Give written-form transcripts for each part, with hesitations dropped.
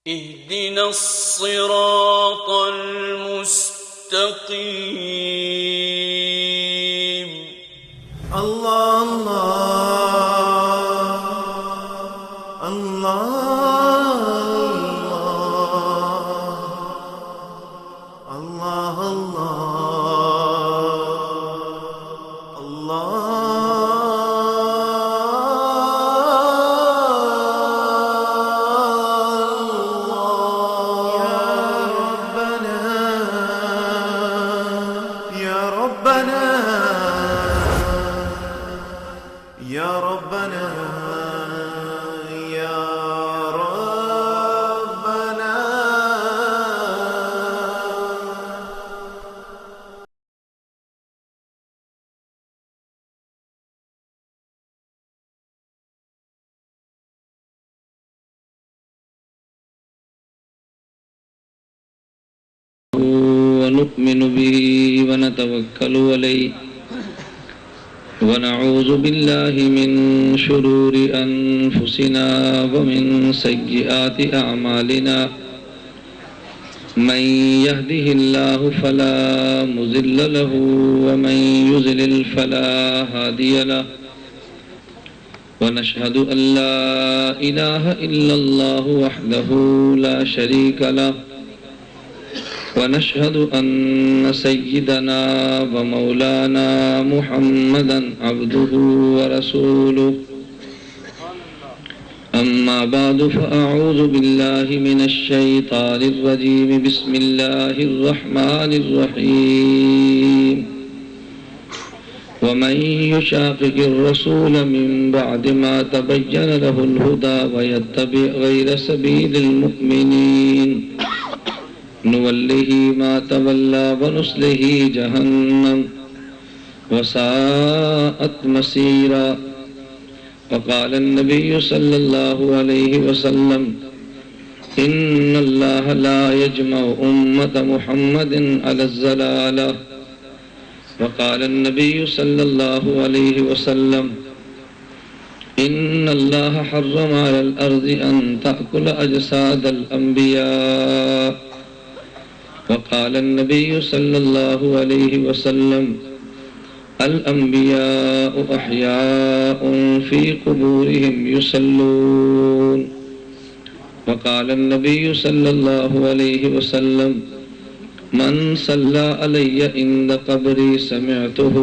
اهدنا الصراط المستقيم. الله الله الله الله الله يا ربنا يا ربنا يا ربنا. ونؤمن به ونتوكل عليه ونعوذ بالله من شرور أنفسنا ومن سيئات أعمالنا من يهده الله فلا مضل له ومن يضلل فلا هادي له ونشهد أن لا إله إلا الله وحده لا شريك له ونشهد أن سيدنا ومولانا محمدا عبده ورسوله. أما بعد فأعوذ بالله من الشيطان الرجيم. بسم الله الرحمن الرحيم. ومن يشاقق الرسول من بعد ما تبين له الهدى ويتبع غير سبيل المؤمنين نوله ما تولى ونصله جهنم وساءت مصيرا. وقال النبي صلى الله عليه وسلم إن الله لا يجمع أمة محمد على الضلالة. وقال النبي صلى الله عليه وسلم إن الله حرم على الأرض أن تأكل أجساد الأنبياء. وقال النبي صلى الله عليه وسلم الأنبياء أحياء في قبورهم يصلون. وقال النبي صلى الله عليه وسلم من صلى علي عند قبري سمعته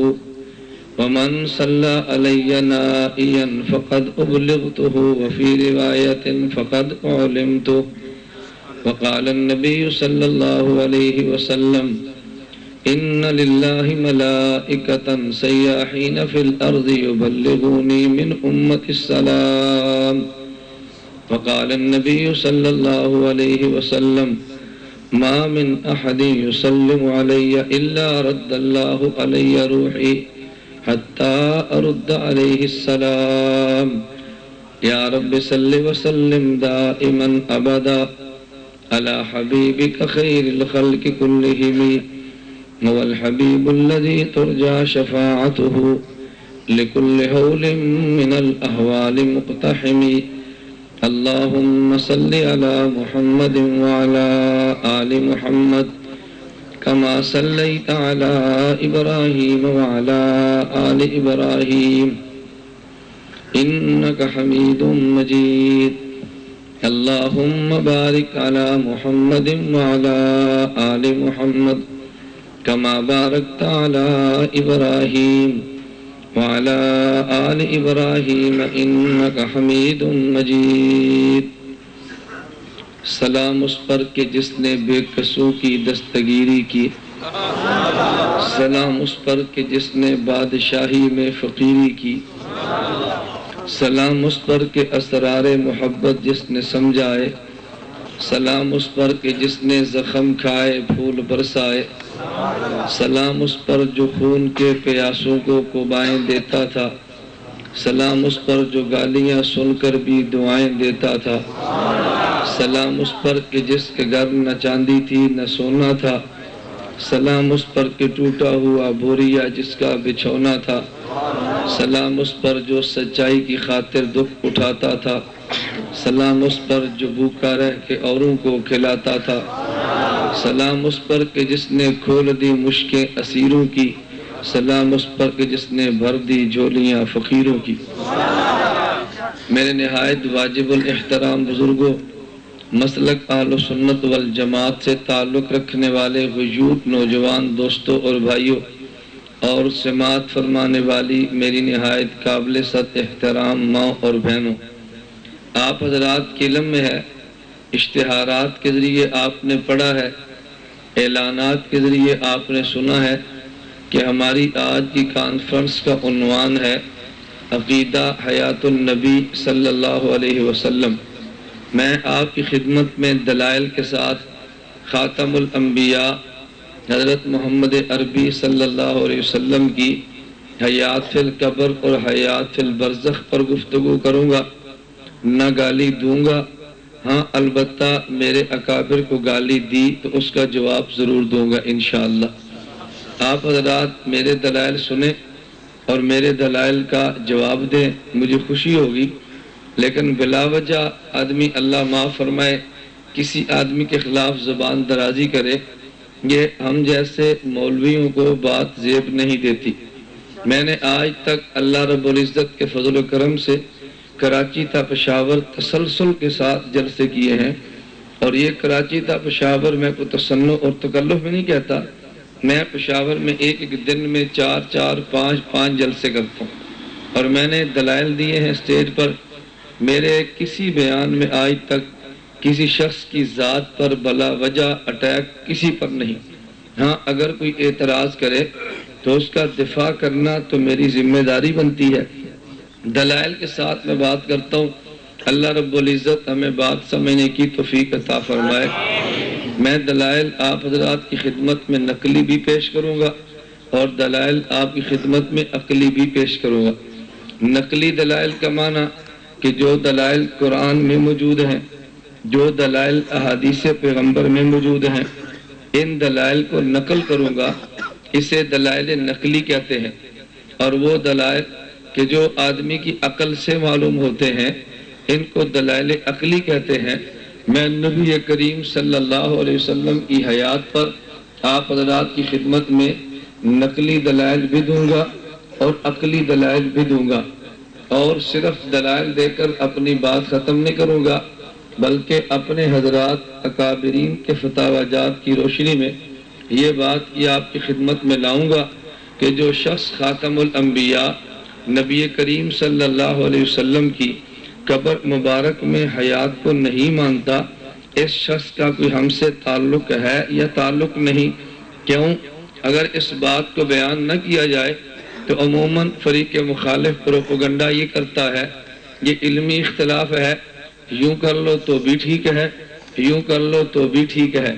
ومن صلى علي نائيا فقد أبلغته وفي رواية فقد علمته. وقال النبي صلى الله عليه وسلم إن لله ملائكة سياحين في الأرض يبلغوني من أمة السلام. وقال النبي صلى الله عليه وسلم ما من أحد يسلم علي إلا رد الله علي روحي حتى أرد عليه السلام. يا رب صل وسلم دائما أبدا على حبيبك خير الخلق كلهم هو الحبيب الذي ترجى شفاعته لكل هول من الأهوال مقتحم. اللهم صل على محمد وعلى آل محمد كما صليت على إبراهيم وعلى آل إبراهيم إنك حميد مجيد. اللهم بارك على محمد وعلى آل محمد كما باركت على إبراهيم وعلى آل إبراهيم إنك حميد مجيد. سلام اس پر کہ جس نے بے کسوں کی دستگیری کی، سلام اس پر کہ جس نے بادشاہی میں فقیری کی، سلام اس پر کہ اسرار محبت جس نے سمجھائے، سلام اس پر کہ جس نے زخم کھائے پھول برسائے، سلام اس پر جو خون کے پیاسوں کو کوبائیں دیتا تھا، سلام اس پر جو گالیاں سن کر بھی دعائیں دیتا تھا، سلام اس پر کہ جس کے گھر نہ چاندی تھی نہ سونا تھا، سلام اس پر کہ ٹوٹا ہوا بوریا جس کا بچھونا تھا، سلام اس پر جو سچائی کی خاطر دکھ اٹھاتا تھا، سلام اس پر جو بھوکا رہ کے اوروں کو کھلاتا تھا، سلام اس پر کہ جس نے کھول دی مشکیں اسیروں کی، سلام اس پر کہ جس نے بھر دی جھولیاں فقیروں کی۔ میرے نہایت واجب الاحترام بزرگوں، مسلک اہل سنت والجماعت سے تعلق رکھنے والے وجود نوجوان دوستوں اور بھائیوں اور سماعت فرمانے والی میری نہایت قابل صد احترام ماں اور بہنوں، آپ حضرات کے علم میں ہے، اشتہارات کے ذریعے آپ نے پڑھا ہے، اعلانات کے ذریعے آپ نے سنا ہے کہ ہماری آج کی کانفرنس کا عنوان ہے عقیدہ حیات النبی صلی اللہ علیہ وسلم۔ میں آپ کی خدمت میں دلائل کے ساتھ خاتم الانبیاء حضرت محمد عربی صلی اللہ علیہ وسلم کی حیات فی القبر اور حیات فی البرزخ پر گفتگو کروں گا، نہ گالی دوں گا، ہاں البتہ میرے اکابر کو گالی دی تو اس کا جواب ضرور دوں گا انشاءاللہ۔ آپ حضرات میرے دلائل سنیں اور میرے دلائل کا جواب دیں، مجھے خوشی ہوگی، لیکن بلا وجہ آدمی اللہ معاف فرمائے کسی آدمی کے خلاف زبان درازی کرے، یہ ہم جیسے مولویوں کو بات زیب نہیں دیتی۔ میں نے آج تک اللہ رب العزت کے فضل و کرم سے کراچی تا پشاور تسلسل کے ساتھ جلسے کیے ہیں، اور یہ کراچی تا پشاور میں کوئی تصنع اور تکلف میں نہیں کہتا، میں پشاور میں ایک دن میں 4-4 5 جلسے کرتا ہوں، اور میں نے دلائل دیے ہیں اسٹیج پر۔ میرے کسی بیان میں آج تک کسی شخص کی ذات پر بلا وجہ اٹیک کسی پر نہیں۔ ہاں اگر کوئی اعتراض کرے تو اس کا دفاع کرنا تو میری ذمہ داری بنتی ہے، دلائل کے ساتھ میں بات کرتا ہوں۔ اللہ رب العزت ہمیں بات سمجھنے کی توفیق عطا فرمائے۔ میں دلائل آپ حضرات کی خدمت میں نقلی بھی پیش کروں گا اور دلائل آپ کی خدمت میں عقلی بھی پیش کروں گا۔ نقلی دلائل کا معنی کہ جو دلائل قرآن میں موجود ہیں، جو دلائل احادیث پیغمبر میں موجود ہیں، ان دلائل کو نقل کروں گا، اسے دلائل نقلی کہتے ہیں۔ اور وہ دلائل کہ جو آدمی کی عقل سے معلوم ہوتے ہیں، ان کو دلائل عقلی کہتے ہیں۔ میں نبی کریم صلی اللہ علیہ وسلم کی حیات پر آپ حضرات کی خدمت میں نقلی دلائل بھی دوں گا اور عقلی دلائل بھی دوں گا، اور صرف دلائل دے کر اپنی بات ختم نہیں کروں گا، بلکہ اپنے حضرات اکابرین کے فتاوی جات کی روشنی میں یہ بات کی آپ کی خدمت میں لاؤں گا کہ جو شخص خاتم الانبیاء نبی کریم صلی اللہ علیہ وسلم کی قبر مبارک میں حیات کو نہیں مانتا، اس شخص کا کوئی ہم سے تعلق ہے یا تعلق نہیں۔ کیوں؟ اگر اس بات کو بیان نہ کیا جائے تو عموماً فریق مخالف پروپیگنڈا یہ کرتا ہے، یہ علمی اختلاف ہے، یوں کر لو تو بھی ٹھیک ہے، یوں کر لو تو بھی ٹھیک ہے۔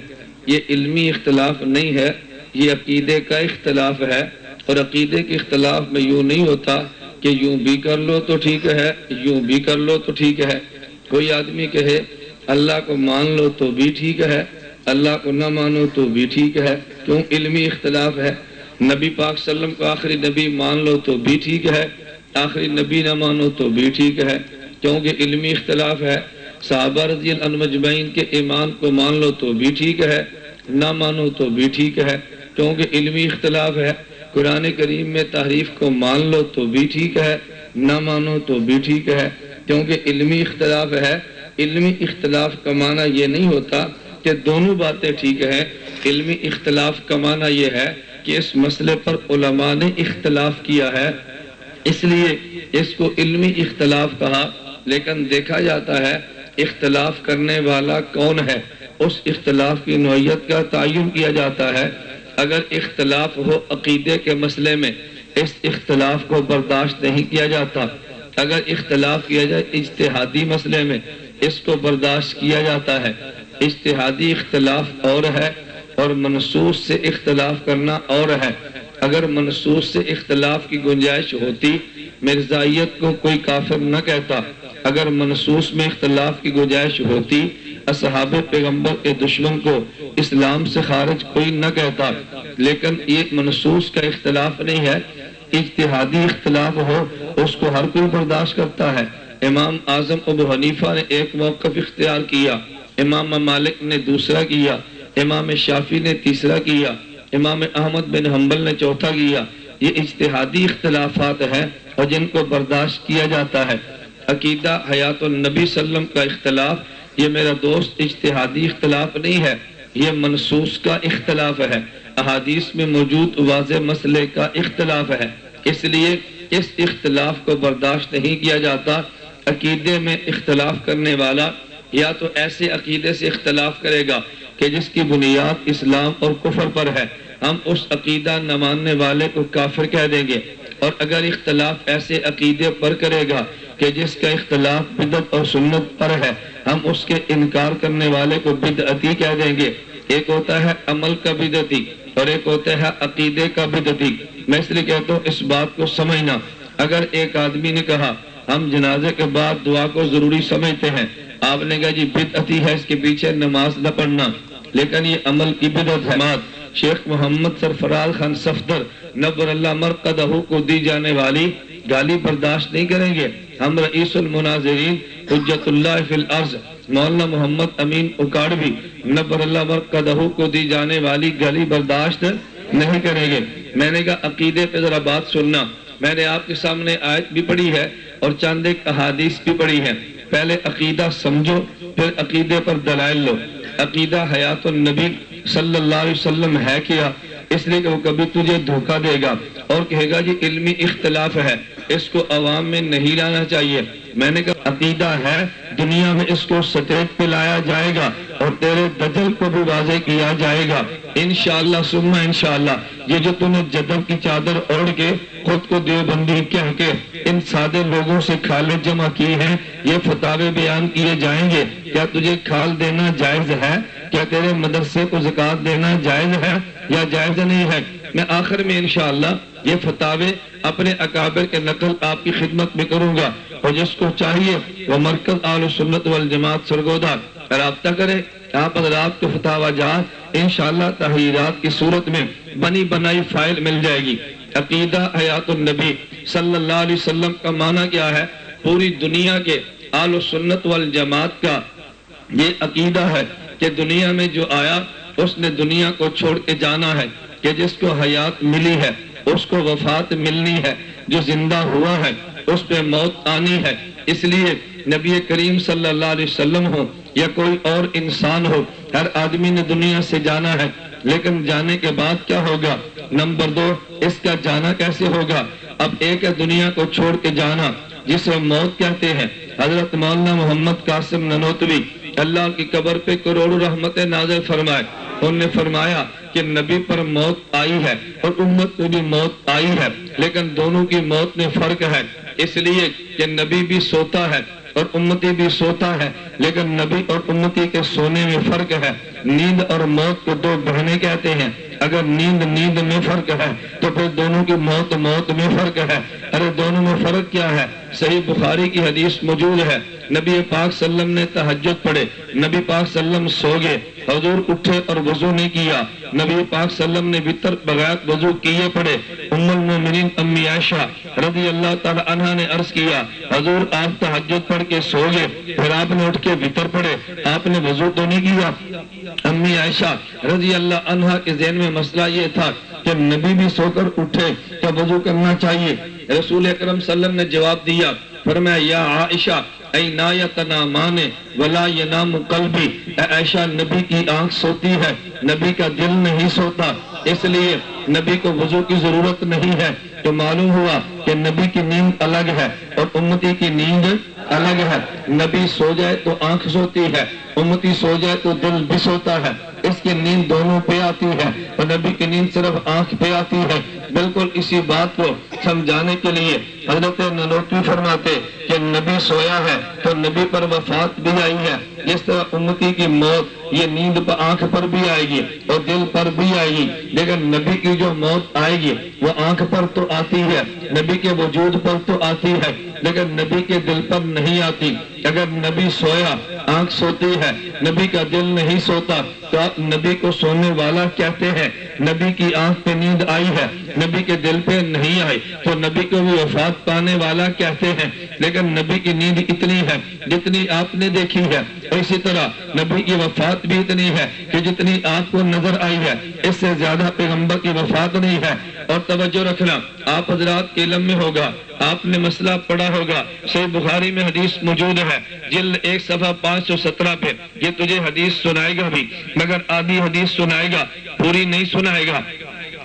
یہ علمی اختلاف نہیں ہے، یہ عقیدے کا اختلاف ہے، اور عقیدے کے اختلاف میں یوں نہیں ہوتا کہ یوں بھی کر لو تو ٹھیک ہے، یوں بھی کر لو تو ٹھیک ہے۔ کوئی آدمی کہے اللہ کو مان لو تو بھی ٹھیک ہے، اللہ کو نہ مانو تو بھی ٹھیک ہے، کیوں؟ علمی اختلاف ہے۔ نبی پاک صلی اللہ علیہ وسلم کو آخری نبی مان لو تو بھی ٹھیک ہے، آخری نبی نہ مانو تو بھی ٹھیک ہے، کیونکہ علمی اختلاف ہے۔ صحابہ رضی اللہ عنہم اجمعین کے ایمان کو مان لو تو بھی ٹھیک ہے، نہ مانو تو بھی ٹھیک ہے، کیونکہ علمی اختلاف ہے۔ قرآن کریم میں تحریف کو مان لو تو بھی ٹھیک ہے، نہ مانو تو بھی ٹھیک ہے، کیونکہ علمی اختلاف ہے۔ علمی اختلاف کا معنی یہ نہیں ہوتا کہ دونوں باتیں ٹھیک ہیں، علمی اختلاف کا معنی یہ ہے کہ اس مسئلے پر علماء نے اختلاف کیا ہے، اس لیے اس کو علمی اختلاف کہا۔ لیکن دیکھا جاتا ہے اختلاف کرنے والا کون ہے، اس اختلاف کی نوعیت کا تعین کیا جاتا ہے۔ اگر اختلاف ہو عقیدے کے مسئلے میں، اس اختلاف کو برداشت نہیں کیا جاتا۔ اگر اختلاف کیا جائے اجتہادی مسئلے میں، اس کو برداشت کیا جاتا ہے۔ اجتہادی اختلاف اور ہے اور منصوص سے اختلاف کرنا اور ہے۔ اگر منصوص سے اختلاف کی گنجائش ہوتی، مرزائیت کو کوئی کافر نہ کہتا۔ اگر منصوص میں اختلاف کی گنجائش ہوتی، اصحاب پیغمبر کے دشمن کو اسلام سے خارج کوئی نہ کہتا۔ لیکن یہ منصوص کا اختلاف نہیں ہے، اجتہادی اختلاف ہو اس کو ہر کوئی برداشت کرتا ہے۔ امام اعظم ابو حنیفہ نے ایک موقف اختیار کیا، امام مالک نے دوسرا کیا، امام شافعی نے تیسرا کیا، امام احمد بن حنبل نے چوتھا کیا۔ یہ اجتہادی اختلافات ہیں اور جن کو برداشت کیا جاتا ہے۔ عقیدہ حیات النبی صلی اللہ علیہ وسلم کا اختلاف، یہ میرا دوست اجتہادی اختلاف نہیں ہے، یہ منصوص کا اختلاف ہے، احادیث میں موجود واضح مسئلے کا اختلاف ہے۔ اس لیے اس اختلاف کو برداشت نہیں کیا جاتا۔ عقیدے میں اختلاف کرنے والا یا تو ایسے عقیدے سے اختلاف کرے گا کہ جس کی بنیاد اسلام اور کفر پر ہے، ہم اس عقیدہ نہ ماننے والے کو کافر کہہ دیں گے، اور اگر اختلاف ایسے عقیدے پر کرے گا کہ جس کا اختلاف بدعت اور سنت پر ہے، ہم اس کے انکار کرنے والے کو بدعتی کہہ دیں گے۔ ایک ہوتا ہے عمل کا بدعتی اور ایک ہوتا ہے عقیدے کا بدعتی۔ میں اس لیے کہتا ہوں اس بات کو سمجھنا۔ اگر ایک آدمی نے کہا ہم جنازے کے بعد دعا کو ضروری سمجھتے ہیں، آپ نے کہا جی بدعتی ہے، اس کے پیچھے نماز نہ پڑھنا، لیکن یہ عمل کی بدعت ہے۔ شیخ محمد سرفراز خان صفدر نور اللہ مرقدہ کو دی جانے والی گالی برداشت نہیں کریں گے۔ ہم رئیس المناظرین حجت اللہ فی الارض مولانا محمد امین اکاڑوی نور اللہ مرقدہ کو دی جانے والی گالی برداشت نہیں کریں گے۔ میں نے کہا عقیدے پہ ذرا بات سننا۔ میں نے آپ کے سامنے آیت بھی پڑھی ہے اور چند ایک احادیث بھی پڑھی ہے۔ پہلے عقیدہ سمجھو، پھر عقیدے پر دلائل لو۔ عقیدہ حیات النبی صلی اللہ علیہ وسلم ہے کیا؟ اس لیے کہ وہ کبھی تجھے دھوکہ دے گا اور کہے گا جی علمی اختلاف ہے، اس کو عوام میں نہیں لانا چاہیے۔ میں نے کہا عقیدہ ہے، دنیا میں اس کو سٹیج پہ لایا جائے گا اور تیرے دجل کو بھی واضح کیا جائے گا انشاءاللہ ثم انشاءاللہ۔ یہ جو تم نے جدب کی چادر اوڑھ کے خود کو دیوبندی کہہ کے ان سادے لوگوں سے کھالیں جمع کی ہیں، یہ فتاوے بیان کیے جائیں گے۔ کیا تجھے کھال دینا جائز ہے؟ کیا تیرے مدرسے کو زکوٰۃ دینا جائز ہے یا جائز نہیں ہے؟ میں آخر میں انشاءاللہ یہ فتاوے اپنے اکابر کے نقل آپ کی خدمت میں کروں گا، اور جس کو چاہیے وہ مرکز اہل سنت والجماعت سرگودا رابطہ کرے۔ آپ حضرات کو فتاوی جات انشاءاللہ تحریرات کی صورت میں بنی بنائی فائل مل جائے گی۔ عقیدہ حیات النبی صلی اللہ علیہ وسلم کا معنی کیا ہے؟ پوری دنیا کے اہل سنت والجماعت کا یہ عقیدہ ہے کہ دنیا میں جو آیا اس نے دنیا کو چھوڑ کے جانا ہے، کہ جس کو حیات ملی ہے اس کو وفات ملنی ہے، جو زندہ ہوا ہے اس پہ موت آنی ہے۔ اس لیے نبی کریم صلی اللہ علیہ وسلم ہو یا کوئی اور انسان ہو، ہر آدمی نے دنیا سے جانا ہے، لیکن جانے کے بعد کیا ہوگا؟ نمبر 2، اس کا جانا کیسے ہوگا؟ اب ایک ہے دنیا کو چھوڑ کے جانا جسے موت کہتے ہیں۔ حضرت مولانا محمد قاسم ننوتوی اللہ کی قبر پہ کروڑوں رحمتیں نازل فرمائے، انہوں نے فرمایا کہ نبی پر موت آئی ہے اور امت پہ بھی موت آئی ہے، لیکن دونوں کی موت میں فرق ہے، اس لیے کہ نبی بھی سوتا ہے اور امتی بھی سوتا ہے، لیکن نبی اور امتی کے سونے میں فرق ہے۔ نیند اور موت کو دو بہنیں کہتے ہیں، اگر نیند میں فرق ہے تو پھر دونوں کی موت میں فرق ہے۔ ارے دونوں میں فرق کیا ہے؟ صحیح بخاری کی حدیث موجود ہے، نبی پاک صلی اللہ علیہ وسلم نے تہجد پڑھے، نبی پاک صلی اللہ علیہ وسلم سو گئے، حضور اٹھے اور وضو نہیں کیا، نبی پاک صلی اللہ علیہ وسلم نے وطر بغیر وضو کیے پڑھے۔ ام المومنین امی عائشہ رضی اللہ تعالی عنہا نے عرض کیا حضور آپ تہجد پڑھ کے سو گئے، پھر آپ نے اٹھ کے وطر پڑھے، آپ نے وضو تو نہیں کیا؟ امی عائشہ رضی اللہ عنہا کے ذہن میں مسئلہ یہ تھا کہ نبی بھی سو کر اٹھے تو وضو کرنا چاہیے۔ رسول اکرم صلی اللہ علیہ وسلم نے جواب دیا، فرمایا یا عائشہ اینا یتنامان ولا ینام قلبی، اے عائشہ نبی کی آنکھ سوتی ہے، نبی کا دل نہیں سوتا، اس لیے نبی کو وضو کی ضرورت نہیں ہے۔ تو معلوم ہوا کہ نبی کی نیند الگ ہے اور امتی کی نیند الگ ہے۔ نبی سو جائے تو آنکھ سوتی ہے، امتی سو جائے تو دل بھی سوتا ہے، اس کی نیند دونوں پہ آتی ہے اور نبی کی نیند صرف آنکھ پہ آتی ہے۔ بالکل اسی بات کو سمجھانے کے لیے حضرت ننوتوی فرماتے کہ نبی سویا ہے تو نبی پر وفات بھی آئی ہے، جس طرح امتی کی موت یہ نیند پر آنکھ پر بھی آئے گی اور دل پر بھی آئے گی، لیکن نبی کی جو موت آئے گی وہ آنکھ پر تو آتی ہے، نبی کے وجود پر تو آتی ہے، لیکن نبی کے دل پر نہیں آتی۔ اگر نبی سویا آنکھ سوتی ہے، نبی کا دل نہیں سوتا، تو آپ نبی کو سونے والا کہتے ہیں۔ نبی کی آنکھ پہ نیند آئی ہے، نبی کے دل پہ نہیں آئی، تو نبی کو بھی وفات پانے والا کہتے ہیں۔ لیکن نبی کی نیند اتنی ہے جتنی آپ نے دیکھی ہے، اسی طرح نبی کی وفات بھی اتنی ہے کہ جتنی آپ کو نظر آئی ہے، اس سے زیادہ پیغمبر کی وفات نہیں ہے۔ اور توجہ رکھنا، آپ حضرات کے علم میں ہوگا، آپ نے مسئلہ پڑھا ہوگا، صحیح بخاری میں حدیث موجود ہے، جلد 1 صفحہ 517 پہ، یہ تجھے حدیث سنائے گا بھی، مگر آدھی حدیث سنائے گا، پوری نہیں سنائے گا۔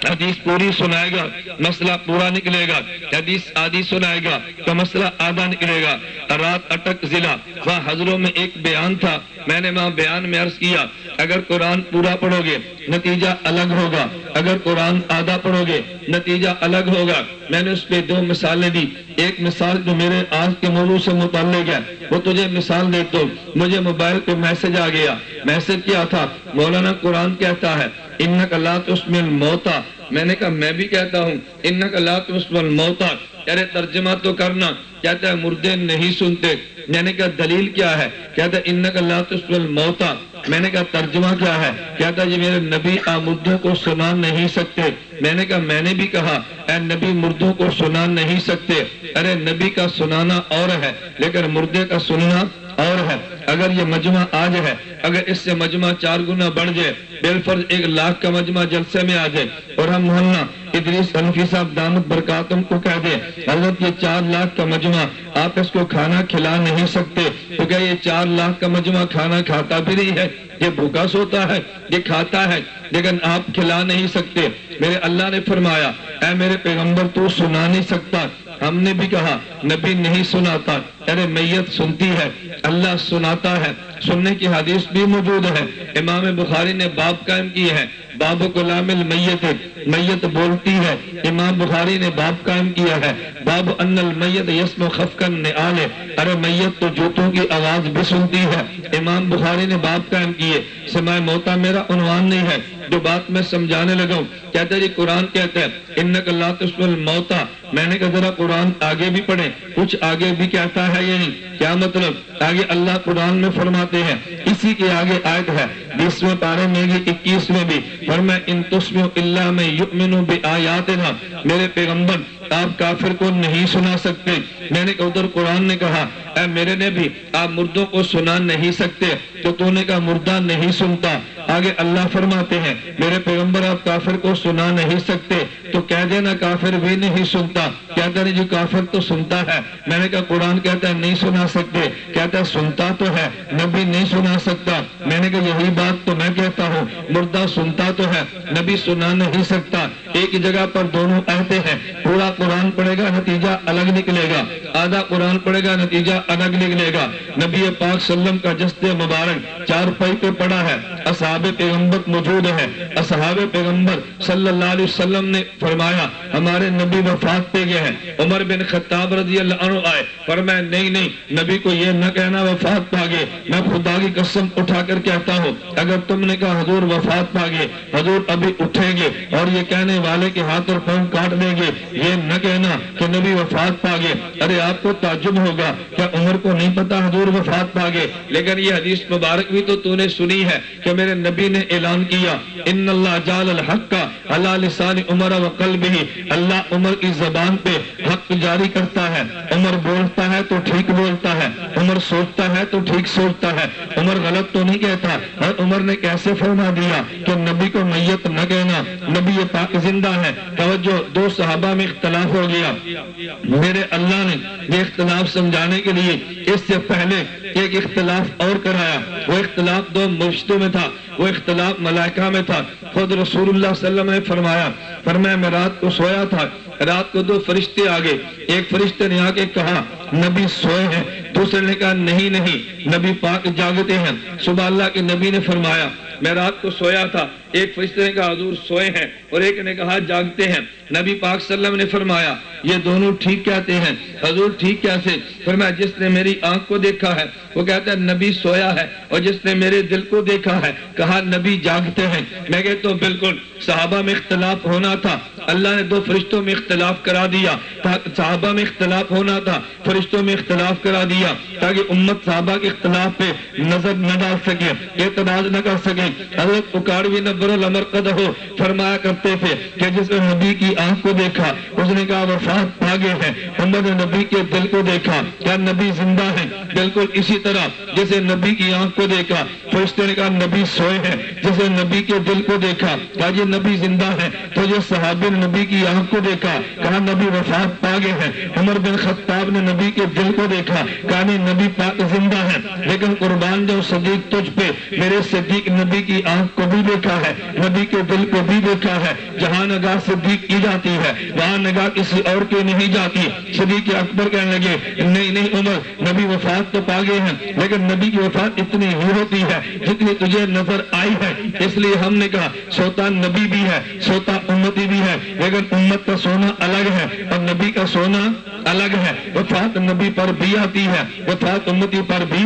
حدیث پوری سنائے گا مسئلہ پورا نکلے گا، حدیث آدھی سنائے گا تو مسئلہ آدھا نکلے گا۔ رات اٹک ضلع وہاں حضروں میں ایک بیان تھا، میں نے وہاں بیان میں عرض کیا اگر قرآن پورا پڑھو گے نتیجہ الگ ہوگا، اگر قرآن آدھا پڑھو گے نتیجہ الگ ہوگا۔ میں نے اس پہ 2 مثالیں دی، ایک مثال جو میرے آج کے موضوع سے متعلق ہے وہ تجھے مثال دیتا ہوں۔ مجھے موبائل پہ میسج آ گیا، میسج کیا تھا، مولانا قرآن کہتا ہے انک لا تسمع الموتى، میں نے کہا میں بھی کہتا ہوں انک لا تسمع الموتى، ارے ترجمہ تو کرنا، کہتا ہے مردے نہیں سنتے۔ میں نے کہا دلیل کیا ہے، کہتا ہے انک لا تسمع الموتى، میں نے کہا ترجمہ کیا ہے، کہتا ہے جی میرے نبی مردوں کو سنا نہیں سکتے۔ میں نے کہا میں نے بھی کہا اے نبی مردوں کو سنا نہیں سکتے، ارے نبی کا سنانا اور ہے لیکن مردے کا سننا اور ہے۔ اگر یہ مجمع آج ہے، اگر اس سے مجمع 4 گنا بڑھ جائے، بالفرض 1 لاکھ کا مجمع جلسے میں آ جائے، اور ہم محلہ ادریس حنفی صاحب دامت برکاتم کو کہہ دیں حضرت یہ 4 لاکھ کا مجمع آپ اس کو کھانا کھلا نہیں سکتے، تو کیا یہ 4 لاکھ کا مجمع کھانا کھاتا بھی نہیں ہے؟ یہ بھوکا سوتا ہے، یہ کھاتا ہے لیکن آپ کھلا نہیں سکتے۔ میرے اللہ نے فرمایا اے میرے پیغمبر تو سنا نہیں سکتا، ہم نے بھی کہا نبی نہیں سناتا، ارے میت سنتی ہے، اللہ سناتا ہے، سننے کی حدیث بھی موجود ہے۔ امام بخاری نے باب قائم کی ہے، باب کلام المیت، میت بولتی ہے، امام بخاری نے باب قائم کیا ہے، باب ان المیت یسمع خفقا النعال، ارے میت تو جوتوں کی آواز بھی سنتی ہے، امام بخاری نے باب قائم کیے۔ سماع موتا میرا عنوان نہیں ہے، جو بات میں سمجھانے لگا ہوں، کہتے جی قرآن کہتا ہے انک لا تسمع الموتى، میں نے کہا ذرا قرآن آگے بھی پڑھیں، کچھ آگے بھی کہتا ہے یہ نہیں، کیا مطلب؟ آگے اللہ قرآن میں فرماتے ہیں، اسی کے آگے آیت ہے 20ویں پارے میں 21 میں بھی، فرمایا ان تسمعوا الا من یؤمن بآیاتنا، میرے پیغمبر آپ کافر کو نہیں سنا سکتے۔ میں نے کہا ادھر قرآن نے کہا اے میرے نبی آپ مردوں کو سنا نہیں سکتے، تو تو نے کہا مردہ نہیں سنتا۔ آگے اللہ فرماتے ہیں میرے پیغمبر آپ کافر کو سنا نہیں سکتے، تو کہہ دینا کافر بھی نہیں سنتا، کہتا نہیں جو کافر تو سنتا ہے۔ میں نے کہا قرآن کہتا ہے نہیں سنا سکتے، کہتا ہے سنتا تو ہے، نبی نہیں سنا سکتا۔ میں نے کہا یہی بات تو میں کہتا ہوں، مردہ سنتا تو ہے، نبی سنا نہیں سکتا۔ ایک جگہ پر دونوں آیتیں ہیں، پورا قرآن پڑھے گا نتیجہ الگ نکلے گا، آدھا قرآن پڑھے گا نتیجہ الگ نکلے گا۔ نبی پاک صلی اللہ علیہ وسلم کا جسد مبارک 4 پائی پہ پڑا ہے، اصحاب پیغمبر موجود ہے، اصحاب پیغمبر صلی اللہ علیہ وسلم نے فرمایا ہمارے نبی وفات پہ گئے ہیں۔ عمر بن خطاب رضی اللہ عنہ آئے، فرمایا نہیں نہیں نبی کو یہ نہ کہنا وفات پا گئے، میں خدا کی قسم اٹھا کر کہتا ہوں اگر تم نے کہا حضور وفات پا گئے، حضور ابھی اٹھیں گے اور یہ کہنے والے کے ہاتھ اور پاؤں کاٹ دیں گے، یہ نہ کہنا کہ نبی وفات پا گئے۔ ارے آپ کو تعجب ہوگا کیا عمر کو نہیں پتا حضور وفات پا گئے؟ لیکن یہ حدیث مبارک بھی تو نے سنی ہے کہ میرے نبی نے اعلان کیا ان اللہ جعل الحق علی لسان عمر وقلبہ، اللہ عمر کی زبان پہ حق جاری کرتا ہے، عمر بولتا ہے تو ٹھیک بولتا ہے، عمر سوچتا ہے تو ٹھیک سوچتا ہے، عمر غلط تو نہیں کہتا۔ اور عمر نے کیسے فرما دیا کہ نبی کو میت نہ کہنا، نبی پاک زندہ ہے۔ توجہ، 2 صحابہ میں اختلاف ہو گیا، میرے اللہ نے یہ اختلاف سمجھانے کے لیے اس سے پہلے ایک اختلاف اور کرایا، وہ اختلاف 2 مرشدوں میں تھا، وہ اختلاف ملائکہ میں تھا۔ خود رسول اللہ صلی اللہ علیہ وسلم نے فرمایا میں رات کو سویا تھا، رات کو 2 فرشتے آ گئے، ایک فرشتے نے آ کے کہا نبی سوئے ہیں، دوسرے نے کہا نہیں نبی پاک جاگتے ہیں۔ صبح اللہ کے نبی نے فرمایا میں رات کو سویا تھا، ایک فرشتے نے کہا حضور سوئے ہیں اور ایک نے کہا جاگتے ہیں۔ نبی پاک صلی اللہ علیہ وسلم نے فرمایا یہ دونوں ٹھیک کہتے ہیں۔ حضور ٹھیک کیسے؟ فرمایا جس نے میری آنکھ کو دیکھا ہے وہ کہتا ہے نبی سویا ہے، اور جس نے میرے دل کو دیکھا ہے کہا نبی جاگتے ہیں۔ میں کہتا ہوں بالکل صحابہ میں اختلاف ہونا تھا، اللہ نے 2 فرشتوں میں اختلاف کرا دیا، صحابہ میں اختلاف ہونا تھا، فرشتوں میں اختلاف کرا دیا۔ دیا تاکہ امت صحابہ کے اختلاف پہ نظر نہ ڈال سکے، اعتراض نہ کر سکے۔ حضرت اکاڑوی نبر الامر ہو فرمایا کرتے تھے کہ جس نے نبی کی آنکھ کو دیکھا اس نے کہا وفات آگے ہے۔ عمر نے نبی کے دل کو دیکھا، کیا نبی زندہ ہے؟ بالکل اسی طرح جیسے نبی کی آنکھ کو دیکھا، فرشتے نے کہا نبی سوئے ہیں۔ جیسے نبی کے دل کو دیکھا کہا یہ نبی زندہ ہے۔ تو جو صحابی نے نبی کی آنکھ کو دیکھا کہا نبی وفات پا گئے ہیں۔ عمر بن خطاب نے نبی کے دل کو دیکھا کہا نہیں نبی پاک زندہ ہے۔ لیکن قربان جو صدیق تجھ پہ، میرے صدیق نبی کی آنکھ کو بھی دیکھا ہے، نبی کے دل کو بھی دیکھا ہے۔ جہاں نگاہ صدیق کی جاتی ہے وہاں نگاہ کسی اور کی نہیں جاتی۔ صدیق اکبر کہنے لگے نہیں عمر، نبی وفات تو پا گئے ہیں لیکن نبی کی وفات اتنی ہی ہوتی ہے جتنی تجھے نظر آئی ہے۔ اس لیے ہم نے کہا سوتا نبی بھی ہے، سوتا امتی بھی ہے، لیکن امت کا سونا الگ ہے اور نبی کا سونا الگ ہے۔ وفات نبی پر بھی آتی ہے، وفات امتی پر بھی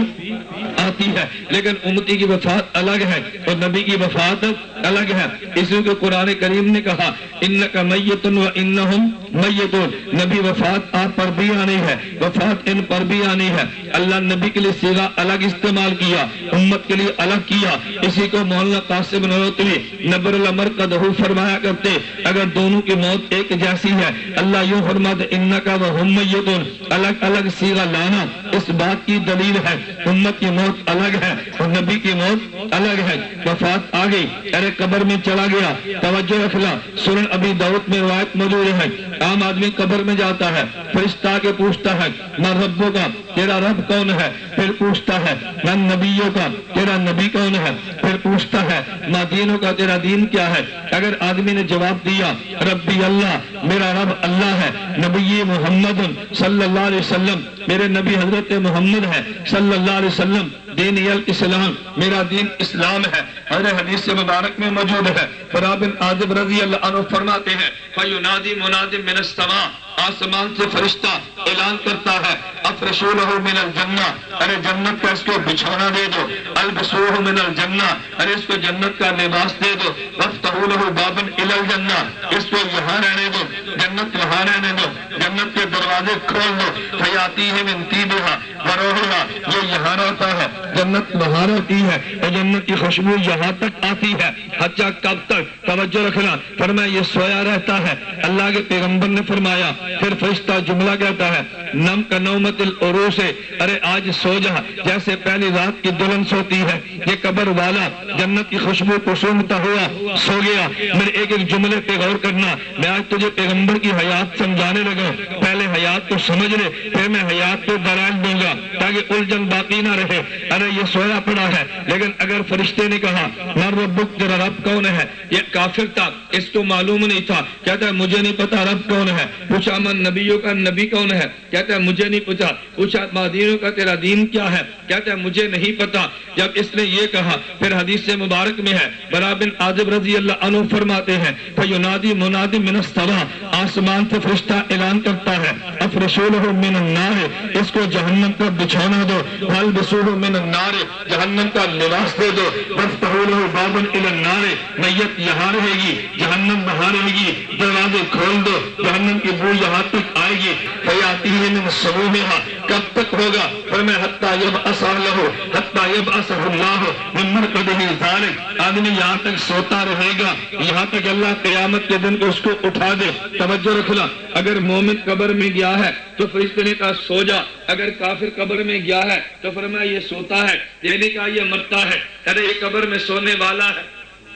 آتی ہے، لیکن امتی کی وفات الگ ہے اور نبی کی وفات الگ ہے۔ اس لیے قرآن کریم نے کہا انک میت و انہم میتون، نبی وفات آپ پر بھی آنی ہے، وفات ان پر بھی آنی ہے۔ اللہ نبی کے لیے صیغہ الگ استعمال کیا، امت کے لیے الگ کیا۔ اسی کو مولانا قاسم نانوتوی نبر الامر کا دہو فرمایا کرتے اگر دونوں کی موت ایک جیسی ہے، اللہ یوں فرماتے انک و ہم میتون، الگ الگ صیغہ لانا اس بات کی دلیل ہے امت کی موت الگ ہے اور نبی کی موت الگ ہے۔ وفات آ گئی، ارے قبر میں چلا گیا، توجہ رکھنا۔ سنن ابی داؤد میں روایت موجود ہے، عام آدمی قبر میں جاتا ہے، فرشتہ کے پوچھتا ہے من ربوں کا، تیرا رب کون ہے؟ پھر پوچھتا ہے من نبیوں کا، تیرا نبی کون ہے؟ پھر پوچھتا ہے ما دینوں کا، تیرا دین کیا ہے؟ اگر آدمی نے جواب دیا ربی اللہ، میرا رب اللہ ہے، نبی محمد صلی اللہ علیہ وسلم، میرے نبی حضرت محمد ہے صلی اللہ علیہ وسلم، دین الاسلام، میرا دین اسلام ہے۔ حضرت حدیث مبارک میں موجود ہے، برا بن عازب رضی اللہ عنہ فرماتے ہیں فَيُنَادِي مُنَادٍ مِّنَ السَّمَاءِ، آسمان سے فرشتہ اعلان کرتا ہے افرشوا لہ من الجنہ، ارے جنت کا اس کو بچھونا دے دو، البسوہ من الجنہ، ارے اس کو جنت کا لباس دے دو، وَافْتَحُوا لَهُ بَابًا إِلَى الْجَنَّةِ، اس کو یہاں رہنے دو، جنت یہاں رہنے دو، جنت کے دروازے کھول دو، فَيَأْتِيهِ مِن طِيبِهَا وَرَوْحِهَا، یہ یہاں رہتا ہے، جنت وہاں رہتی ہے اور جنت کی خوشبو یہاں تک آتی ہے۔ حتیٰ کب تک؟ توجہ رکھنا، فرمایا یہ سویا رہتا ہے۔ اللہ کے پیغمبر نے فرمایا پھر فرشتہ جملہ کہتا ہے نم کا نومت العروس، ارے آج سو جا جیسے پہلی رات کی دلہن سوتی ہے۔ یہ قبر والا جنت کی خوشبو کو سونگتا ہوا سو گیا۔ میرے ایک ایک جملے پہ غور کرنا، میں آج تجھے پیغمبر کی حیات سمجھانے لگا، پہلے حیات کو سمجھ لے پھر میں حیات کو دلائل دوں گا تاکہ الجھن باقی نہ رہے۔ ارے یہ سویا پڑا ہے، لیکن اگر فرشتے نے کہا من ربک، تیرا رب کون ہے؟ یہ کافر تھا، اس کو معلوم نہیں تھا، کہتا ہے مجھے نہیں پتا رب کون ہے۔ پوچھا من نبیوں کا، نبی کون ہے؟ کہتا ہے مجھے نہیں پوچھا۔ پوچھا ما دینوں کا، تیرا دین کیا ہے؟ کہتا ہے مجھے نہیں پتا۔ جب اس نے یہ کہا پھر حدیث مبارک میں ہے برا بن عازب رضی اللہ عنہ فرماتے ہیں فَيُنَادِي مُنَادٍ مِّنَ السَّمَاءِ، آسمان سے فرشتہ اعلان کرتا ہے افرشوا لہ من النار، اس کو جہنم کا بچھونا دو، وَالْبِسُوهُ مِنَ النَّارِ، جہنم کا لباس دے دو، وَافْتَحُوا لَهُ بَابًا إِلَى النَّارِ، میت یہاں رہے گی، جہنم وہاں رہے گی، دروازے کھول دو، جہنم کی بو یہاں تک آئے گی۔ فَيَأْتِيهِ مِن سَمُومِهَا، کب تک ہوگا؟ فرمایا حَتَّى يَبْعَثَ لَهُ، حَتَّى يَبْعَثَهُ اللَّهُ مِن مَرْقَدِهِ ذَلِكَ، آدمی یہاں تک سوتا رہے گا یہاں تک اللہ قیامت کے دن کو اس کو اٹھا دے۔ توجہ رکھنا، اگر مومن قبر میں گیا ہے تو فرشتے نے کہا سو جا، اگر کافر قبر میں گیا ہے تو فرمایا یہ سوتا ہے، یہ نہیں کہا یہ مرتا ہے۔ ارے یہ قبر میں سونے والا ہے،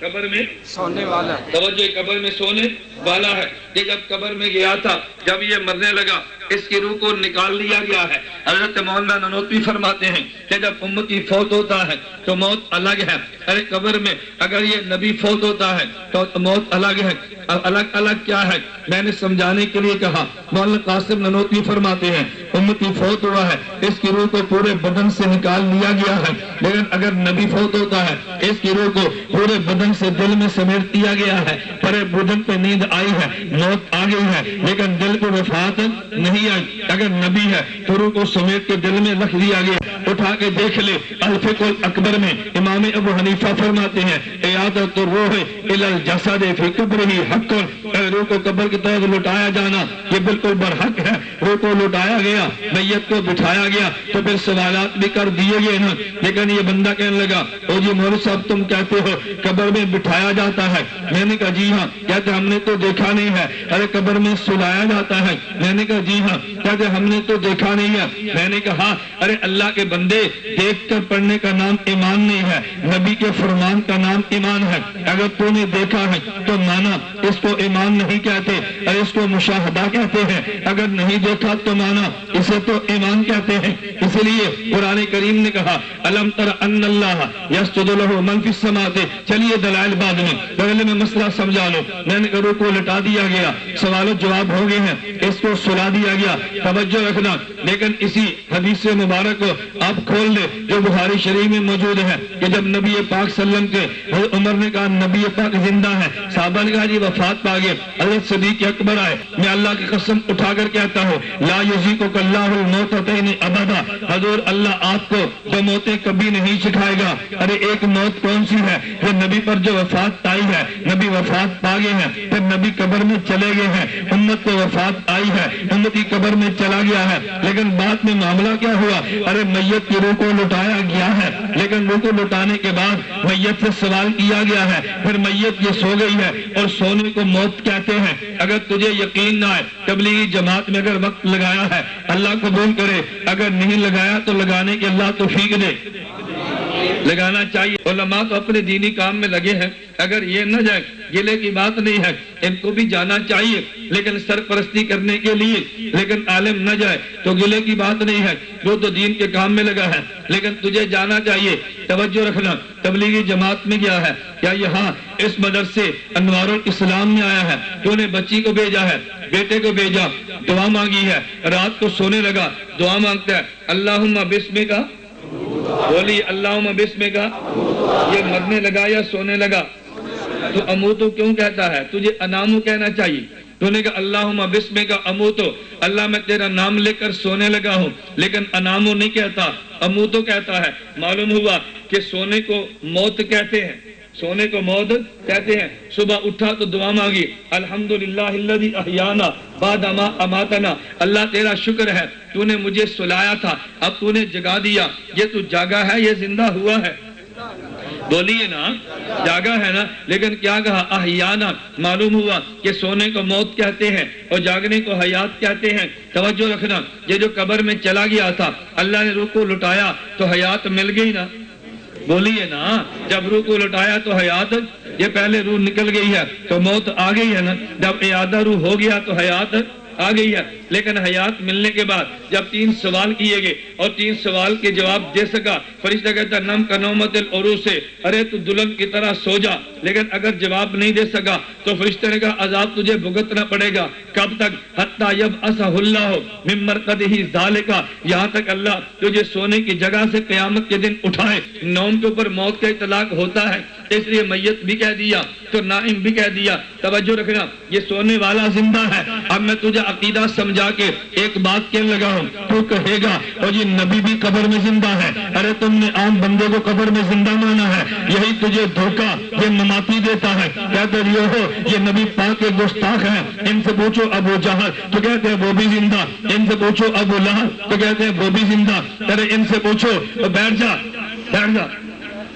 قبر میں سونے والا ہے، توجہ، قبر میں سونے والا ہے۔ یہ جب قبر میں گیا تھا، جب یہ مرنے لگا اس کی روح کو نکال لیا گیا ہے۔ حضرت مولانا نانوتوی فرماتے ہیں کہ جب امتی فوت ہوتا ہے تو موت الگ ہے۔ ارے قبر میں اگر یہ نبی فوت ہوتا ہے تو موت الگ ہے۔ الگ الگ کیا ہے میں نے سمجھانے کے لیے کہا۔ مولانا قاسم نانوتوی فرماتے ہیں امتی فوت ہوا ہے، اس کی روح کو پورے بدن سے نکال لیا گیا ہے، لیکن اگر نبی فوت ہوتا ہے اس کی روح کو پورے بدن سے دل میں سمیٹ دیا گیا ہے۔ پورے بدن پہ نیند آئی ہے، موت آ گئی ہے، لیکن دل کو وفات نہیں آئی۔ اگر نبی ہے تو روح کو سمیٹ کے دل میں رکھ دیا گیا۔ اٹھا کے دیکھ لے الفقہ الاکبر میں امام ابو حنیفہ فرماتے ہیں عیادۃ الروح الی الجسد فی قبرہ حق، روح کو قبر کی طرف لٹایا جانا یہ بالکل برحق ہے. روح کو لٹایا گیا, میت کو بٹھایا گیا تو پھر سوالات بھی کر دیے گئے نا. لیکن یہ بندہ کہنے لگا او جی مولوی صاحب تم کہتے ہو قبر میں بٹھایا جاتا ہے. میں نے کہا جی ہاں. کہتے ہم نے تو دیکھا نہیں ہے. ارے قبر میں سلایا جاتا ہے. میں نے کہا جی ہاں. کہتے ہم نے تو دیکھا نہیں ہے. میں نے کہا ارے اللہ کے بندے دیکھ کر پڑھنے کا نام ایمان نہیں ہے, نبی کے فرمان کا نام ایمان ہے. اگر تو نے دیکھا ہے تو مانا, اس کو ایمان نہیں کہتے, اور اس کو مشاہدہ کہتے ہیں. اگر نہیں دیکھا تو مانا, اسے تو ایمان کہتے ہیں. اس لیے قرآن کریم نے کہا الم تر ان اللہ یسجد لہ من فی السماوات. چلیے دلائل بعد میں, پہلے میں مسئلہ سمجھا لو. میں نے روح کو لٹا دیا گیا, سوال و جواب ہو گئے ہیں, اس کو سلا دیا گیا. توجہ رکھنا. لیکن اسی حدیث مبارک کو آپ کھول لے جو بخاری شریف میں موجود ہے کہ جب نبی پاک صلی اللہ علیہ وسلم کے حضرت عمر نے کہا نبی پاک زندہ ہے, صحابہ نے کہا جی وفات پا گئے. حضرت صدیق اکبر آئے, میں اللہ کی قسم اٹھا کر کہتا ہوں لا یذیقک اللہ الموتتین ابدا. حضور اللہ آپ کو دو موتیں کبھی نہیں سکھائے گا. ارے ایک موت کون سی ہے؟ جو نبی پر جو وفات آئی ہے, نبی وفات پا گئے ہیں, پھر نبی قبر میں چلے گئے ہیں, امت کو وفات آئی ہے, امتی قبر میں چلا گیا ہے. لیکن بعد میں معاملہ کیا ہوا؟ ارے میت کی روح کو لٹایا گیا ہے, لیکن روح کو لٹانے کے بعد میت سے سوال کیا گیا ہے. پھر میت یہ سو گئی ہے, اور سونے کو موت کہتے ہیں. اگر تجھے یقین نہ آئے, تبلیغی جماعت میں اگر وقت لگایا ہے اللہ قبول کرے, اگر نہیں لگایا تو لگانے کے اللہ توفیق دے. لگانا چاہیے. علماء تو اپنے دینی کام میں لگے ہیں, اگر یہ نہ جائے گلے کی بات نہیں ہے, ان کو بھی جانا چاہیے لیکن سرپرستی کرنے کے لیے. لیکن عالم نہ جائے تو گلے کی بات نہیں ہے, وہ تو دین کے کام میں لگا ہے, لیکن تجھے جانا چاہیے. توجہ رکھنا. تبلیغی جماعت میں گیا ہے کیا یہاں اس مدرسے انوار الاسلام میں آیا ہے, تو نے بچی کو بھیجا ہے, بیٹے کو بھیجا, دعا مانگی ہے, رات کو سونے لگا, دعا مانگتا ہے اللہم بسمک, بولی اللہم بسمک. یہ مرنے لگا یا سونے لگا؟ تو اموتو کیوں کہتا ہے؟ تجھے انامو کہنا چاہیے. تو نے کہا اللہم بسمک اموتو, اللہ میں تیرا نام لے کر سونے لگا ہوں. لیکن انامو نہیں کہتا, اموتو کہتا ہے. معلوم ہوا کہ سونے کو موت کہتے ہیں, سونے کو موت کہتے ہیں. صبح اٹھا تو دعا مانگی الحمدللہ الذی احیانا بعد ما اماتنا. اللہ تیرا شکر ہے تو نے مجھے سلایا تھا, اب تو نے جگا دیا. یہ تو جاگا ہے, یہ زندہ ہوا ہے؟ بولیے نا, جاگا ہے نا. لیکن کیا کہا؟ احیانا. معلوم ہوا کہ سونے کو موت کہتے ہیں اور جاگنے کو حیات کہتے ہیں. توجہ رکھنا. یہ جو قبر میں چلا گیا تھا, اللہ نے روح کو لٹایا تو حیات مل گئی نا. بولیے نا, جب روح کو لٹایا تو حیات, یہ پہلے روح نکل گئی ہے تو موت آ گئی ہے نا. جب اعادہ روح ہو گیا تو حیات آ گئی ہے. لیکن حیات ملنے کے بعد جب 3 سوال کیے گئے اور 3 سوال کے جواب دے سکا, فرشتہ کہتا نم کا نومت العروس سے, ارے تو دلہن کی طرح سو جا. لیکن اگر جواب نہیں دے سکا تو فرشتہ نے کہا عذاب تجھے بھگتنا پڑے گا. کب تک؟ حتی یبعثہ اللہ من مرقدہ ذالک, یہاں تک اللہ تجھے سونے کی جگہ سے قیامت کے دن اٹھائے. نوم کے اوپر موت کا اطلاق ہوتا ہے, اس لیے میت بھی کہہ دیا تو نائم بھی کہہ دیا. توجہ رکھنا. یہ سونے والا زندہ ہے. اب میں تجھے عقیدہ سمجھا کے ایک بات کہنے لگا ہوں, تو کہے گا اور یہ نبی بھی قبر میں زندہ ہے. ارے تم نے عام بندے کو قبر میں زندہ مانا ہے, یہی تجھے دھوکہ یہ مماتی دیتا ہے. کہتے ہو یہ نبی پاک کے گستاخ ہیں, ان سے پوچھو ابو جہل تو کہتے ہیں وہ بھی زندہ, ان سے پوچھو ابو لہب تو کہتے ہیں وہ بھی زندہ. ارے ان سے پوچھو, بیٹھ جا بیٹھ جا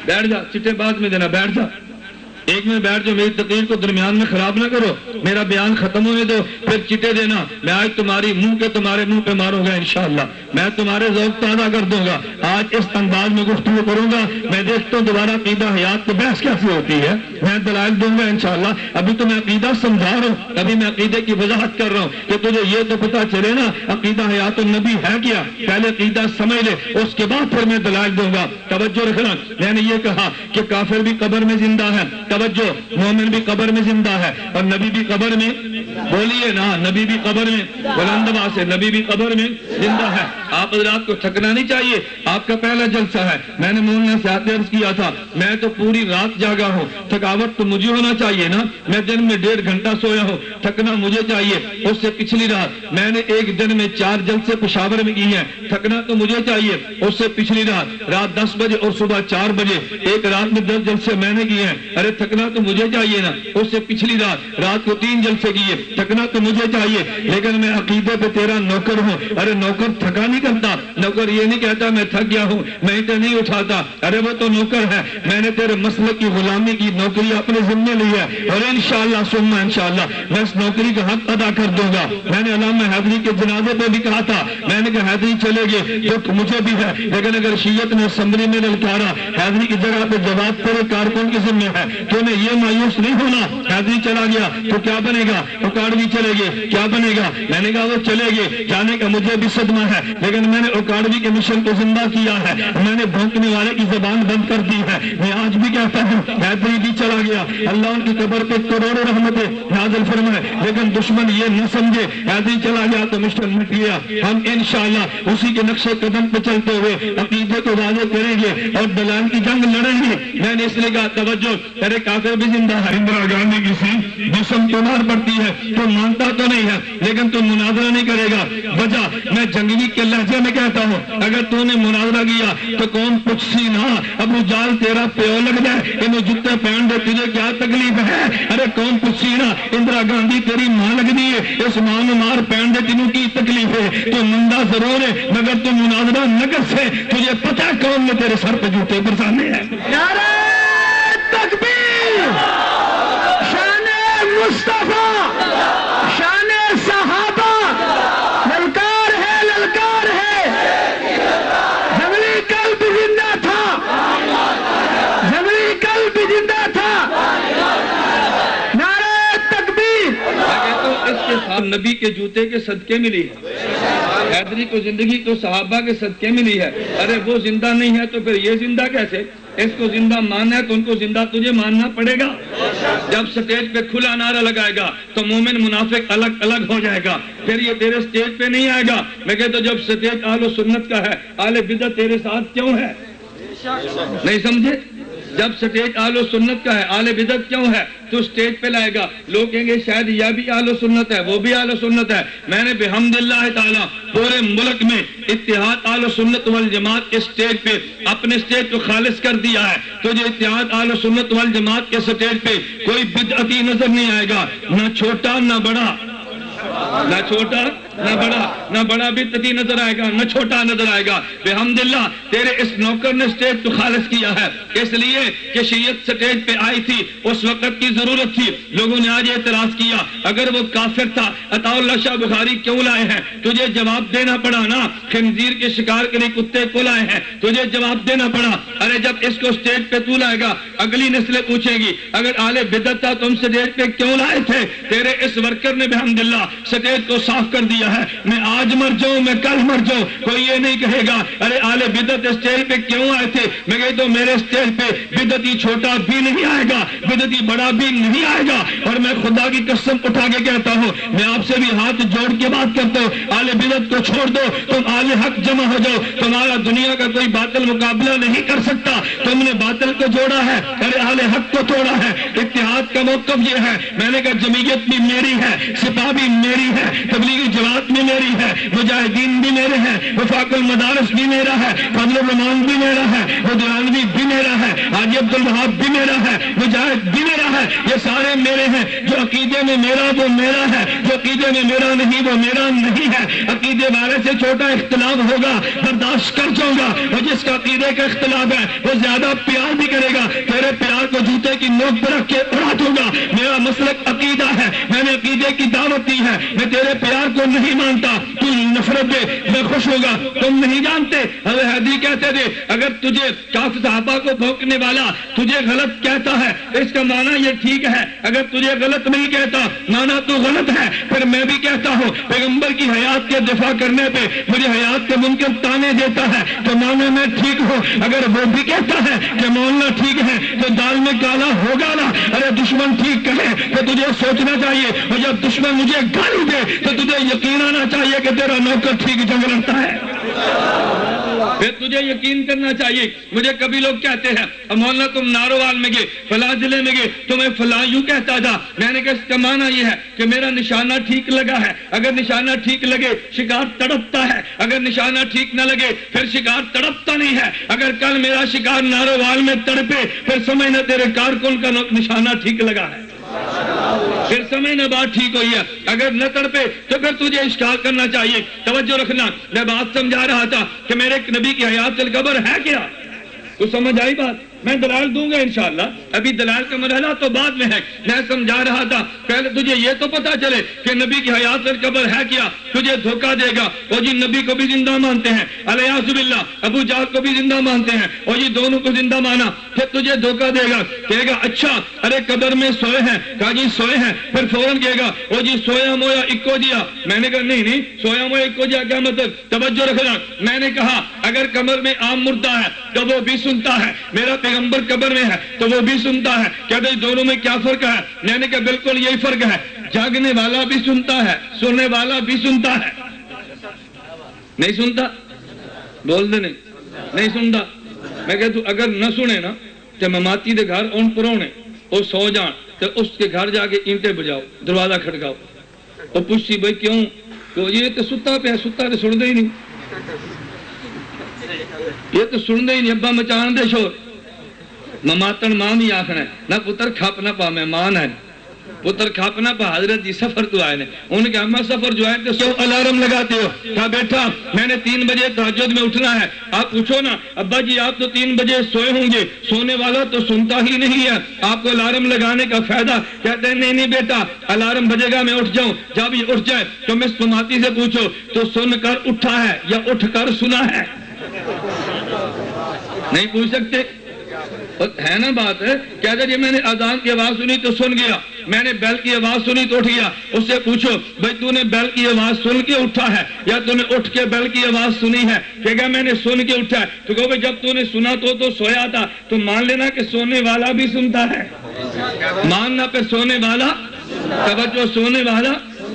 بیٹھ جا, چٹے بعد میں دینا, بیٹھ جا, ایک میں بیٹھ جو, میری تقریر کو درمیان میں خراب نہ کرو, میرا بیان ختم ہونے دو پھر چٹے دینا. میں آج تمہاری منہ کے تمہارے منہ پہ ماروں گا انشاءاللہ, میں تمہارے ذوق تازہ کر دوں گا. آج اس انداز میں گفتگو کروں گا. میں دیکھتا ہوں دوبارہ عقیدہ حیات تو بحث کیسی ہوتی ہے, میں دلائل دوں گا انشاءاللہ. ابھی تو میں عقیدہ سمجھا رہا ہوں, ابھی میں عقیدے کی وضاحت کر رہا ہوں کہ تجھے یہ تو پتا چلے نا عقیدہ حیات النبی ہے کیا. پہلے عقیدہ سمجھ لے, اس کے بعد پھر میں دلائل دوں گا. توجہ رکھنا. میں نے یہ کہا کہ کافر بھی قبر میں زندہ ہے. توجہ, مومن بھی قبر میں زندہ ہے اور نبی بھی قبر میں, بولیے نا, نبی بھی قبر میں, بلند آواز سے, نبی بھی قبر میں زندہ ہے. آپ حضرات کو تھکنا نہیں چاہیے. آپ کا پہلا جلسہ ہے. میں نے مولانا سے عرض کیا تھا میں تو پوری رات جاگا ہوں, تھکاوٹ تو مجھے ہونا چاہیے نا. میں دن میں 1.5 گھنٹہ سویا ہوں, تھکنا مجھے چاہیے. اس سے پچھلی رات میں نے ایک دن میں 4 جلسے پشاور میں کی ہیں, تھکنا تو مجھے چاہیے. اس سے پچھلی رات 10 بجے اور صبح 4 بجے ایک رات میں 10 جلسے میں نے کیے ہیں. ارے تھکنا تو مجھے چاہیے نا. اس سے پچھلی رات کو 3 جلسے کیے, تھکنا تو مجھے چاہیے. لیکن میں عقیدے پہ تیرا نوکر ہوں. ارے نوکر تھکا نہیں کرتا. نوکر یہ نہیں کہتا میں تھک گیا ہوں میں تو نہیں اٹھاتا. ارے وہ تو نوکر ہے. میں نے تیرے مسلک کی غلامی کی نوکری اپنے ذمے لی ہے اور انشاءاللہ ثم انشاءاللہ میں اس نوکری کا حق ادا کر دوں گا. میں نے علامہ حیدری کے جنازے پہ بھی کہا تھا, میں نے کہا حیدری چلے گئے دکھ مجھے بھی ہے, لیکن اگر شیعت نے اسمبلی میں للکارا حیدری کی جگہ پہ جواب تیرے کارکن کے ذمے ہے تو انہیں یہ مایوس نہیں ہونا. حیدری چلا گیا تو کیا بنے گا, اوکاڑوی چلے گئے کیا بنے گا. میں نے کہا وہ چلے گئے, جانے کا مجھے بھی صدمہ ہے, لیکن میں نے اوکاڑوی کے مشن کو زندہ کیا ہے. میں نے بھونکنے والے کی زبان بند کر دی ہے. میں آج بھی کہتا ہوں حیدری بھی چلا گیا, اللہ ان کی قبر پہ کروڑوں رحمتیں نازل فرمائے, لیکن دشمن یہ نہ سمجھے حیدری چلا گیا تو مشکل مٹ گیا. ہم انشاءاللہ اسی کے نقش قدم پہ چلتے ہوئے عقیدے کو واضح کریں گے اور دلال کی جنگ لڑیں گے. میں نے اس لیے کہا توجہ, ارے کافر بھی زندہ ہے. اندرا گاندھی کی سی جسم تو مار پڑتی ہے تو مانتا تو نہیں ہے, لیکن تو مناظرہ نہیں کرے گا. وجہ میں جنگلی کے لہجے میں کہتا ہوں, اگر تو نے مناظرہ کیا تو کون پوچھسی نہ ابو جال تیرا پیو لگ جائے, انہیں جتے پہن دے تجھے کیا تکلیف ہے. ارے کون پوچھسی نہ اندرا گاندھی تیری ماں لگ دی ہے, اس ماں میں مار پہن دے تینوں کی تکلیف ہے. تو نندا ضرور ہے مگر تو مناظرہ نہ کر سے, تجھے پتہ کون نے تیرے سر پہ جوتے برسانے ہیں. نعرہ تکبیر, شان مصطفیٰ, شان صحابہ, للکار ہے للکار ہے. جبری قلب زندہ تھا, جبری قلب زندہ تھا. نعرہ تکبیر. میں کہتا ہوں اس کے ساتھ نبی کے جوتے کے صدقے ملی ہے. حیدری کو زندگی تو صحابہ کے صدقے ملی ہے. ارے وہ زندہ نہیں ہے تو پھر یہ زندہ کیسے؟ اس کو زندہ ماننا ہے تو ان کو زندہ تجھے ماننا پڑے گا. جب سٹیج پہ کھلا نعرہ لگائے گا تو مومن منافق الگ الگ ہو جائے گا, پھر یہ تیرے سٹیج پہ نہیں آئے گا. میں کہتا ہوں جب سٹیج اہل و سنت کا ہے, اہل بدعت تیرے ساتھ کیوں ہے؟ نہیں سمجھے؟ جب سٹیج اہل و سنت کا ہے, اہل بدعت کیوں ہے؟ تو سٹیج پہ لائے گا, لوگ کہیں گے شاید یہ بھی اہل و سنت ہے وہ بھی اہل و سنت ہے. میں نے بحمد اللہ تعالی پورے ملک میں اتحاد اہل و سنت والجماعت کے سٹیج پہ اپنے سٹیج کو خالص کر دیا ہے. تو جو اتحاد اہل و سنت والجماعت کے سٹیج پہ کوئی بدعتی نظر نہیں آئے گا, نہ چھوٹا نہ بڑا, نہ چھوٹا نہ بڑا, نہ بڑا بدعتی نظر آئے گا نہ چھوٹا نظر آئے گا. بحمداللہ تیرے اس نوکر نے سٹیج تو خالص کیا ہے, اس لیے کہ شیعت سٹیج پہ آئی تھی, اس وقت کی ضرورت تھی. لوگوں نے آج اعتراض کیا اگر وہ کافر تھا عطا اللہ شاہ بخاری کیوں لائے ہیں؟ تجھے جواب دینا پڑا نا. خنزیر کے شکار کے لیے کتے کو لائے ہیں, تجھے جواب دینا پڑا. ارے جب اس کو سٹیج پہ تو لائے گا اگلی نسلیں پوچھیں گی اگر اہل بدعت تھا تم سٹیج پہ کیوں لائے تھے؟ تیرے اس ورکر نے بحمداللہ سٹیج کو صاف کر دیا ہے. میں آج مر جاؤں میں کل مر جاؤں, کوئی یہ نہیں کہے گا ارے اہل بدعت اسٹیج پہ کیوں آئے تھے. میں کہتا ہوں میرے اسٹیج پہ بدعتی چھوٹا بھی نہیں آئے گا, بدعتی بڑا بھی نہیں آئے گا. اور میں خدا کی قسم اٹھا کے کہتا ہوں, میں آپ سے بھی ہاتھ جوڑ کے بات کرتا ہوں, اہل بدعت کو چھوڑ دو, تم اہل حق جمع ہو جاؤ. تمہارا دنیا کا کوئی باطل مقابلہ نہیں کر سکتا. تم نے باطل کو جوڑا ہے, ارے اہل حق کو توڑا ہے. اتحاد کا موقف یہ ہے, میں نے کہا جمعیت بھی میری ہے, سپاہ بھی میری ہے, تبلیغی جماعت بھی میری ہے, مجاہدین بھی میرے ہیں, وفاق المدارس بھی میرا ہے, فضل الرحمان بھی میرا ہے, ودیانوی بھی میرا ہے, حاجی عبدالوہاب بھی میرا ہے, مجاہد بھی میرا ہے. یہ سارے میرے ہیں. جو عقیدے میں میرا وہ میرا ہے, جو عقیدے میں میرا نہیں وہ میرا نہیں ہے. عقیدے والے سے چھوٹا اختلاف ہوگا برداشت کر جاؤں گا, اور جس کا عقیدے کا اختلاف ہے وہ زیادہ پیار بھی کرے گا. تیرے پیار کو جوتے کی نوک پر رکھ کے اڑا دوں گا. میرا مسلک عقیدہ ہے, میں نے عقیدے کی دعوت دی ہے. میں تیرے پیار کو نہیں مانتا, تو نفرت دے میں خوش ہوگا. تم نہیں جانتے حضرت حیدری کہتے تھے اگر تجھے کافر صحابہ کو بھونکنے والا تجھے غلط کہتا ہے اس کا معنی یہ ٹھیک ہے, اگر تجھے غلط نہیں کہتا معنی تو غلط ہے. پھر میں بھی کہتا ہوں پیغمبر کی حیات کے دفاع کرنے پہ مجھے حیات کے ممکن تانے دیتا ہے تو معنی میں ٹھیک ہوں. اگر وہ بھی کہتا ہے کہ مولانا ٹھیک ہے تو دال میں کالا ہوگا نا. ارے دشمن ٹھیک کہے تو تجھے سوچنا چاہیے, اور جب دشمن مجھے گالی دے تو تجھے یقین آنا چاہیے کہ تیرا نوکر ٹھیک جنگ لڑتا ہے. پھر تجھے یقین کرنا چاہیے. مجھے کبھی لوگ کہتے ہیں مولانا تم ناروال میں گئے, فلاں ضلع میں گئے, تمہیں فلاں یوں کہتا تھا. میں نے کہا اس کا معنی یہ ہے کہ میرا نشانہ ٹھیک لگا ہے. اگر نشانہ ٹھیک لگے شکار تڑپتا ہے, اگر نشانہ ٹھیک نہ لگے پھر شکار تڑپتا نہیں ہے. اگر کل میرا شکار ناروال میں تڑپے پھر سمجھنا تیرے کارکن کا نشانہ ٹھیک لگا ہے, پھر سمجھنا بات ٹھیک ہوئی ہے. اگر نہ تڑپے تو پھر تجھے اشکال کرنا چاہیے. توجہ رکھنا, میں بات سمجھا رہا تھا کہ میرے نبی کی حیات القبر ہے کیا, تو سمجھ آئی بات. میں دلائل دوں گا انشاءاللہ, ابھی دلائل کا مرحلہ تو بعد میں ہے. میں سمجھا رہا تھا پہلے تجھے یہ تو پتا چلے کہ نبی کی حیات القبر ہے کیا. تجھے دھوکہ دے گا وہ جی نبی کو بھی زندہ مانتے ہیں, الیاذ باللہ ابو جہل کو بھی زندہ مانتے ہیں, اور یہ دونوں کو زندہ مانا. پھر تجھے دھوکہ دے گا, کہے گا اچھا ارے قبر میں سوئے ہیں, کہا جی سوئے ہیں. پھر فوراً کہے گا وہ جی سویا مویا اکو جیا. میں نے کہا نہیں سویا مویا اکو جیا کیا مطلب. توجہ رکھنا, میں نے کہا اگر قبر میں عام مردہ ہے تو وہ بھی سنتا ہے, میرا پیغمبر قبر میں ہے تو وہ بھی سنتا ہے. کہتے ہیں دونوں میں کیا فرق ہے. میں نے کہا بالکل یہی فرق ہے, جاگنے والا بھی سنتا ہے, سننے والا بھی سنتا ہے. نہیں سنتا, بول دے نہیں سنتا. میں کہتا ہوں اگر نہ سنے نا تو مماتی دے گھر ان پرونے وہ سو جان تو اس کے گھر جا کے اینٹیں بجاؤ, دروازہ کھٹکاؤ, اور پوچھی بھائی کیوں, تو یہ تو ستا پہ ستا تو سن دے ہی نہیں, یہ تو سن دے ہی نہیں. ابا مچان دے شور, مماتن ماں بھی آخر ہے نہ پتر کھپ نہ پا مہمان ہے, پتر کھپ نہ پا حضرت جی سفر تو آئے نے. انہوں نے کہا اما سفر جو ہے تو سو الارم لگاتے ہو. کہا بیٹھا میں نے 3 بجے تہجد میں اٹھنا ہے. آپ پوچھو نا ابا جی آپ تو 3 بجے سوئے ہوں گے, سونے والا تو سنتا ہی نہیں ہے, آپ کو الارم لگانے کا فائدہ. کہتے ہیں نہیں بیٹا الارم بجے گا میں اٹھ جاؤں. جب یہ اٹھ جائے تو میں سماتی سے پوچھو تو سن کر اٹھا ہے یا اٹھ کر سنا ہے, نہیں پوچھ سکتے ہے نا بات ہے. کہتے جی میں نے اذان کی آواز سنی تو سن گیا, میں نے بیل کی آواز سنی تو اٹھ گیا. اس سے پوچھو بھائی تو نے بیل کی آواز سن کے اٹھا ہے یا تو نے اٹھ کے بیل کی آواز سنی ہے. کہ گا میں نے سن کے اٹھا ہے. تو کہو بھائی جب تو نے سنا تو سویا تھا, تو مان لینا کہ سونے والا بھی سنتا ہے, ماننا پہ سونے والا, توجہ سونے والا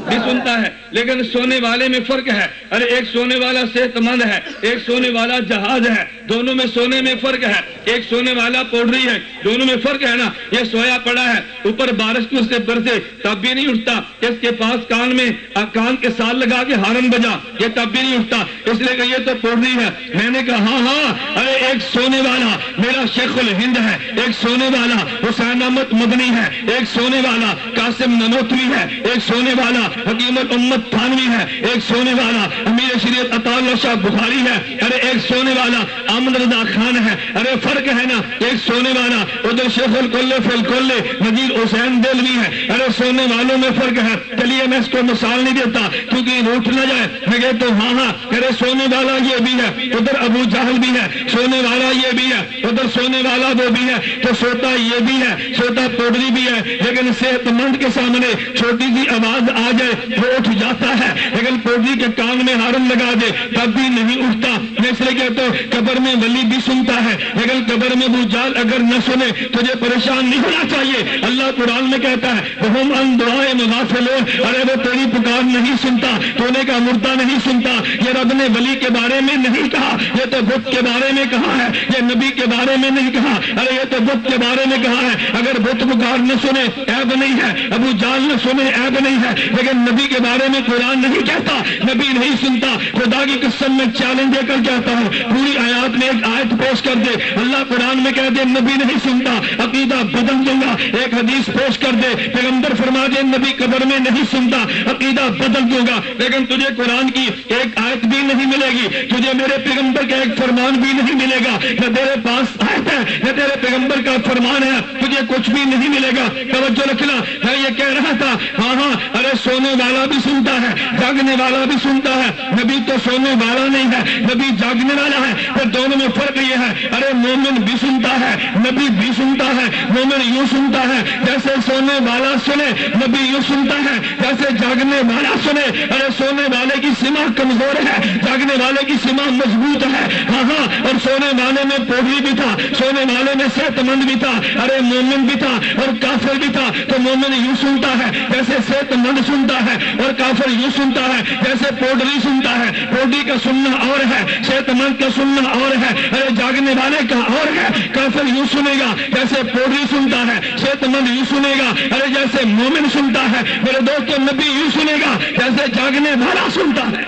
بھی سنتا ہے. لیکن سونے والے میں فرق ہے. ارے ایک سونے والا صحت مند ہے, ایک سونے والا جہاز ہے, دونوں میں سونے میں فرق ہے. ایک سونے والا پوڑری ہے, دونوں میں فرق ہے نا. یہ سویا پڑا ہے, اوپر بارش کو سے برسے تب بھی نہیں اٹھتا. اس کے پاس کان میں کان کے سال لگا کے ہارن بجا, یہ تب بھی نہیں اٹھتا, اس لیے کہ یہ تو پوڑری ہے. میں نے کہا ہاں ارے ایک سونے والا میرا شیخ الہند ہے, ایک سونے والا حسین احمد مدنی ہے, ایک سونے والا قاسم ننوتوی ہے, ایک سونے والا حکیم الامت تھانوی ہے, ایک سونے والا امیر شریعت عطا اللہ شاہ بخاری ہے, ارے ایک سونے والا احمد رضا خان ہے. ارے فرق ہے نا, ایک سونے والا ادھر شیخ الکل فی الکل نذیر حسین دہلوی ہے. ارے سونے والوں میں فرق ہے. چلیے میں اس کو مثال نہیں دیتا کیونکہ روٹ نہ جائے. میں کہتا ہوں ہاں ارے سونے والا یہ بھی ہے, ادھر ابو جہل بھی ہے, سونے والا یہ بھی ہے, ادھر سونے والا وہ بھی ہے. تو سوتا یہ بھی ہے, سوتا پوڑری بھی ہے, لیکن صحت مند کے سامنے چھوٹی سی آواز آ جائے وہ اٹھ جاتا ہے, لیکن پوڑری کے کان میں ہارن لگا دے تب بھی نہیں اٹھتا. میں اس لیے کہتا ہوں قبر میں ولی بھی سنتا ہے, لیکن قبر میں ابو جہل اگر نہ سنے تجھے پریشان نہیں ہونا چاہیے. اللہ قرآن میں کہتا ہے وہم عن دعائے مغافلون, ارے وہ تیری پکار نہیں سنتا, تو نے کا مردہ نہیں سنتا. یہ رب نے ولی کے بارے میں نہیں کہا, یہ تو بت کے بارے میں کہا ہے, یہ نبی کے بارے میں نہیں کہا. ارے یہ تو بت کے بارے میں کہا ہے. اگر بت پکار نہ سنے عیب نہیں ہے, ابو جہل نہ سنے عیب نہیں ہے, لیکن نبی کے بارے میں قرآن نہیں کہتا, نبی نہیں سنتا. خدا کی قسم میں چیلنج دے کر کہتا ہوں پوری آیات میں ایک آیت پیش کر دے, اللہ قرآن میں کہہ دے نبی نہیں سنتا, عقیدہ بدل دوں گا. ایک حدیث پیش کر دے, پیغمبر فرما دے نبی قبر میں نہیں سنتا, عقیدہ بدل دوں گا. لیکن تجھے قرآن کی ایک آیت بھی نہیں ملے گی, تجھے میرے پیغمبر کا ایک فرمان بھی نہیں ملے گا. نہ تیرے پاس آیت ہے نہ تیرے پیغمبر کا فرمان ہے, تجھے کچھ بھی نہیں ملے گا. توجہ رکھنا, میں یہ کہہ رہا تھا ہاں ارے سونے والا بھی سنتا ہے, جاگنے والا بھی سنتا ہے. نبی تو سونے والا نہیں ہے, نبی جاگنے والا ہے. پھر دونوں میں فرق یہ ہے, ارے مومن بھی سنتا ہے, نبی بھی سنتا ہے, مومن یوں سنتا ہے جیسے سونے والا سنے، نبی یوں سنتا ہے جیسے جاگنے والا سنے۔ ارے سونے والے کی سماع کمزور ہے، جاگنے والے کی سماع مضبوط ہے۔ ہاں ہاں، اور سونے والے میں پوڑی بھی تھا، سونے والے میں صحت مند بھی تھا، ارے مومن بھی تھا اور کافر بھی تھا۔ تو مومن یوں سنتا ہے جیسے صحت مند سنتا ہے، اور کافر یوں سنتا ہے جیسے پوڈری سنتا ہے۔ پوڈری کا سننا اور ہے، صحت مند کا سننا اور ہے، ارے جاگنے والے کا اور ہے۔ کافر یوں سنے گا جیسے پوڈری سنتا ہے، صحت مند یوں سنے گا ارے جیسے مومن سنتا ہے۔ میرے دوستو، نبی یوں سنے گا جیسے جاگنے والا سنتا ہے۔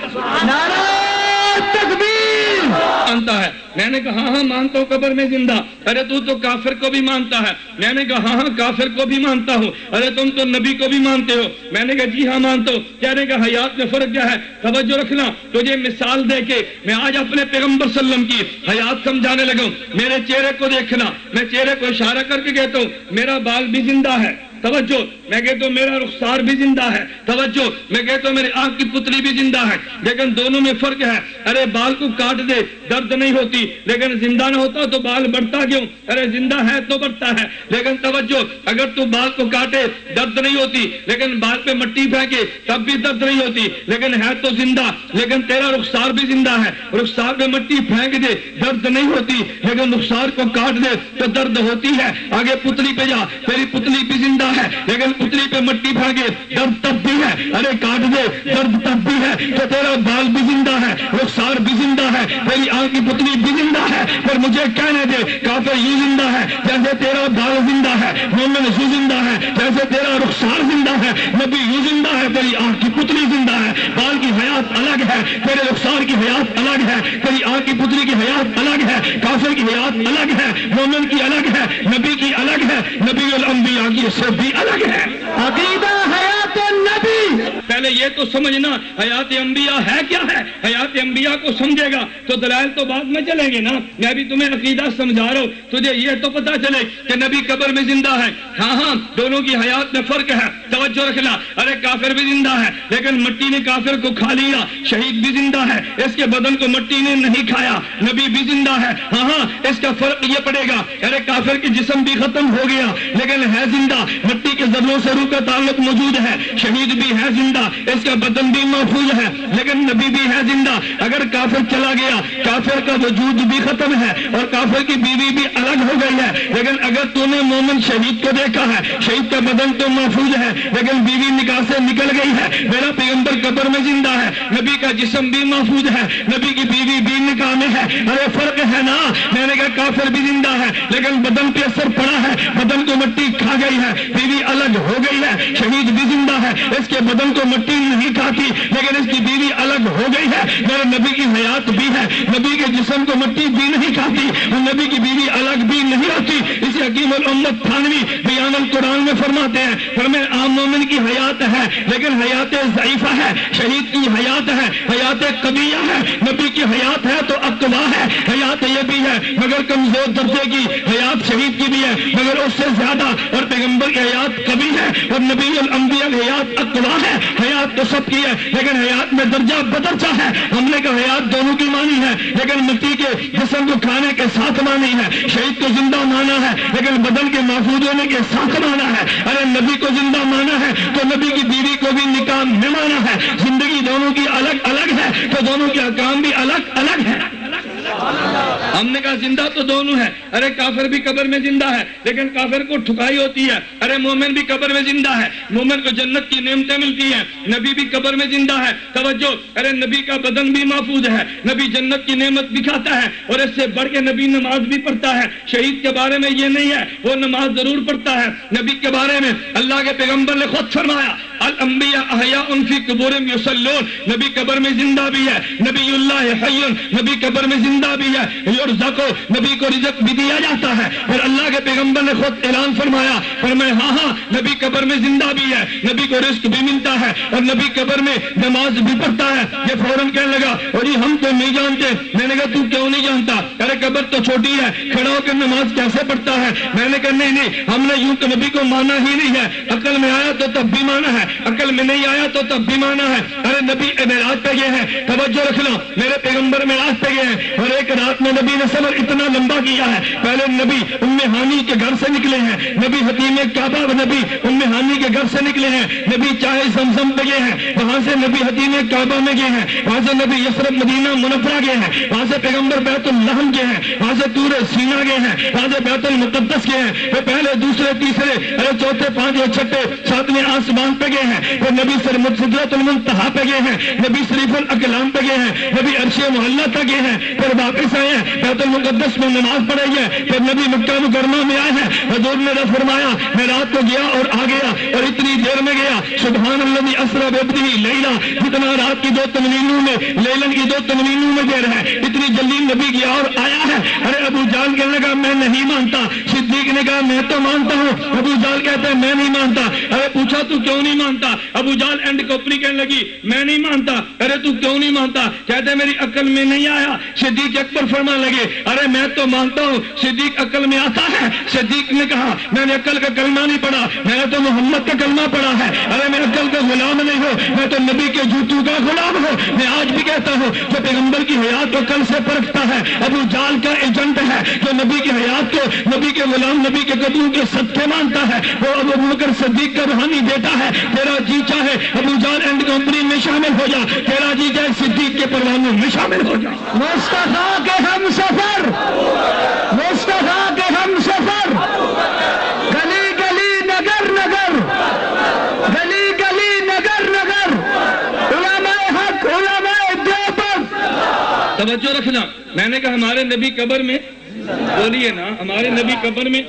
نعرہ تکبیر! مانتا ہے؟ میں نے کہا ہاں مانتا ہوں قبر میں زندہ۔ ارے تو کافر کو بھی مانتا ہے؟ میں نے کہا ہاں کافر کو بھی مانتا ہوں۔ ارے تم تو نبی کو بھی مانتے ہو؟ میں نے کہا جی ہاں مانتا ہوں۔ کہنے کا حیات میں فرق کیا ہے؟ توجہ رکھنا، تجھے مثال دے کے میں آج اپنے پیغمبر صلی اللہ علیہ وسلم کی حیات سمجھانے لگا ہوں۔ میرے چہرے کو دیکھنا، میں چہرے کو اشارہ کر کے کہتا ہوں میرا بال بھی زندہ ہے، توجہ، میں کہتا ہوں میرا رخسار بھی زندہ ہے، توجہ، میں کہتا ہوں میری آنکھ کی پتلی بھی زندہ ہے، لیکن دونوں میں فرق ہے۔ ارے بال کو کاٹ دے درد نہیں ہوتی، لیکن زندہ نہ ہوتا تو بال بڑھتا کیوں؟ ارے زندہ ہے تو بڑھتا ہے۔ لیکن توجہ، اگر تو بال کو کاٹے درد نہیں ہوتی، لیکن بال پہ مٹی پھینکے تب بھی درد نہیں ہوتی، لیکن ہے تو زندہ۔ لیکن تیرا رخسار بھی زندہ ہے، رخسار پہ مٹی پھینک دے درد نہیں ہوتی، لیکن رخسار کو کاٹ دے تو درد ہوتی ہے۔ آگے پتلی پہ جا، تیری پتلی بھی زندہ ہے، لیکن پتلی پہ مٹی پھینکے درد تب بھی ہے، ارے کاٹ دے درد تب بھی ہے۔ تو تیرا بال بھی زندہ ہے، رخسار بھی زندہ ہے، تیری آنکھ کی پتلی بھی زندہ ہے، پر مجھے کہنے دے کافر یوں زندہ ہے جیسے تیرا بال زندہ ہے، مومن یوں زندہ ہے جیسے تیرا رخسار زندہ ہے، نبی یوں زندہ ہے تیری آنکھ کی پتلی زندہ ہے۔ بال کی حیات الگ ہے، تیرے رخسار کی حیات الگ ہے، تیری آنکھ کی پتلی کی حیات الگ ہے، کافر کی حیات الگ ہے، مومن کی الگ ہے، نبی کی الگ ہے، نبی الانبیاء کی سے بھی الگ ہے۔ عقیدہ حیات النبی! پہلے یہ تو سمجھنا حیات انبیاء ہے کیا ہے۔ حیات انبیاء کو سمجھے گا تو دلائل تو بعد میں چلیں گے نا۔ میں بھی تمہیں عقیدہ سمجھا رہا ہوں، تجھے یہ تو پتا چلے کہ نبی قبر میں زندہ ہے۔ ہاں ہاں، دونوں کی حیات میں فرق ہے، توجہ رکھنا۔ ارے کافر بھی زندہ ہے، لیکن مٹی نے کافر کو کھا لیا۔ شہید بھی زندہ ہے، اس کے بدن کو مٹی نے نہیں کھایا۔ نبی بھی زندہ ہے، ہاں ہاں، اس کا فرق یہ پڑے گا۔ ارے کافر کی جسم بھی ختم ہو گیا، لیکن ہے زندہ، مٹی کے ذروں سے روح کا تعلق موجود ہے۔ شہید بھی ہے زندہ، اس کا بدن بھی محفوظ ہے، لیکن نبی بھی ہے زندہ۔ اگر کافر چلا گیا، کافر کا وجود بھی ختم ہے اور کافر کی بیوی بھی الگ ہو گئی ہے، لیکن اگر تو نے مومن شہید کو دیکھا ہے، شہید کا بدن تو محفوظ ہے لیکن بیوی نکاح سے نکل گئی ہے۔ میرا پیغمبر قبر میں زندہ ہے، نبی کا جسم بھی محفوظ ہے، نبی کی بیوی بھی نکاح میں ہے۔ ارے فرق ہے نا۔ میں نے کہا کافر بھی زندہ ہے لیکن بدن پہ اثر پڑا ہے، بدن کو مٹی کھا گئی ہے، بیوی الگ ہو گئی ہے۔ شہید بھی زندہ ہے، اس کے بدن کو مٹی نہیں کھاتی لیکن اس کی بیوی الگ ہو گئی ہے۔ میرے نبی کی حیات بھی ہے، نبی کے جسم کو مٹی بھی نہیں کھاتی اور نبی کی بیوی الگ بھی نہیں ہوتی۔ اسی حکیم الامت تھانوی بیان القرآن میں فرماتے ہیں، فرمائے عام مومن کی حیات ہے لیکن حیات ضعیفہ ہے، شہید کی حیات ہے، حیات قویہ ہے، نبی کی حیات ہے تو اقوا ہے۔ حیات یہ بھی ہے مگر کمزور درجے کی، حیات شہید کی بھی ہے مگر اس سے زیادہ، اور پیغمبر کی حیات قوی ہے اور نبی الانبیاء کی حیات اقوا ہے۔ حیات تو سب کی ہے لیکن حیات میں درجہ بدرجہ ہے۔ ہم نے کہا حیات دونوں کی مانی ہے لیکن مٹی کے جسم کو کھانے کے ساتھ مانی ہے، شہید کو زندہ مانا ہے لیکن بدن کے محفوظ ہونے کے ساتھ مانا ہے۔ ارے نبی کو زندہ مانا ہے تو نبی کی بیوی کو بھی نکاح میں مانا ہے۔ زندگی دونوں کی الگ الگ ہے تو دونوں کے احکام بھی الگ الگ ہے۔ ہم نے کہا زندہ تو دونوں ہے۔ ارے کافر بھی قبر میں زندہ ہے لیکن کافر کو ٹھکائی ہوتی ہے۔ ارے مومن بھی قبر میں زندہ ہے، مومن کو جنت کی نعمتیں ملتی ہیں۔ نبی بھی قبر میں زندہ ہے، توجہ، ارے نبی کا بدن بھی محفوظ ہے، نبی جنت کی نعمت بھی کھاتا ہے اور اس سے بڑھ کے نبی نماز بھی پڑھتا ہے۔ شہید کے بارے میں یہ نہیں ہے، وہ نماز ضرور پڑھتا ہے۔ نبی کے بارے میں اللہ کے پیغمبر نے خود فرمایا الانبیاء احیاء فی قبورہم یصلون، نبی قبر میں زندہ بھی ہے، نبی اللہ حی، نبی قبر میں زندہ بھی ہے، یرزقو، نبی کو رزق بھی دیا جاتا ہے۔ پھر اللہ کے پیغمبر نے خود اعلان فرمایا، فرمایا ہاں ہاں نبی قبر میں زندہ بھی ہے، نبی کو رزق بھی ملتا ہے اور نبی قبر میں نماز بھی پڑھتا ہے۔ یہ فوراً کہنے لگا اور یہ ہم تو نہیں جانتے۔ میں نے کہا تو کیوں نہیں جانتا؟ ارے قبر تو چھوٹی ہے، کھڑا ہو کر نماز کیسے پڑھتا ہے؟ میں نے کہا نہیں، ہم نے یوں کہ نبی کو مانا ہی نہیں ہے، عقل میں آیا تو تب بھی مانا ہے، عقل میں نہیں آیا تو تب بھی مانا ہے۔ ارے نبی معراج پہ گئے ہیں، توجہ رکھنا، میرے پیغمبر معراج پہ گئے ہیں اور ایک رات میں نبی نے سفر اتنا لمبا کیا ہے۔ پہلے نبی ام ہانی کے کے گھر سے نکلے ہیں, نبی حتیم کعبہ نبی ام ہانی کے گھر سے نکلے ہیں, نبی چائے زمزم پہ گئے ہیں, وہاں سے نبی حتیم کعبہ میں گئے ہیں, وہاں سے نبی یثرب مدینہ منورہ گئے ہیں, وہاں سے پیغمبر بیت اللحم گئے ہیں, وہاں سے طور سینا گئے ہیں, وہاں سے بیت المقدس گئے ہیں, پھر پہلے دوسرے تیسرے چوتھے پانچویں چھٹے ساتویں آسمان پہ گئے ہیں, پھر نبی سدرۃ المنتہا پہ گئے ہیں, نبی شریف الاقلام پہ گئے ہیں, نبی عرش معلیٰ پہ گئے ہیں, پھر واپس آئے ہیں, بیت المقدس میں نماز پڑھائی ہے, پھر نبی مکہ مکرمہ میں آئے ہیں. حضور نے فرمایا میں رات کو گیا اور آ گیا اور اتنی دیر میں گیا, سبحان الذی اسری بعبدہ لیلا, جتنا رات کی 2 تنوینوں میں لیلن کی 2 تنوینوں میں دیر ہے, اتنی جلدی نبی گیا اور آیا ہے. ارے ابو جہل کہنے لگا میں نہیں مانتا, صدیق نے کہا میں تو مانتا ہوں, ابو جہل کہتے ہیں میں نہیں مانتا. ارے پوچھا تو کیوں نہیں مانتا, ابو جہل اینڈ کپڑی کہنے لگی میں نہیں مانتا. ارے تو کیوں نہیں مانتا, کہتے میری عقل میں نہیں آیا. صدیق اکبر فرمان لگے ارے میں تو مانتا ہوں, صدیق عقل میں آتا ہے. صدیق نے کہا میں نے عقل کا کلمہ نہیں پڑھا, میں نے تو محمد کا کلمہ پڑھا ہے. ارے میں عقل کا غلام نہیں ہوں, میں تو نبی کے جوتوں کا غلام ہوں. میں آج بھی کہتا ہوں جو پیغمبر کی حیات کو کل سے پرکھتا ہے ابو جہل کا ایجنٹ ہے, جو نبی کی حیات کو نبی کے غلام نبی کے قدموں کے صدقے مانتا ہے, وہ ابو بکر صدیق کا روحانی بیٹا ہے. تیرا جی چاہے ابو جہل اینڈ کمپنی میں شامل ہو جا, تیرا جی چاہے صدیق کے پروانوں میں شامل ہو جا. مصطفیٰ کے ہم سفر, مصطفیٰ کے ہم سفر, گلی گلی نگر نگر, گلی گلی نگر نگر, علماء حق علماء دیوبند. توجہ رکھنا, میں نے کہا ہمارے نبی قبر میں, بولیے نا ہمارے نبی قبر میں,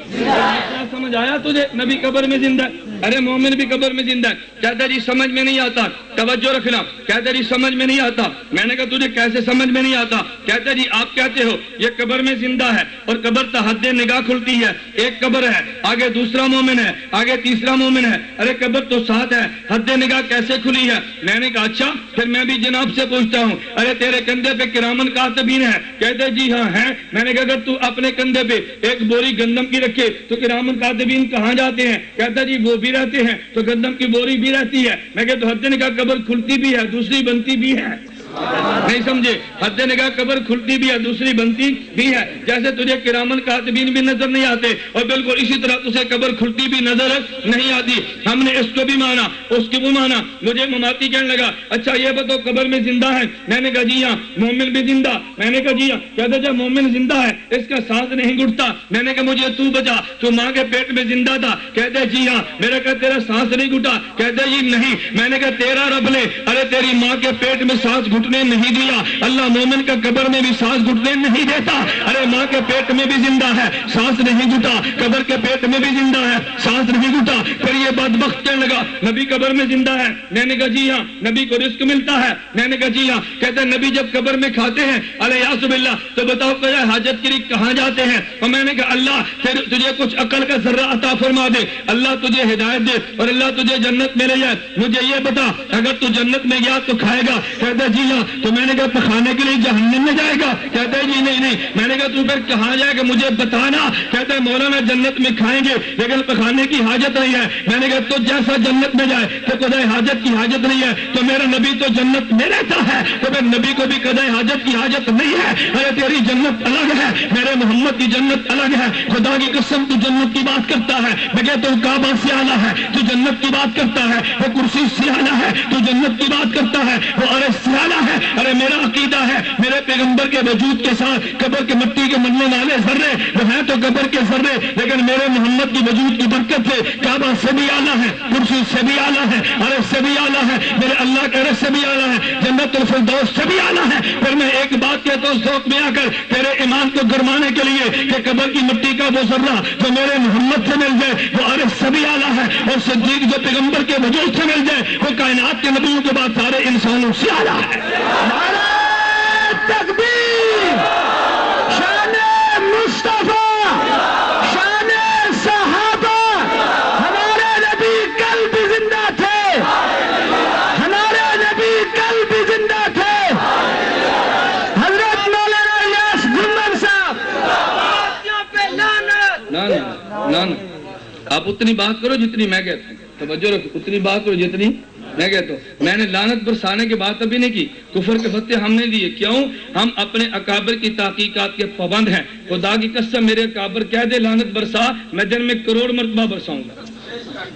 سمجھ آیا تجھے نبی قبر میں زندہ ہے؟ ارے مومن بھی قبر میں زندہ ہے. کہتا جی سمجھ میں نہیں آتا, توجہ رکھنا, کہتا جی سمجھ میں نہیں آتا. میں نے کہا تجھے کیسے سمجھ میں نہیں آتا؟ کہتا جی آپ کہتے ہو یہ قبر میں زندہ ہے اور قبر تحت نگاہ کھلتی ہے, ایک قبر ہے آگے دوسرا مومن ہے آگے تیسرا مومن ہے, ارے قبر تو ساتھ ہے, حد نگاہ کیسے کھلی ہے؟ میں نے کہا اچھا پھر میں بھی جناب سے پوچھتا ہوں, ارے تیرے کندھے پہ کرامن کاتبین ہے؟ کہتے جی ہاں ہیں. میں نے کہا اگر تو اپنے کندھے پہ ایک بوری گندم کی رکھے تو کرامن کاتبین کہاں جاتے ہیں؟ کہتا جی وہ بھی رہتے ہیں تو گندم کی بوری بھی رہتی ہے. میں کہتا تو حد نگاہ قبر کھلتی بھی ہے دوسری بنتی بھی ہے, نہیں سمجھے؟ حد نگاہ قبر کھلتی بھی ہے دوسری بنتی بھی ہے. جیسے تجھے کرامن کاتبین بھی نظر نہیں آتے اور بالکل اسی طرح تجھے قبر کھلتی بھی نظر نہیں آتی. ہم نے اس کو بھی مانا اس کو بھی مانا. مجھے مماتی کہنے لگا اچھا یہ بتاؤ قبر میں زندہ ہے؟ میں نے کہا جی ہاں. مومن بھی زندہ؟ میں نے کہا جی ہاں. کہتا جب مومن زندہ ہے اس کا سانس نہیں گھٹتا. میں نے کہا مجھے تو بچا, تو ماں کے پیٹ میں زندہ تھا؟ کہتے جی ہاں. میرا کہا تیرا سانس نہیں گھٹا؟ کہتے جی نہیں. میں نے کہا تیرا رب نے ارے تیری ماں کے پیٹ میں سانس گھٹنے نہیں دیا, اللہ مومن کا قبر میں بھی سانس گھٹنے نہیں دیتا. ارے ماں کے پیٹ میں بھی زندہ ہے سانس نہیں گھٹا, قبر کے پیٹ میں بھی زندہ ہے سانس نہیں گھٹا. پھر یہ بدبخت کہنے لگا نبی قبر میں زندہ ہے. میں نے کہا جی ہاں. نبی کو رزق ملتا ہے؟ میں نے کہا جی ہاں. کہتے ہیں نبی جب قبر میں کھاتے ہیں ارے یا سب اللہ تو بتاؤ کہ حاجت کے لیے کہاں جاتے ہیں؟ اور میں نے کہا اللہ تجھے کچھ عقل کا ذرہ عطا فرما دے, اللہ تجھے ہدایت دے اور اللہ تجھے جنت میں لے جائے. مجھے یہ بتا اگر تو جنت میں گیا تو کھائے گا؟ کہتے جی ہاں. تو میں نے کہا پکھانے کے لیے جہنم میں جائے گا؟ کہتے ہیں جی نہیں نہیں. میں نے کہا تو پھر کہاں جائے گا مجھے بتانا. کہتے ہیں مولانا جنت میں کھائیں گے لیکن پکھانے کی حاجت نہیں ہے. میں نے کہا تو جیسا جنت میں جائے تو قضاء حاجت کی حاجت نہیں ہے, تو میرا نبی تو جنت میں رہتا ہے تو پھر نبی کو بھی قضاء حاجت کی حاجت نہیں ہے. ارے تیری جنت الگ ہے, میرے محمد کی جنت الگ ہے. خدا کی قسم تو جنت کی بات کرتا ہے, میں کہتا ہوں کعبہ سے اعلیٰ ہے تو جنت کی بات کرتا ہے, وہ کرسی سے اعلیٰ ہے تو جنت کی بات کرتا ہے, وہ ارے سے اعلیٰ ہے. ارے میرا عقیدہ ہے میرے پیغمبر کے وجود کے ساتھ قبر کے مٹی کے مرنے والے ذرے وہ ہیں تو قبر کے ذرے, لیکن میرے محمد کی وجود کی برکت سے کعبہ سے بھی اعلیٰ ہے, کرسی سے بھی اعلیٰ ہے, عرش سے بھی اعلیٰ ہے, میرے اللہ کے عرش سے بھی اعلیٰ ہے, جنت الفردوس سے بھی اعلیٰ ہے. پھر میں ایک بات کہتا ہوں ذوق میں آ کر تیرے ایمان کو گرمانے کے لیے کہ قبر کی مٹی کا وہ ذرہ جو میرے محمد سے مل جائے وہ عرش سے بھی اعلیٰ ہے, اور صدیق جو پیغمبر کے وجود سے مل جائے وہ کائنات کے نبیوں کے بعد سارے انسانوں سے اعلیٰ ہے. تکبیر, شان مصطفیٰ, شان صحابہ. ہمارے نبی کل بھی زندہ تھے, ہمارے نبی کل بھی زندہ تھے. حضرت مولانا الیاس گنبر صاحب نہ آپ اتنی بات کرو جتنی میں کہتا ہوں. توجہ رکھو, اتنی بات کرو جتنی میں کہتا ہوں میں نے لعنت برسانے کی بات ابھی نہیں کی، کفر کے فتح ہم نے دیے، کیوں؟ ہم اپنے اکابر کی تحقیقات کے پابند ہیں۔ خدا کی قسم میرے اکابر کہہ دے لعنت برسا، میں دن میں کروڑ مرتبہ برساؤں گا۔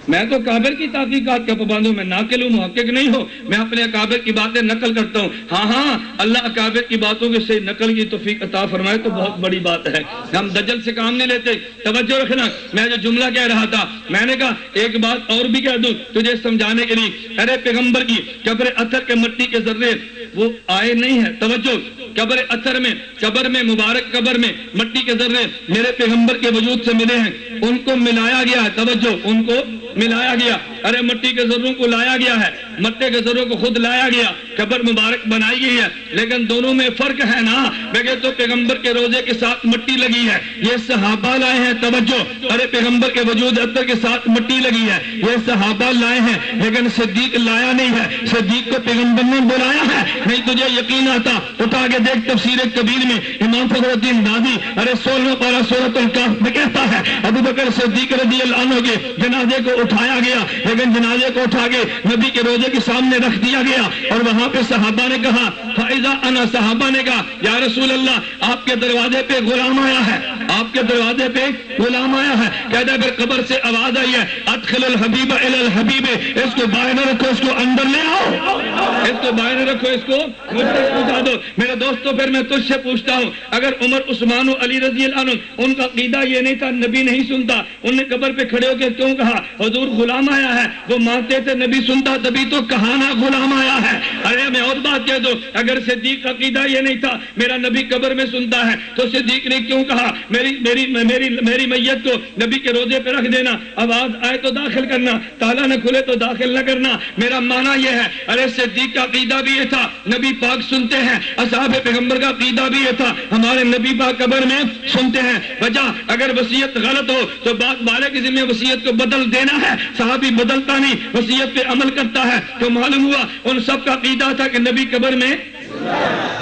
میں تو اکابر کی تحقیقات کا پابند ہوں، میں ناقل ہوں، محقق نہیں ہوں، میں اپنے اکابر کی باتیں نقل کرتا ہوں۔ ہاں اللہ اکابر کی باتوں کے صحیح نقل کی توفیق عطا فرمائے تو بہت بڑی بات ہے۔ ہم دجل سے کام نہیں لیتے۔ توجہ رکھنا، میں جو جملہ کہہ رہا تھا میں نے کہا ایک بات اور بھی کہہ دوں تجھے سمجھانے کے لیے، ارے پیغمبر کی قبر اثر کے مٹی کے ذرے وہ آئے نہیں ہیں۔ توجہ، قبر اثر میں، قبر میں، مبارک قبر میں مٹی کے ذرے میرے پیغمبر کے وجود سے ملے ہیں، ان کو ملایا گیا ہے۔ توجہ، ان کو ملایا گیا، ارے مٹی کے ذروں کو لایا گیا ہے، مٹی کے ذروں کو خود لایا گیا، قبر مبارک بنائی گئی ہے، لیکن دونوں میں فرق ہے نا۔ میں کہتا ہوں پیغمبر کے روزے کے ساتھ مٹی لگی ہے، یہ صحابہ لائے ہیں۔ توجہ، ارے پیغمبر کے وجود اثر کے ساتھ مٹی لگی ہے، یہ صحابہ لائے ہیں، لیکن صدیق لایا نہیں ہے۔ صدیق کو پیغمبر نے بلایا ہے۔ نہیں تجھے یقین آتا اٹھا کے دیکھ تفسیر کبیر میں امام فخر الدین رازی ارے 16 پارہ سورۃ الکہف میں کہتا ہے ابو بکر صدیق رضی اللہ عنہ کے جنازے کو اٹھایا گیا، لیکن جنازے کو اٹھا کے نبی کے روزے کے سامنے رکھ دیا گیا، اور وہاں پہ صحابہ نے کہا فائزہ انا، صحابہ نے کہا یا رسول اللہ آپ کے دروازے پہ غلام آیا ہے، آپ کے دروازے پہ غلام آیا ہے۔ کہتا ہے پھر قبر سے آواز آئی ہے ادخل الحبیب الی الحبیب، اس کو باہر نہ رکھو، اس کو اندر لے آؤ، اس کو باہر نہ رکھو، اس کو مجھ سے پوچھا دو۔ میرے دوستوں پھر میں تجھ سے پوچھتا ہوں، اگر عمر عثمان و علی رضی اللہ عنہ ان کا عقیدہ یہ نہیں تھا نبی نہیں سنتا، انہوں نے قبر پہ کھڑے ہو کے کیوں کہا حضور غلام آیا ہے؟ وہ مانتے تھے نبی سنتا تبھی تو کہا نا غلام آیا ہے۔ ارے میں اور بات کہہ دو، اگر صدیق کا عقیدہ یہ نہیں تھا میرا نبی قبر میں سنتا ہے تو صدیق نے کیوں کہا میری میت کو نبی کے روزے پہ رکھ دینا، آواز آئے تو داخل کرنا، تالا نہ کھلے تو داخل نہ کرنا۔ میرا معنی یہ ہے ارے صدیق کا عقیدہ بھی یہ تھا نبی پاک سنتے ہیں، اصحاب پیغمبر کا عقیدہ بھی یہ تھا ہمارے نبی پاک قبر میں سنتے ہیں۔ وجہ اگر وصیت غلط ہو تو بات والے کے ذمہ وصیت کو بدل دینا ہے، صحابی بدلتا نہیں، وصیت پہ عمل کرتا ہے۔ تو معلوم ہوا ان سب کا عقیدہ تھا کہ نبی قبر میں،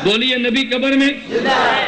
بولیے نبی قبر میں۔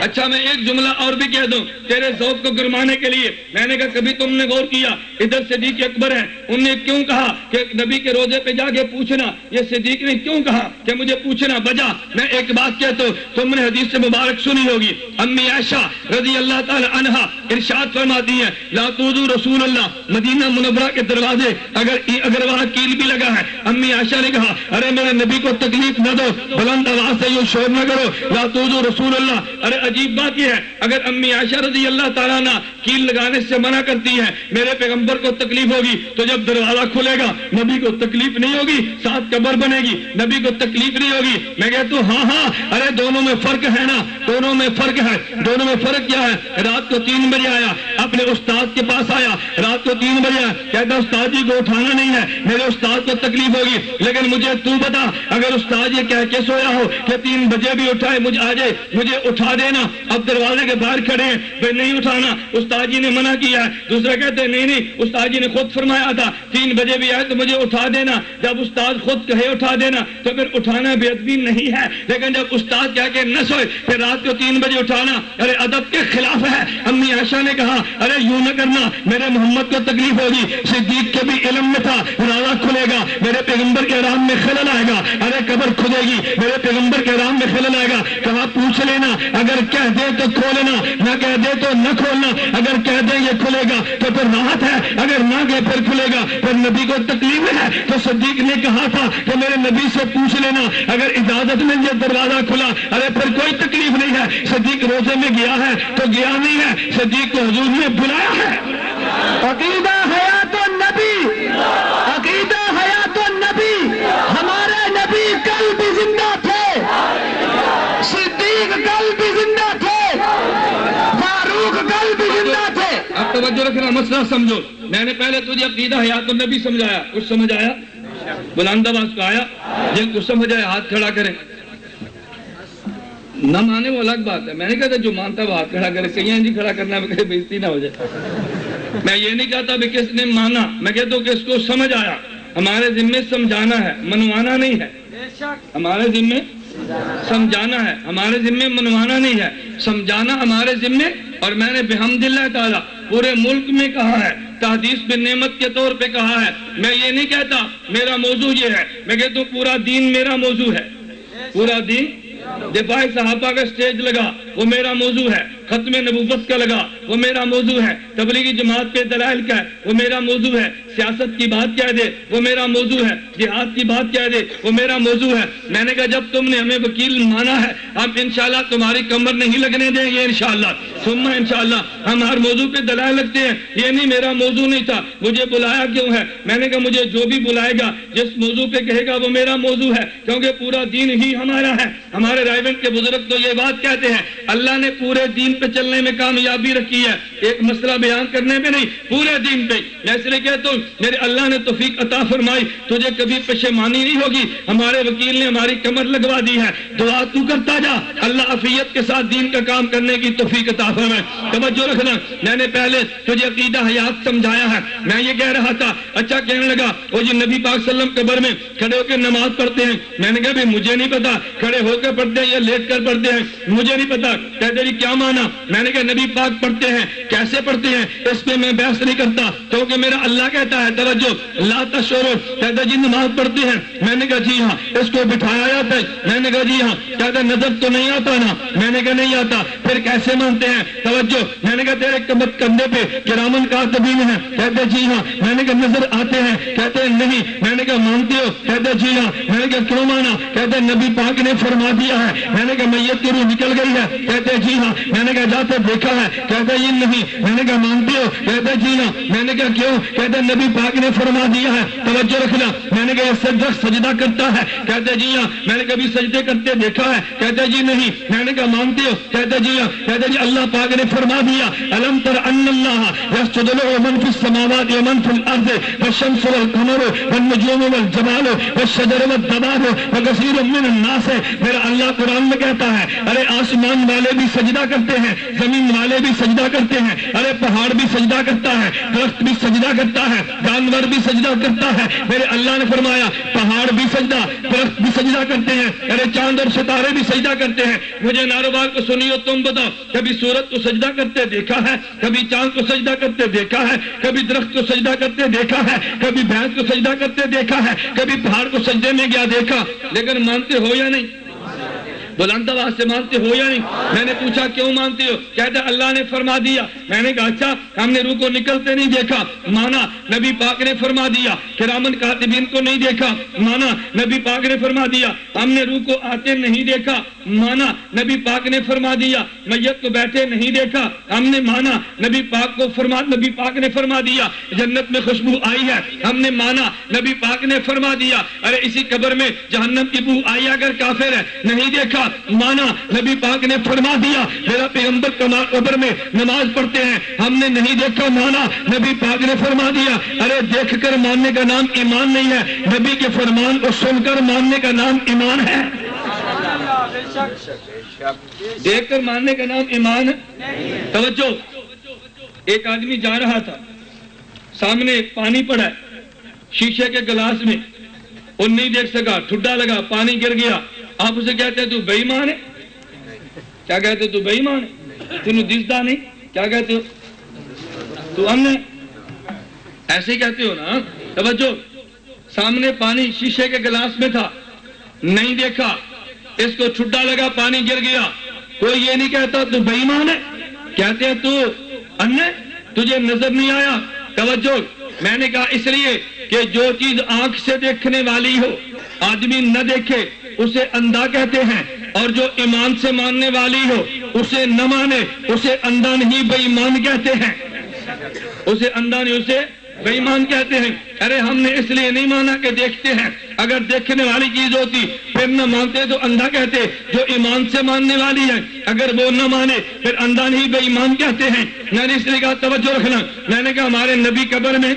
اچھا میں ایک جملہ اور بھی کہہ دوں تیرے ذوق کو گرمانے کے لیے، میں نے کہا کبھی تم نے غور کیا ادھر صدیق اکبر ہے، انہوں نے کیوں کہا کہ نبی کے روزے پہ جا کے پوچھنا، یہ صدیق نے کیوں کہا کہ مجھے پوچھنا؟ وجہ میں ایک بات کہتا ہوں، تم نے حدیث سے مبارک سنی ہوگی، امی عائشہ رضی اللہ تعالی عنہا ارشاد فرماتی ہیں لا تؤذوا رسول اللہ، مدینہ منورہ کے دروازے اگر وہاں کیل بھی لگا ہے، امی عائشہ نے کہا ارے میرے نبی کو تکلیف نہ دو، بلند آواز سے یہ شور نہ کرو، لا تؤذوا رسول اللہ۔ ارے عجیب بات یہ ہے اگر امی عائشہ رضی اللہ تعالیٰ عنہ کیل لگانے سے منع کرتی ہے میرے پیغمبر کو تکلیف ہوگی، تو جب دروازہ کھلے گا نبی کو تکلیف نہیں ہوگی، ساتھ قبر بنے گی نبی کو تکلیف نہیں ہوگی۔ میں کہتا ہوں ہاں ارے دونوں میں فرق ہے نا، دونوں میں فرق ہے۔ دونوں میں فرق کیا ہے؟ رات کو 3 بجے آیا، اپنے استاد کے پاس آیا، رات کو 3 بجے آیا، کہتا استاد جی کو اٹھانا نہیں ہے، میرے استاد کو تکلیف ہوگی، لیکن مجھے تو بتا اگر استاد یہ کہہ کے سویا ہو کہ 3 بجے بھی اٹھائے مجھے آ جائے مجھے اٹھا دینا، اب دروازے کے باہر کھڑے ہیں بھائی نہیں اٹھانا، استاد جی نے منع کیا ہے، دوسرا کہتے ہیں نہیں استاد جی نے خود فرمایا تھا 3 بجے بھی آئے تو مجھے اٹھا دینا، جب استاد خود کہے اٹھا دینا تو پھر اٹھانا بے ادبی نہیں ہے، لیکن جب استاد کہہ کے نہ سوئے پھر رات کو 3 بجے اٹھانا ارے ادب کے خلاف ہے۔ امی عائشہ نے کہا ارے یوں نہ کرنا میرے محمد کو تکلیف ہوگی، صدیق کے بھی علم میں تھا دروازہ کھلے گا میرے پیغمبر کے رام میں خلل آئے گا، ارے قبر کھلے گی میرے پیغمبر کے رام میں خلل آئے گا، کہا پوچھ لینا، اگر کہہ دے تو کھولنا، نہ کہہ دے تو نہ کھولنا، اگر کہہ دے یہ کھلے گا تو پھر راحت ہے، اگر نہ کہے پھر کھلے گا پھر نبی کو تکلیف ہے۔ تو صدیق نے کہا تھا کہ میرے نبی سے پوچھ لینا اگر اجازت مل جائے دروازہ کھلا، ارے پھر کوئی تکلیف نہیں ہے۔ صدیق روزے میں گیا ہے تو گیا نہیں ہے، صدیق کو حضور نے بلایا ہے۔ عقیدہ حیات النبی، عقیدہ حیات النبی، ہمارے نبی کل بھی زندہ تھے، صدیق کل بھی زندہ تھے، فاروق کل بھی زندہ تھے۔ اب توجہ رکھنا مسئلہ سمجھو، میں نے پہلے تجھے عقیدہ حیات النبی سمجھایا، کچھ سمجھ آیا؟ بلند آواز کا آیا؟ جن کو سمجھ آیا ہاتھ کھڑا کریں، نہ مانے وہ الگ بات ہے، میں نہیں کہتا جو مانتا وہ ہاتھ کھڑا کرے، کہیں جی کھڑا کرنا میں کہیں بےزتی نہ ہو جائے، میں یہ نہیں کہتا بھی کس نے مانا، میں کہتا ہوں کہ اس کو سمجھ آیا، ہمارے ذمے سمجھانا ہے منوانا نہیں ہے، ہمارے ذمے سمجھانا ہے، ہمارے ذمے منوانا نہیں ہے، سمجھانا ہمارے ذمے۔ اور میں نے بحمد اللہ تعالیٰ پورے ملک میں کہا ہے تحدیث بن نعمت کے طور پہ کہا ہے. میں یہ نہیں کہتا میرا موضوع یہ ہے، میں کہتا ہوں پورا دین میرا موضوع ہے. پورا دین، دفاع صحابہ کا سٹیج لگا وہ میرا موضوع ہے، ختم نبوت کا لگا وہ میرا موضوع ہے، تبلیغی جماعت پہ دلائل کا ہے وہ میرا موضوع ہے، سیاست کی بات کہہ دے وہ میرا موضوع ہے، جہاد کی بات کہہ دے وہ میرا موضوع ہے. میں نے کہا جب تم نے ہمیں وکیل مانا ہے ہم انشاءاللہ تمہاری کمر نہیں لگنے دیں گے انشاءاللہ ثم انشاءاللہ. ہم ہر موضوع پہ دلائل لگتے ہیں. یہ نہیں میرا موضوع نہیں تھا، مجھے بلایا کیوں ہے؟ میں نے کہا مجھے جو بھی بلائے گا جس موضوع پہ کہے گا وہ میرا موضوع ہے، کیونکہ پورا دین ہی ہمارا ہے. ہمارے رائیونٹ کے بزرگ تو یہ بات کہتے ہیں اللہ نے پورے دین پہ چلنے میں کامیابی رکھی ہے، ایک مسئلہ بیان کرنے میں نہیں، پورے دین پہ. میں اس لیے کہتا ہوں میرے اللہ نے توفیق عطا فرمائی، تجھے کبھی پشیمانی نہیں ہوگی. ہمارے وکیل نے ہماری کمر لگوا دی ہے، دعا تو کرتا جا اللہ عافیت کے ساتھ دین کا کام کرنے کی توفیق عطا فرمائے. توجہ رکھنا، میں نے پہلے تجھے عقیدہ حیات سمجھایا ہے. میں یہ کہہ رہا تھا، اچھا کہنے لگا وہ جی نبی پاک صلی اللہ علیہ وسلم قبر میں کھڑے ہو کے نماز پڑھتے ہیں. میں نے کہا بھی مجھے نہیں پتا کھڑے ہو کے پڑھتے ہیں یا لیٹ کر پڑھتے ہیں، مجھے نہیں پتا. کہتے جی کیا مانا؟ میں نے کہا نبی پاک پڑھتے ہیں، کیسے پڑھتے ہیں اس پہ میں بحث نہیں کرتا کیونکہ میرا اللہ کہتا ہے توجہ لا تشعروا. کہتے جی نماز پڑھتے ہیں. میں نے کہا جی ہاں. اس کو بٹھایا جاتا ہے؟ میں نے کہا جی ہاں. کہتے نظر تو نہیں آتا نا؟ میں نے کہا نہیں آتا. پھر کیسے مانتے ہیں؟ توجہ. میں نے کہا تیرے کندھے پہ کرامن کاتبین ہیں. کہتے جی ہاں. میں نے کہا نظر آتے ہیں؟ کہتے نہیں. میں نے کہا مانتے ہو؟ کہتے جی ہاں. میں نے کہا کیوں مانا؟ کہتے نبی پاک نے فرما دیا ہے. میں نے کہا میت کی روح نکل گئی ہے. کہتے جی ہاں. میں نے کہا جاتے دیکھا ہے؟ کہتے یہ نہیں. میں نے کہا مانتے ہو؟ کہتے جی ہاں. میں نے کہا کیوں؟ کہتے نبی پاک نے فرما دیا ہے. توجہ رکھنا. میں نے کہا سجدہ کرتا ہے؟ کہتے جی ہاں. میں نے کبھی سجدے کرتے دیکھا ہے؟ کہتے جی نہیں. میں نے کہا مانتے ہو؟ کہتے جی ہاں. کہتے جی اللہ پاک نے فرما دیا الم تر ان اللہ یسجد له من فی السماوات ومن فی الارض والشمس والقمر والنجوم والجبال والشجر والدواب وکثیر من الناس. میرا اللہ قرآن میں کہتا ہے ارے آسمان والے بھی سجدہ کرتے ہیں، زمین والے بھی سجدہ کرتے ہیں، ارے پہاڑ بھی سجدہ کرتا ہے، درخت بھی سجدہ کرتا ہے، جانور بھی سجدہ کرتا ہے. میرے اللہ نے فرمایا پہاڑ بھی سجدہ، درخت بھی سجدہ کرتے ہیں، ارے چاند اور ستارے بھی سجدہ کرتے ہیں. مجھے ناروبار کو سنیو تم بتاؤ کبھی سورج کو سجدہ کرتے دیکھا ہے؟ کبھی چاند کو سجدہ کرتے دیکھا ہے؟ کبھی درخت کو سجدہ کرتے دیکھا ہے؟ کبھی بھینس کو سجدہ کرتے دیکھا ہے؟ کبھی پہاڑ کو سجدے میں گیا دیکھا؟ لیکن مانتے ہو یا نہیں؟ بلند آواز سے مانتے ہو یا نہیں؟ میں نے پوچھا کیوں مانتے ہو؟ کہتے اللہ نے فرما دیا. میں نے کہا اچھا ہم نے روح کو نکلتے نہیں دیکھا؟ مانا. نبی پاک نے فرما دیا. کرامن کاتبین کو نہیں دیکھا؟ مانا. نبی پاک نے فرما دیا. ہم نے روح کو آتے نہیں دیکھا؟ مانا. نبی پاک نے فرما دیا. میت کو بیٹھے نہیں دیکھا؟ ہم نے مانا. نبی پاک نے فرما دیا جنت میں خوشبو آئی ہے؟ ہم نے مانا. نبی پاک نے فرما دیا ارے اسی قبر میں جہنم کی بو آئی اگر کافر ہے؟ نہیں دیکھا؟ مانا. نبی پاک نے فرما دیا میرا پیغمبر قبر میں نماز پڑھتے ہیں؟ ہم نے نہیں دیکھا؟ مانا. نبی پاک نے فرما دیا ارے دیکھ کر ماننے کا نام ایمان نہیں ہے، نبی کے فرمان کو سن کر ماننے کا نام ایمان ہے. دیکھ کر ماننے کا نام ایمان ہے. توجہ. ایک آدمی جا رہا تھا، سامنے پانی پڑا ہے شیشے کے گلاس میں، وہ نہیں دیکھ سکا، ٹھڈا لگا، پانی گر گیا. آپ اسے کہتے ہیں تو بے ایمان ہے؟ کیا کہتے تو بے ایمان ہے؟ تینوں دسدا نہیں؟ کیا کہتے ہو؟ تو ہم نے ایسے کہتے ہو نا. توجہ. سامنے پانی شیشے کے گلاس میں تھا، نہیں دیکھا، اس کو ٹھڈا لگا، پانی گر گیا. کوئی یہ نہیں کہتا تو بے ایمان ہے، کہتے ہیں تو انے تجھے نظر نہیں آیا. توجہ. میں نے کہا اس لیے کہ جو چیز آنکھ سے دیکھنے والی ہو آدمی نہ دیکھے اسے اندھا کہتے ہیں، اور جو ایمان سے ماننے والی ہو اسے نہ مانے اسے اندھا نہیں بے ایمان کہتے ہیں. اسے اندھا نہیں، اسے بے ایمان کہتے ہیں. ارے ہم نے اس لیے نہیں مانا کہ دیکھتے ہیں، اگر دیکھنے والی چیز ہوتی پھر نہ مانتے تو اندھا کہتے. جو ایمان سے ماننے والی ہے اگر وہ نہ مانے پھر اندھا نہیں بے ایمان کہتے ہیں. میں نے اس لیے کہا توجہ رکھنا. میں نے کہا ہمارے نبی قبر میں،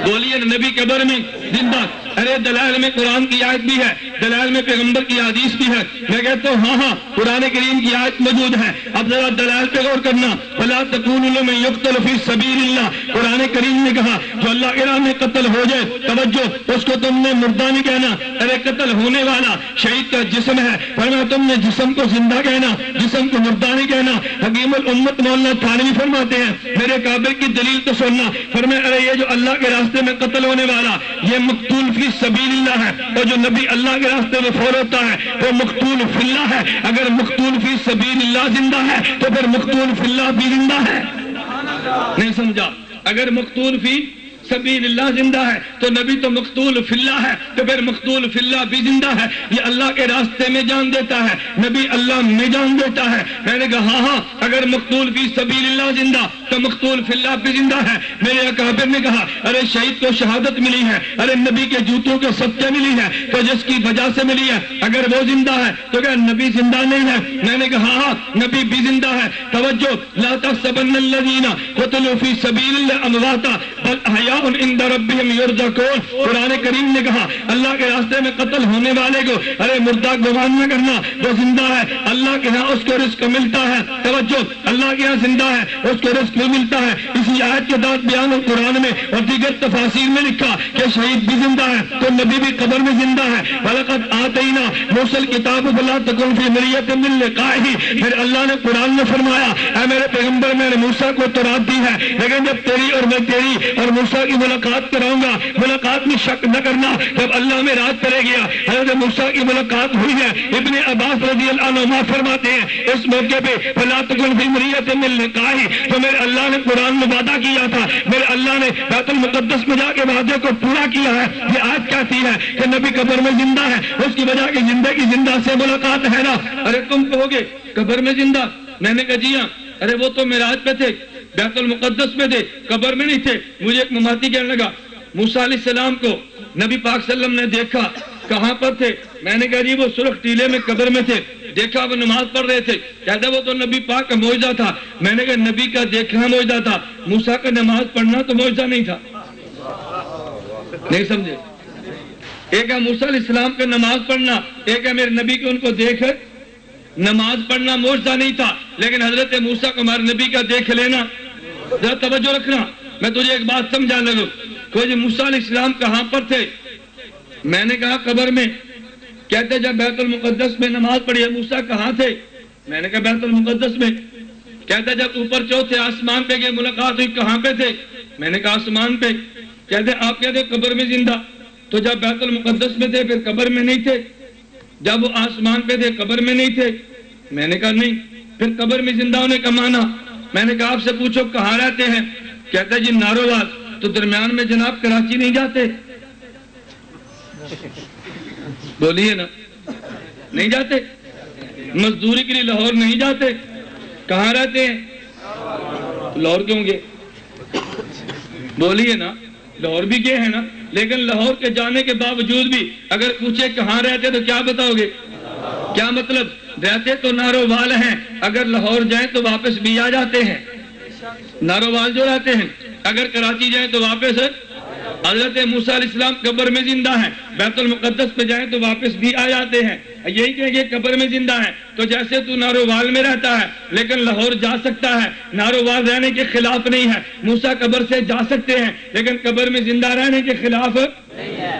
بولیے نبی قبر میں زندہ. ارے دلائل میں قرآن کی آیت بھی ہے، دلائل میں پیغمبر کی حدیث بھی ہے. میں کہتا ہوں ہاں قرآن کریم کی آیت موجود ہے. اب ذرا دلائل پہ غور کرنا. فلا تکونوا لمن یقتل فی سبیل اللہ، قرآن کریم نے کہا جو اللہ کے راہ میں قتل ہو جائے، توجہ، اس کو تم نے مردہ نہیں کہنا، ارے قتل ہونے والا شہید کا جسم ہے، فرمایا تم نے جسم کو زندہ کہنا، جسم کو مردہ نہیں کہنا۔ حکیم الامت مولانا تھانوی فرماتے ہیں میرے قابل کی دلیل تو سننا، فرمایا ارے یہ جو اللہ کے راستے میں قتل ہونے والا یہ مقتول فی سبیل اللہ ہے، اور جو نبی اللہ کے راستے میں فوت ہوتا ہے وہ مقتول فی اللہ ہے۔ اگر مقتول فی سبیل اللہ زندہ ہے تو پھر مقتول فی اللہ بھی زندہ ہے۔ نہیں سمجھا؟ اگر مقتول فی سبیل اللہ زندہ ہے تو نبی تو مقتول فی اللہ ہے، تو پھر مقتول فی اللہ بھی زندہ ہے۔ یہ اللہ کے راستے میں جان دیتا ہے، نبی اللہ میں جان دیتا ہے۔ میں نے کہا ہاں اگر مقتول فی سبیل اللہ زندہ تو مقتول فی اللہ بھی زندہ ہے۔ میرے اکابر نے کہا ارے شہید کو شہادت ملی ہے، ارے نبی کے جوتوں کے صدقے ملی ہے، تو جس کی وجہ سے ملی ہے اگر وہ زندہ ہے تو کیا نبی زندہ نہیں ہے؟ میں نے کہا ہاں نبی بھی زندہ ہے۔ توجہ، لا تحسبن الذین قتلوا فی سبیل اللہ امواتا بل احیاء عند ربهم یرزقون۔ قرآن کریم نے کہا اللہ کے راستے میں قتل ہونے والے کو ارے مردہ گمان نہ کرنا، وہ زندہ ہے، اللہ کے ہاں اس کو رزق ملتا ہے۔ توجہ، اللہ کے ہاں زندہ ہے، اس کو رزق بھی ملتا ہے۔ اسی آیت کے بعد بیان القرآن میں اور دیگر تفاسیر میں لکھا کہ شہید بھی زندہ ہے تو نبی بھی قبر میں زندہ ہے۔ وَلَقَدْ آتَيْنَا مُوسَى الْكِتَابَ فَلَا تَكُنْ فِي مِرْيَةٍ مِّن لِقَائِهِ۔ پھر اللہ نے قرآن میں فرمایا اے میرے پیغمبر میں نے موسیٰ کو تورات دی ہے، لیکن جب تیری اور میں تیری اور موسیٰ کی ملاقات کراؤں گا، ملاقات میں شک نہ کرنا۔ جب اللہ میں رات کرے گیا حضرت موسیٰ کی ملاقات ہوئی ہے۔ ابن عباس رضی اللہ عنہما فرماتے ہیں اس موقع پہ فَلَا تَكُنْ فِي مِرْيَةٍ مِّن لِقَائِهِ، تو میرے اللہ نے قرآن میں وعدہ کیا تھا، میرے اللہ نے بیت المقدس میں جا کے وعدے کو پورا کیا ہے۔ یہ آیت کہتی ہے کہ نبی قبر میں زندہ ہے، اس کی وجہ کہ زندگی زندہ سے ملاقات ہے نا۔ ارے تم کہو گے قبر میں زندہ؟ میں نے کہا جی ہاں، ارے وہ تو معراج پہ تھے، بیت المقدس میں تھے، قبر میں نہیں تھے۔ مجھے ایک مماتی کہنے لگا موسیٰ علیہ السلام کو نبی پاک صلی اللہ علیہ وسلم نے دیکھا، کہاں پر تھے؟ میں نے کہا جی وہ سرخ ٹیلے میں قبر میں تھے، دیکھا وہ نماز پڑھ رہے تھے۔ کہتا وہ تو نبی پاک کا معجزہ تھا۔ میں نے کہا نبی کا دیکھنا معجزہ تھا، موسیٰ کا نماز پڑھنا تو معجزہ نہیں تھا۔ نہیں سمجھے؟ ایک ہے موسیٰ علیہ السلام کا نماز پڑھنا، ایک ہے میرے نبی کو ان کو دیکھ نماز پڑھنا معجزہ نہیں تھا، لیکن حضرت موسیٰ کو ہمارے نبی کا دیکھ لینا۔ ذرا توجہ رکھنا، میں تجھے ایک بات سمجھا لگوں۔ کوئی موسیٰ علیہ السلام کہاں پر تھے؟ میں نے کہا قبر میں۔ کہتے جب بیت المقدس میں نماز پڑھی ہے موسیٰ کہاں تھے؟ میں نے کہا بیت المقدس میں۔ کہتے جب اوپر چوتھے آسمان پہ گئے ملاقات ہوئی کہاں پہ تھے؟ میں نے کہا آسمان پہ۔ کہتے آپ کہتے قبر میں زندہ، تو جب بیت المقدس میں تھے پھر قبر میں نہیں تھے، جب وہ آسمان پہ تھے قبر میں نہیں تھے۔ میں نے کہا نہیں، پھر قبر میں زندہ ہونے کا معنی؟ میں نے کہا آپ سے پوچھو کہاں رہتے ہیں؟ کہتا جی ناروال۔ تو درمیان میں جناب کراچی نہیں جاتے؟ بولیے نا، نہیں جاتے؟ مزدوری کے لیے لاہور نہیں جاتے؟ کہاں رہتے ہیں؟ لاہور کیوں گئے؟ بولیے نا، لاہور بھی گئے ہیں نا، لیکن لاہور کے جانے کے باوجود بھی اگر پوچھے کہاں رہتے تو کیا بتاؤ گے؟ کیا مطلب؟ رہتے تو ناروال ہیں، اگر لاہور جائیں تو واپس بھی آ جاتے ہیں۔ ناروال جو رہتے ہیں اگر کراچی جائیں تو واپس حضرت موسیٰ علیہ السلام قبر میں زندہ ہیں، بیت المقدس پہ جائیں تو واپس بھی آ جاتے ہیں۔ یہی کہیں گے قبر میں زندہ ہے، تو جیسے تو ناروال میں رہتا ہے لیکن لاہور جا سکتا ہے، ناروال رہنے کے خلاف نہیں ہے۔ موسیٰ قبر سے جا سکتے ہیں لیکن قبر میں زندہ رہنے کے خلاف نہیں ہے۔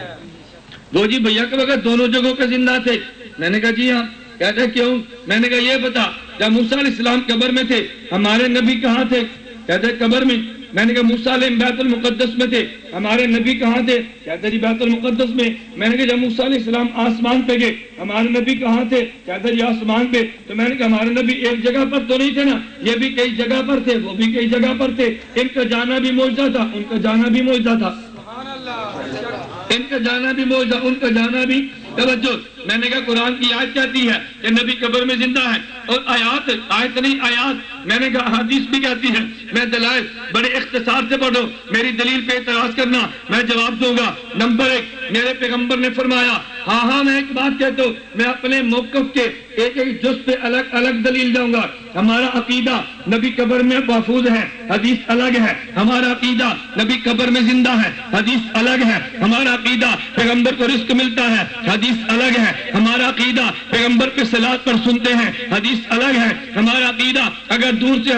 وہ جی بھیا کے وقت دونوں جگہوں پہ زندہ تھے؟ میں نے کہا جی ہاں۔ کہتے کیوں؟ میں نے کہا یہ بتا، جب موسیٰ علیہ السلام قبر میں تھے ہمارے نبی کہاں تھے؟ کہتے قبر میں۔ میں نے کہا موسیٰ علیہ بیت المقدس میں تھے، ہمارے نبی کہاں تھے؟ کہتے جی بیت المقدس میں۔ میں نے کہا جب موسیٰ علیہ السلام آسمان پہ گئے ہمارے نبی کہاں تھے؟ کہتے جی آسمان پہ۔ تو میں نے کہا ہمارے نبی ایک جگہ پر تو نہیں تھے نا، یہ بھی کئی جگہ پر تھے، وہ بھی کئی جگہ پر تھے۔ ان کا جانا بھی معجزہ تھا، ان کا جانا بھی معجزہ تھا، ان کا جانا بھی معجزہ، ان کا جانا بھی۔ توجہ، میں نے کہا قرآن کی آیت کہتی ہے کہ نبی قبر میں زندہ ہے، اور آیت نہیں آیات، میں نے کہا حدیث بھی کہتی ہے۔ میں دلائل بڑے اختصار سے پڑھو، میری دلیل پہ اعتراض کرنا، میں جواب دوں گا۔ نمبر 1، میرے پیغمبر نے فرمایا، ہاں میں ایک بات کہتا ہوں، میں اپنے موقف کے ایک ایک جز پہ الگ الگ دلیل دوں گا۔ ہمارا عقیدہ نبی قبر میں محفوظ ہے، حدیث الگ ہے۔ ہمارا عقیدہ نبی قبر میں زندہ ہے، حدیث الگ ہے۔ ہمارا عقیدہ پیغمبر کو رزق ملتا ہے، حدیث الگ ہے۔ ہمارا عقیدہ پیغمبر پہ صلوات پر سنتے ہیں، حدیث الگ ہے۔ ہمارا عقیدہ اگر اگر دور سے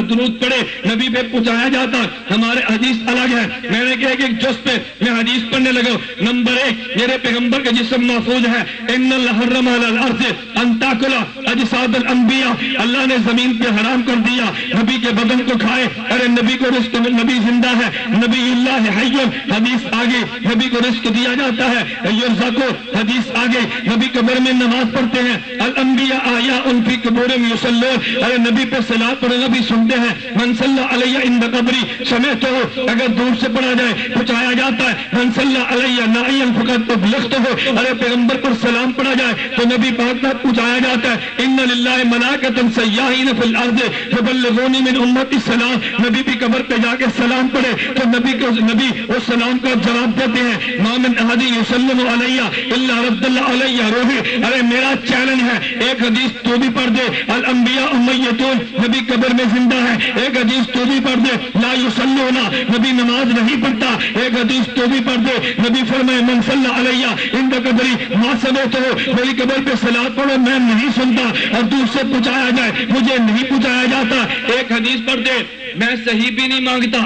درود پڑھے نبی پہ پہنچایا جاتا. ہمارے حدیث الگ ہے. میں نے کہا کہ ایک جز پہ میں حدیث پڑھنے لگا. نمبر 1 میرے پیغمبر کا جسم محفوظ ہے. ان اللہ حرم علی الارض ان تاکل اجساد الانبیاء. اللہ نے زمین پہ حرام کر دیا نبی کے بدن کو کھائے. ارے نبی کو رزق, نبی زندہ ہے, نبی اللہ حی. حدیث آگے نبی کو رزق دیا جاتا ہے. یرزقو حدیث آگے نبی قبر میں نماز پڑھتے ہیں. الانبیاء احیاء فی قبورہم یصلون. ارے نبی پہ صلاۃ پڑھنا نبی سنتے ہیں. من صلی علیہ عند قبری سمعتہ. اگر دور سے پڑھا جائے پہنچایا جاتا ہے. من صلی علیہ نائیا فقد ابلغتہ. ارے پیغمبر پر سلام پڑھا جائے تو نبی پاک تک پہنچایا جاتا ہے. ان للہ ملائکۃ سیاحین فی الارض یبلغون من امتی السلام. نبی بھی قبر پہ جا کے سلام پڑھے تو نبی اس سلام کا جواب دیتے ہیں. ما من احد یسلم علیہ الا رد اللہ علیہ روحی. ارے میرا چیلنج ہے, ایک حدیث تو بھی پڑھ دے. الانبیاء میتون. نبی قبر میں زندہ ہے. ایک حدیث تو بھی پڑھ دے. لا یصلون. نبی نماز نہیں پڑھتا. ایک حدیث تو بھی پڑھ دے. نبی فرمائے من صلی علیہ عند قبری ما سمعتہ. میری قبر پہ صلاۃ پڑھو میں نہیں سنتا. اور دور سے پہنچایا جائے مجھے نہیں پہنچایا جاتا. ایک حدیث پڑھ دے. میں صحیح بھی نہیں مانگتا,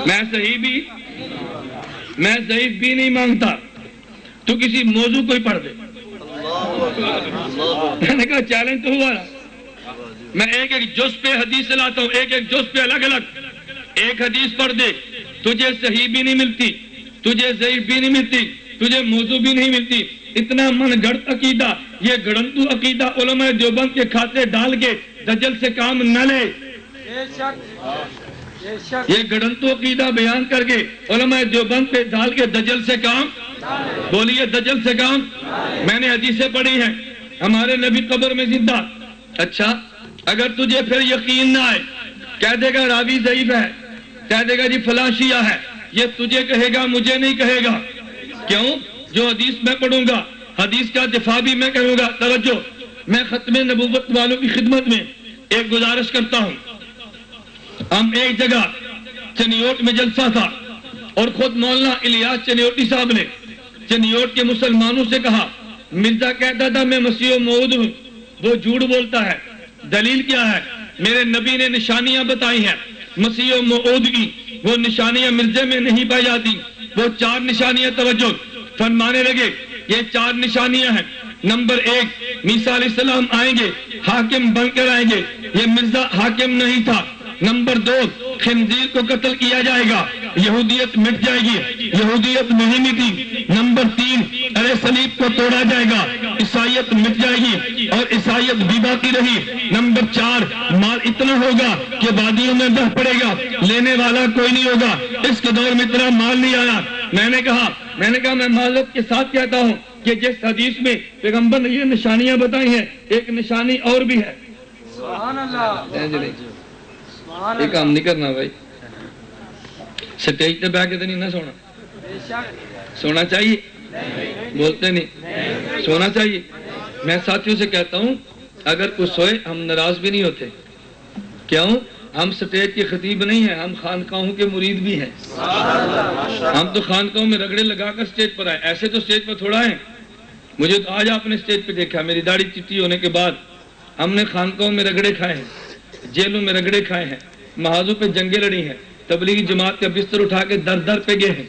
میں ضعیف بھی نہیں مانگتا. تو کسی موضوع کو ہی پڑھ دے. میں نے کہا چیلنج تو ہوا نا. میں ایک ایک جز پہ حدیث لاتا ہوں, ایک ایک جز پہ الگ الگ. ایک حدیث پڑھ دے. تجھے صحیح بھی نہیں ملتی, تجھے ضعیف بھی نہیں ملتی, تجھے موضوع بھی نہیں ملتی. اتنا من گھڑت عقیدہ, یہ گڑنتو عقیدہ علماء دیوبند کے کھاتے ڈال کے دجل سے کام نہ لے. یہ گڑنتو عقیدہ بیان کر کے علماء دیوبند پہ ڈال کے دجل سے کام. بولیے دجل سے کام. میں نے حدیثیں پڑھی ہیں ہمارے نبی قبر میں زندہ. اچھا اگر تجھے پھر یقین نہ آئے, کہہ دے گا راوی ضعیف ہے, کہہ دے گا جی فلاں شیعہ ہے, یہ تجھے کہے گا مجھے نہیں کہے گا. کیوں؟ جو حدیث میں پڑھوں گا حدیث کا دفاع بھی میں کروں گا. توجہ, میں ختم نبوت والوں کی خدمت میں ایک گزارش کرتا ہوں. ہم ایک جگہ چنیوٹ میں جلسہ تھا اور خود مولانا الیاس چنیوٹی صاحب نے چنیوٹ کے مسلمانوں سے کہا مرزا کہتا تھا میں مسیح موعود ہوں, وہ جھوٹ بولتا ہے. دلیل کیا ہے؟ میرے نبی نے نشانیاں بتائی ہیں مسیح موعود کی, وہ نشانیاں مرزے میں نہیں پائی جاتی. وہ 4 نشانیاں توجہ فرمانے لگے. یہ 4 نشانیاں ہیں. نمبر 1 موسیٰ علیہ السلام آئیں گے, حاکم بن کر آئیں گے. یہ مرزا حاکم نہیں تھا. نمبر 2 خنزیر کو قتل کیا جائے گا, یہودیت مٹ جائے گی, یہودیت نہیں مٹی. نمبر 3 ارے صلیب کو توڑا جائے گا, عیسائیت مٹ جائے گی اور عیسائیت بھی باقی رہی. نمبر 4 مال اتنا ہوگا کہ وادیوں میں بہ پڑے گا, لینے والا کوئی نہیں ہوگا. اس کے دور میں اتنا مال نہیں آیا. میں نے کہا میں معذرت کے ساتھ کہتا ہوں کہ جس حدیث میں پیغمبر نے یہ نشانیاں بتائی ہیں ایک نشانی اور بھی ہے. سبحان اللہ. یہ کام نہیں کرنا بھائی, سٹیج پہ بیٹھ کے تو نہیں نہ سونا. سونا چاہیے, بولتے نہیں, سونا چاہیے. میں ساتھیوں سے کہتا ہوں اگر کوئی سوئے ہم ناراض بھی نہیں ہوتے. کیوں؟ ہم سٹیج کے خطیب نہیں ہیں, ہم خانقاہوں کے مرید بھی ہیں. ہم تو خانقاہوں میں رگڑے لگا کر سٹیج پر آئے, ایسے تو سٹیج پر تھوڑا ہے. مجھے تو آج آپ نے سٹیج پہ دیکھا, میری داڑھی چٹی ہونے کے بعد. ہم نے خانقاہوں میں رگڑے کھائے ہیں, جیلوں میں رگڑے کھائے ہیں, محاذوں پہ جنگیں لڑی ہیں, تبلیغی جماعت کا بستر اٹھا کے در در پہ گئے ہیں.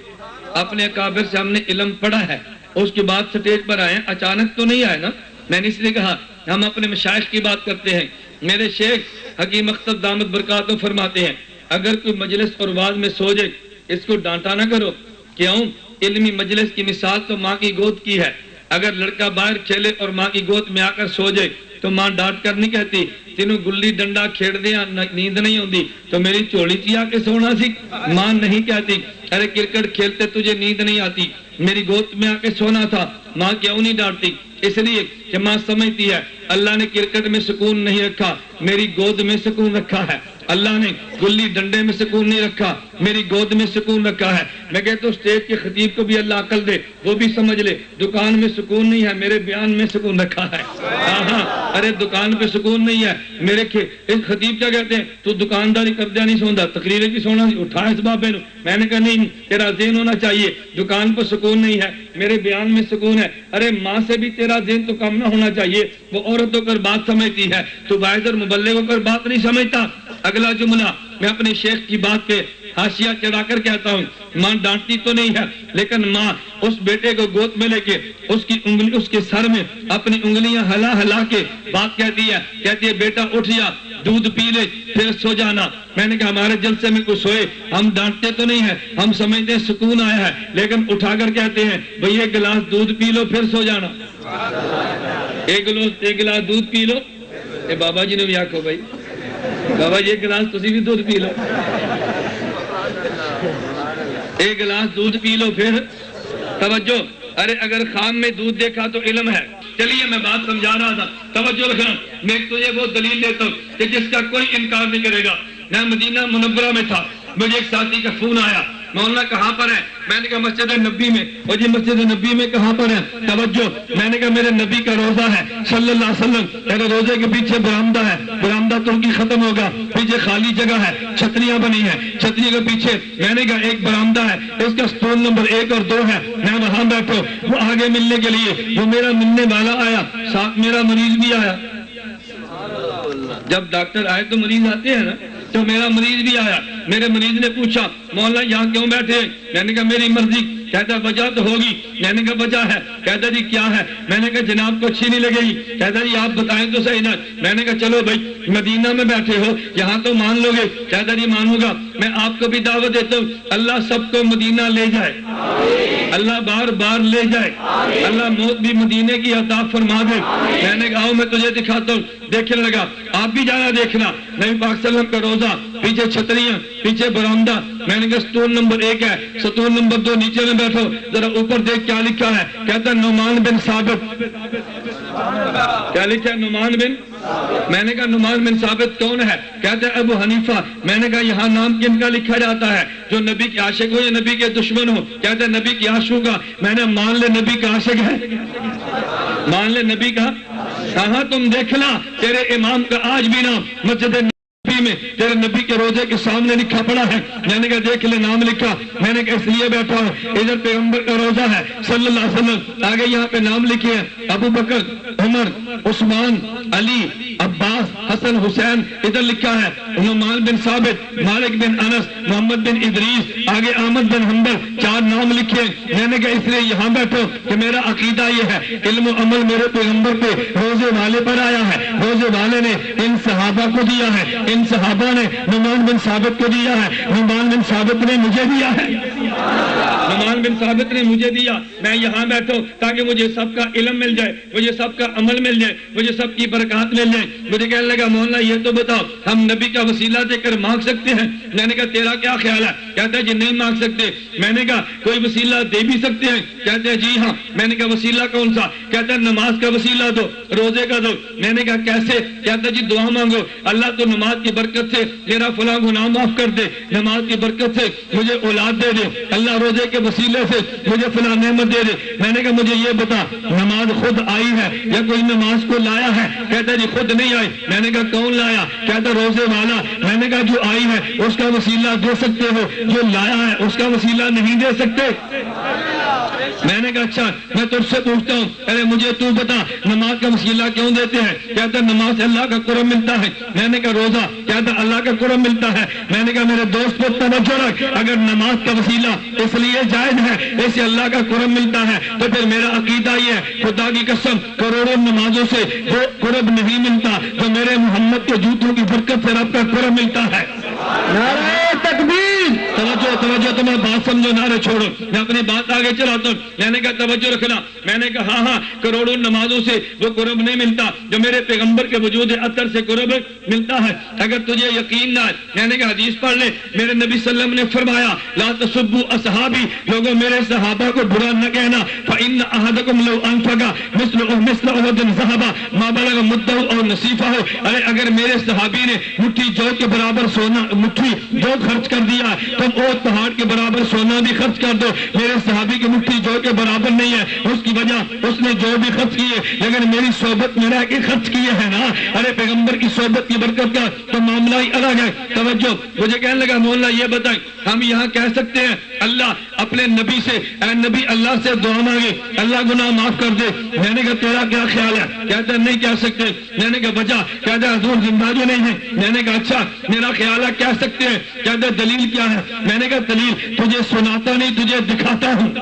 اپنے اکابر سے ہم نے علم پڑھا ہے, اس کے بعد سٹیج پر آئے. اچانک تو نہیں آئے نا. میں نے اس لیے کہا ہم اپنے مشائخ کی بات کرتے ہیں. میرے شیخ حکیم اختر دامت برکاتہ فرماتے ہیں اگر کوئی مجلس اور واز میں سو جائے اس کو ڈانٹا نہ کرو. کیوں؟ علمی مجلس کی مثال تو ماں کی گود کی ہے. اگر لڑکا باہر کھیلے اور ماں کی گود میں آ کر سو جائے تو ماں ڈانٹ کر نہیں کہتی تینوں گلی ڈنڈا کھیڑ دیا نیند نہیں ہوتی تو میری چوڑی چی آ کے سونا سی. ماں نہیں کہتی ارے کرکٹ کھیلتے تجھے نیند نہیں آتی, میری گود میں آ کے سونا تھا. ماں کیوں نہیں ڈانٹتی؟ اس لیے کہ ماں سمجھتی ہے اللہ نے کرکٹ میں سکون نہیں رکھا, میری گود میں سکون رکھا ہے. اللہ نے گلی ڈنڈے میں سکون نہیں رکھا, میری گود میں سکون رکھا ہے. میں کہتا ہوں اسٹیج کے خطیب کو بھی اللہ عقل دے, وہ بھی سمجھ لے دکان میں سکون نہیں ہے, میرے بیان میں سکون رکھا ہے. ارے دکان پہ سکون نہیں ہے میرے اس خطیب کیا کہتے ہیں تو دکانداری کردیا نہیں سوندا, تقریر کی سونا اٹھا اس بابے نو. میں نے کہا نہیں, تیرا ذہن ہونا چاہیے دکان پہ سکون نہیں ہے, میرے بیان میں سکون ہے. ارے ماں سے بھی تیرا ذہن تو کم نہ ہونا چاہیے, وہ عورت ہو کر بات سمجھتی ہے, تو واعظ اور مبلغ ہو کر بات نہیں سمجھتا. اگلا جملہ میں اپنے شیخ کی بات پہ حاشیہ چڑھا کر کہتا ہوں, ماں ڈانٹتی تو نہیں ہے, لیکن ماں اس بیٹے کو گود میں لے کے اس کی انگلی, اس کے سر میں اپنی انگلیاں ہلا ہلا کے بات کہتی ہے بیٹا اٹھ جا, دودھ پی لے, پھر سو جانا. میں نے کہا ہمارے جلسے میں کوئی سوئے, ہم ڈانٹتے تو نہیں ہیں, ہم سمجھتے ہیں سکون آیا ہے, لیکن اٹھا کر کہتے ہیں بھئی ایک گلاس دودھ پی لو پھر سو جانا. ایک گلاس دودھ پی لو. اے بابا جی نے بھی آکھو بھائی, بابا جی ایک گلاس تسی بھی دودھ پی لو, ایک گلاس دودھ پی لو پھر توجہ. ارے اگر خام میں دودھ دیکھا تو علم ہے. چلیے میں بات سمجھا رہا تھا, توجہ رکھنا. میں تجھے وہ دلیل دیتا ہوں کہ جس کا کوئی انکار نہیں کرے گا. میں مدینہ منورہ میں تھا, مجھے ایک ساتھی کا فون آیا, مولانا کہاں پر ہے؟ میں نے کہا مسجد نبی میں. اور جی مسجد نبی میں کہاں پر ہے؟ توجہ. میں نے کہا میرے نبی کا روزہ ہے صلی اللہ علیہ وسلم, میرے روزے کے پیچھے برآمدہ ہے, برآمدہ ترکی ختم ہوگا, پیچھے خالی جگہ ہے, چھتریاں بنی ہیں, چھتری کے پیچھے میں نے کہا ایک برآمدہ ہے, اس کا اسٹور نمبر 1 اور 2 ہے, میں وہاں بیٹھو. وہ آگے ملنے کے لیے, وہ میرا ملنے والا آیا, ساتھ میرا مریض بھی آیا. جب ڈاکٹر آئے تو مریض آتے ہیں نا, تو میرا مریض بھی آیا. میرے مریض نے پوچھا مولانا یہاں کیوں بیٹھے؟ میں نے کہا میری مرضی. کہتا وجہ تو ہوگی. میں نے کہا وجہ ہے. کہتا جی کیا ہے؟ میں نے کہا جناب کو اچھی نہیں لگے گی. کہتا جی آپ بتائیں تو صحیح نا. میں نے کہا چلو بھائی مدینہ میں بیٹھے ہو, یہاں تو مان لو گے. کہتا جی مانوں گا. میں آپ کو بھی دعوت دیتا ہوں, اللہ سب کو مدینہ لے جائے, اللہ بار بار لے جائے, اللہ موت بھی مدینے کی عطا فرما دے. میں نے کہا میں تجھے دکھاتا ہوں. دیکھنے لگا, آپ بھی جانا دیکھنا. نبی پاک صلی اللہ علیہ وسلم کا روزہ, پیچھے چھتریاں, پیچھے برآمدہ. میں نے کہا ستون نمبر 1 ہے, ستون نمبر 2 نیچے میں بیٹھو, ذرا اوپر دیکھ کیا لکھا ہے. کہتا نعمان بن ثابت. کیا لکھا ہے؟ نعمان بن. میں نے کہا نعمان بن ثابت کون ہے؟ کہتا ہے ابو حنیفہ. میں نے کہا یہاں نام کن کا لکھا جاتا ہے؟ جو نبی کے عاشق ہو یا نبی کے دشمن ہو. کہتا ہے نبی کے عاشق کا. میں نے مان لے نبی کا عاشق ہے, مان لے نبی کا. کہاں تم دیکھنا تیرے امام کا آج بھی نام مسجد میں تیرے نبی کے روزے کے سامنے لکھا پڑا ہے. میں نے کہا دیکھ لے نام لکھا. میں نے کہا اس لیے بیٹھا ہوں, ادھر پیغمبر کا روزہ ہے صلی اللہ علیہ وسلم, آگے یہاں پہ نام لکھے ہیں ابو بکر, عمر, عثمان, علی, عباس, حسن, حسین. ادھر لکھا ہے نعمان بن ثابت, مالک بن انس, محمد بن ادریس, آگے احمد بن حنبل, 4 نام لکھے. میں نے کہا اس لیے یہاں بیٹھو کہ میرا عقیدہ یہ ہے, علم و عمل میرے پیغمبر پہ روزے والے پر آیا ہے. روزے والے نے ان صحابہ کو دیا ہے, ان صحابہ نے نعمان بن ثابت کو دیا ہے, نعمان بن ثابت نے مجھے دیا ہے, نعمان بن ثابت نے مجھے دیا. میں یہاں بیٹھو تاکہ مجھے سب کا علم مل جائے, مجھے سب کا عمل مل جائے, مجھے سب کی برکات مل جائے. مجھے کہنے لگا مولانا یہ تو بتاؤ ہم نبی کا وسیلہ دے کر مانگ سکتے ہیں؟ میں نے کہا تیرا کیا خیال ہے؟ کہتا ہے جی نہیں مانگ سکتے. میں نے کہا کوئی وسیلہ دے بھی سکتے ہیں؟ کہتے ہیں جی ہاں. میں نے کہا وسیلہ کون سا؟ کہتا ہے نماز کا وسیلہ دو, روزے کا دو. میں نے کہا کیسے؟ کہتا جی دعا مانگو, اللہ تو نماز کی برکت سے میرا فلاں گناہ معاف کر دے, نماز کی برکت سے مجھے اولاد دے دے, اللہ روزے کے وسیلے سے مجھے فلاں نعمت دے دے. میں نے کہا مجھے یہ بتا نماز خود آئی ہے یا کوئی نماز کو لایا ہے؟ کہتا جی خود نہیں آئی. میں نے کہا کون لایا؟ کہتا روزے والا. میں نے کہا جو آئی ہے اس کا وسیلہ دے سکتے ہو, جو لایا ہے اس کا وسیلہ نہیں دے سکتے. میں نے کہا اچھا میں تجھ سے پوچھتا ہوں, ارے مجھے تو بتا نماز کا وسیلہ کیوں دیتے ہیں؟ کہتا نماز سے اللہ کا قرب ملتا ہے. میں نے کہا روزہ؟ کہتا اللہ کا قرب ملتا ہے. میں نے کہا میرے دوست پر توجہ رکھ, اگر نماز کا وسیلہ اس لیے جائز ہے اس سے اللہ کا قرب ملتا ہے تو پھر میرا عقیدہ یہ ہے, خدا کی قسم کروڑوں نمازوں سے وہ قرب نہیں ملتا جو میرے محمد کے جوتوں کی برکت سے رب کا قرب ملتا ہے. نعرہ تکبیر. توجہ تمہیں بات سمجھو, نعرے چھوڑو. میں اپنی بات آگے چلاتا ہوں. میں نے کہا توجہ رکھنا. میں نے کہا ہاں کروڑوں نمازوں سے وہ قرب نہیں ملتا جو میرے پیغمبر کے وجود اطہر سے قرب ملتا ہے. اگر تجھے یقین نہ ہے, میں نے کہا حدیث پڑھ لے. میرے نبی صلی اللہ علیہ وسلم نے فرمایا لا تسبوا اصحابی, لوگوں میرے صحابہ کو برا نہ کہنا. فإن أحدكم لو أنفق مثل أحد ذهبا ما بلغ مده أو نصيفه. ارے اگر میرے صحابی نے مٹھی جو کے برابر سونا, مٹھی جو خرچ کر دیا, تم اور پہاڑ کے برابر سونا بھی خرچ کر دو. میرے صحابی کی مٹھی جو کے برابر نہیں ہے, اس کی وجہ اس نے جو بھی خرچ کیے لیکن میری صحبت میں رہ کے خرچ کیے ہیں نا. ارے پیغمبر کی صحبت کی برکت کا تو معاملہ ہی الگ ہے. توجہ. مجھے کہنے لگا مولانا یہ بتائیں ہم یہاں کہہ سکتے ہیں اللہ اپنے نبی سے اے نبی اللہ سے دعا مانگے اللہ گناہ معاف کر دے؟ میں نے کہا تیرا کیا خیال ہے؟ کہتا ہے نہیں کہہ سکتے. میں نے کہا وجہ؟ کہتا ہے حضور زندہ جو نہیں ہے. میں نے کہا اچھا میرا خیال ہے کہہ سکتے ہیں. کہتا ہے دلیل کیا ہے؟ میں نے کہا دلیل تجھے سناتا نہیں تجھے دکھاتا ہوں.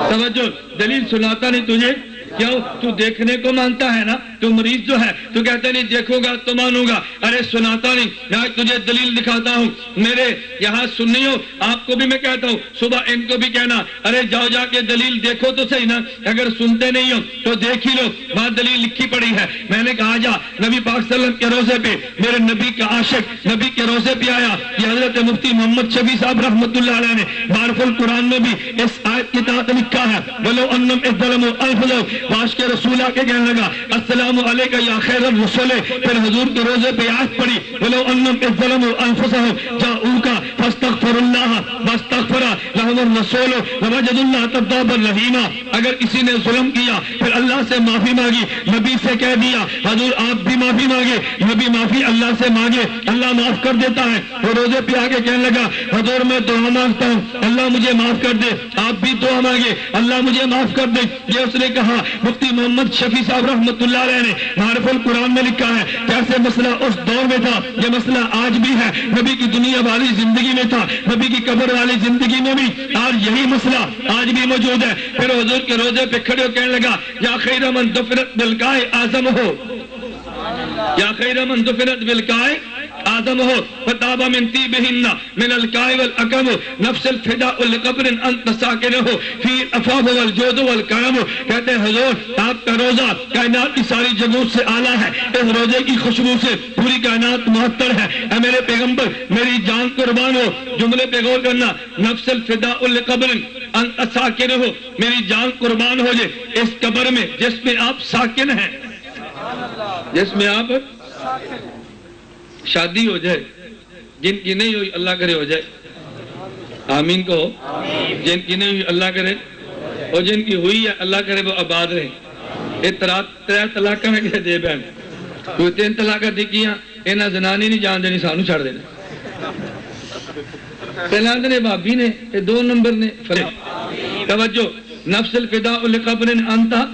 توجہ. دلیل سناتا نہیں تجھے کیوں؟ تو دیکھنے کو مانتا ہے نا. تو مریض جو ہے تو کہتا نہیں دیکھو گا تو مانوں گا. ارے سناتا نہیں میں تجھے دلیل دکھاتا ہوں. میرے یہاں سنیو آپ کو بھی میں کہتا ہوں صبح ان کو بھی کہنا ارے جاؤ جا کے دلیل دیکھو تو صحیح نا. اگر سنتے نہیں ہو تو دیکھ ہی لو وہاں دلیل لکھی پڑی ہے. میں نے کہا جا نبی پاک صلی اللہ علیہ وسلم کے روزے پہ میرے نبی کا عاشق نبی کے روزے پہ آیا. یہ حضرت مفتی محمد شفیع صاحب رحمۃ اللہ علیہ نے معرف القرآن میں بھی اس آیت کی تحت لکھا ہے ولو انہم اذ ظلموا انفسہم. واش کے رسول آ کے کہنے لگا السلام علیکہ یا خیر الرسل. پھر حضور کے روزے پہ آیت پڑی ولو انہم اذ ظلموا انفسہم جاؤک فاستغفروا اللہ واستغفر لهم الرسول لوجدوا اللہ توابا رحیما. اگر کسی نے ظلم کیا پھر اللہ سے معافی مانگی نبی سے کہہ دیا حضور آپ بھی معافی مانگے. نبی معافی اللہ سے مانگے اللہ معاف کر دیتا ہے. وہ روزے پہ آ کے کہنے لگا حضور میں دعا مانگتا ہوں اللہ مجھے معاف کر دے. آپ بھی دعا مانگے اللہ مجھے معاف کر دے. یہ اس نے کہا. مفتی محمد شفیع صاحب رحمۃ اللہ علیہ نے معرف القرآن میں لکھا ہے کیسے مسئلہ اس دور میں تھا یہ مسئلہ آج بھی ہے. نبی کی دنیا والی زندگی میں تھا نبی کی قبر والی زندگی میں بھی آج یہی مسئلہ آج بھی موجود ہے. پھر حضور کے روزے پہ کھڑے ہو کہنے لگا یا خیر من دفنت بالقائے اعظم ہو یا خیر من دفنت بالقائے آدم ہو فتاب من طیبہن من القاء والأکم نفس الفداء لقبر انت ساکن ہو فی الافاف والجود والکرم. کہتے ہیں حضور آپ کا روزہ کائنات کی ساری جگہوں سے اعلیٰ ہے. اس روزے کی خوشبو سے پوری کائنات معطر ہے. اے میرے پیغمبر میری جان قربان ہو. جملے پہ غور کرنا نفس الفداء لقبر انت ساکن ہو میری جان قربان ہو جائے اس قبر میں جس میں آپ ساکن ہیں جس میں آپ شادی ہو جائے جن کی نہیں ہوئی اللہ کرے ہو جائے. آمین کہو. جن کی نہیں ہوئی اللہ کرے اور جن کی ہوئی ہے اللہ کرے وہ آباد رہے. یہ ترے طلاق میں کہہ دے بہن کوئی 3 طلاق دیکھیاں انہاں زنانی نہیں جان دینی سانو چھڑ دینا. پہلے نے بھابی نے یہ 2 نمبر نے توجہ. نفس الفداء لقبر انتا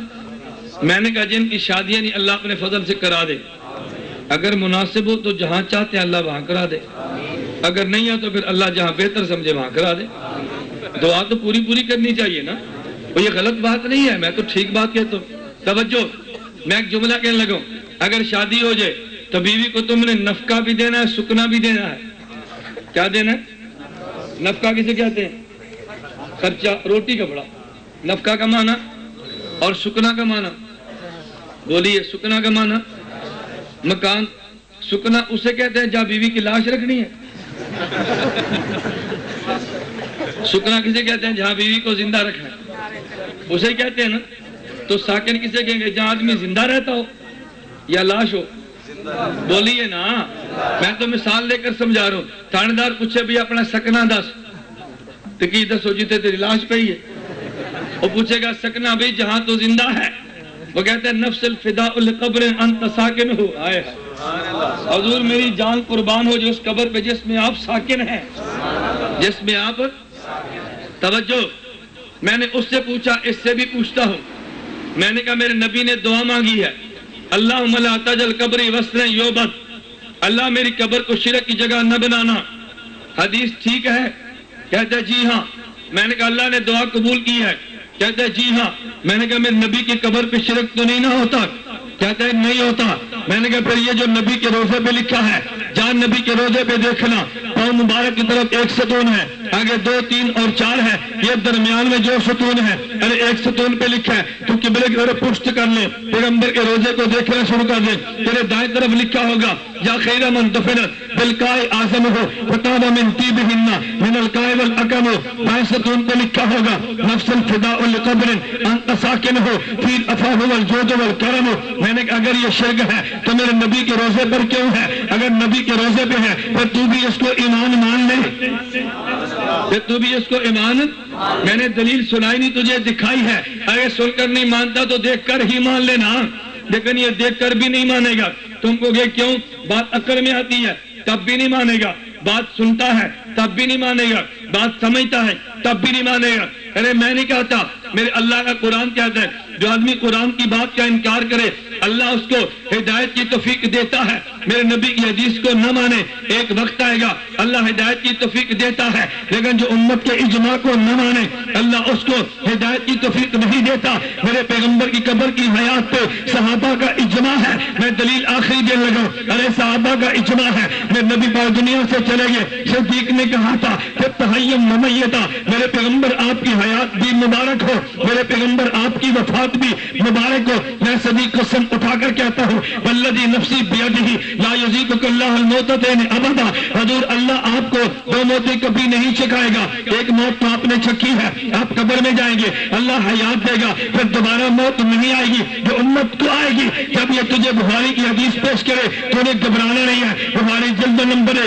میں نے کہا جن کی شادیاں نہیں اللہ اپنے فضل سے کرا دے. اگر مناسب ہو تو جہاں چاہتے ہیں اللہ وہاں کرا دے. اگر نہیں ہے تو پھر اللہ جہاں بہتر سمجھے وہاں کرا دے. دعا تو پوری کرنی چاہیے نا. وہ یہ غلط بات نہیں ہے میں تو ٹھیک بات کہتا ہوں. توجہ. میں ایک جملہ کہنے لگا اگر شادی ہو جائے تو بیوی کو تم نے نفقہ بھی دینا ہے سکنا بھی دینا ہے. کیا دینا ہے؟ نفقہ کسے کہتے ہیں؟ خرچہ روٹی کپڑا. نفقہ کا معنی اور سکنا کا معنی بولیے. سکنا کا معنی مکان. سکنا اسے کہتے ہیں جہاں بیوی کی لاش رکھنی ہے. سکنا کسے کہتے ہیں جہاں بیوی کو زندہ رکھنا ہے اسے کہتے ہیں نا. تو ساکن کسے کہیں گے جہاں آدمی زندہ رہتا ہو یا لاش ہو. بولیے نا. میں تو مثال لے کر سمجھا رہا ہوں. تھاندار پوچھے بھی اپنا سکنا دس تو کی دسو جیتے تیری لاش پہ ہی ہے. وہ پوچھے گا سکنا بھی جہاں تو زندہ ہے. وہ کہتے ہیں نفس الفداء لقبر انت ساکن ہو. آئے حضور میری جان قربان ہو جو اس قبر پہ جس میں آپ ساکن ہیں جس میں آپ. توجہ. میں نے اس سے پوچھا اس سے بھی پوچھتا ہوں. میں نے کہا میرے نبی نے دعا مانگی ہے اللہم لا تجعل قبری وثنا یعبد. اللہ میری قبر کو شرک کی جگہ نہ بنانا. حدیث ٹھیک ہے؟ کہتے ہیں جی ہاں. میں نے کہا اللہ نے دعا قبول کی ہے؟ کہتے ہیں جی ہاں. میں نے کہا میرے نبی کی قبر پہ شرک تو نہیں نہ ہوتا؟ کہتے ہیں نہیں ہوتا. میں نے کہا پھر یہ جو نبی کے روزے پہ لکھا ہے جہاں نبی کے روزے پہ دیکھنا پاؤں مبارک کی طرف 1 ستون ہے آگے 2 3 اور 4 ہے یہ درمیان میں جو ستون ہے ارے 1 ستون پہ لکھا ہے تو قبلے کی طرف پشت کر لے پیغمبر کے روزے کو دیکھنا شروع کر دے. تیرے دائیں طرف لکھا ہوگا یا خیر من دفنت بالقاء اعظم ہو فتاب من طیبہن من القاء والاکم. بائیں ستون پہ لکھا ہوگا نفس الفداء لقبر انت ساکن ہو فی الافاف والجود والکرم. میں نے کہا اگر یہ شرک ہے تو میرے نبی کے روزے پر کیوں ہے؟ اگر نبی کے روزے پہ ہے پھر تو بھی اس کو ایمان مان لے. پھر تو بھی اس کو ایمان میں نے دلیل سنائی نہیں تجھے دکھائی ہے، اگر سن کر نہیں مانتا تو دیکھ کر ہی مان لینا، لیکن یہ دیکھ کر بھی نہیں مانے گا، تم کو کہ کیوں؟ بات عقل میں آتی ہے تب بھی نہیں مانے گا، بات سنتا ہے تب بھی نہیں مانے گا، بات سمجھتا ہے تب بھی نہیں مانے گا۔ ارے میں نہیں کہتا، میرے اللہ کا قرآن کہتا ہے جو آدمی قرآن کی بات کا انکار کرے اللہ اس کو ہدایت کی توفیق دیتا ہے، میرے نبی کی حدیث کو نہ مانے ایک وقت آئے گا اللہ ہدایت کی توفیق دیتا ہے، لیکن جو امت کے اجماع کو نہ مانے اللہ اس کو ہدایت کی توفیق نہیں دیتا۔ میرے پیغمبر کی قبر کی حیات پہ صحابہ کا اجماع ہے، میں دلیل آخری دے لگا، ارے صحابہ کا اجماع ہے، میرے نبی پاک دنیا سے چلے گئے، صدیق نے کہا تھا کہ تحیم ممیتا، میرے پیغمبر آپ کی حیات بھی مبارک ہو، میرے پیغمبر آپ کی وفات بھی مبارک ہو۔ میں صدیق قسم اٹھا کر کہتا ہوں والذی نفسی بیدہ لا یذیقک اللہ الموتتین ابدا، حضور اللہ آپ کو دو موتیں کبھی نہیں چکھائے گا، ایک موت تو آپ نے چکھی ہے، آپ قبر میں جائیں گے اللہ حیات دے گا، پھر دوبارہ موت نہیں آئے گی جو امت کو آئے گی۔ جب یہ تجھے بخاری کی حدیث پیش کرے تو انہیں گھبرانا نہیں ہے، بخاری جلد نمبر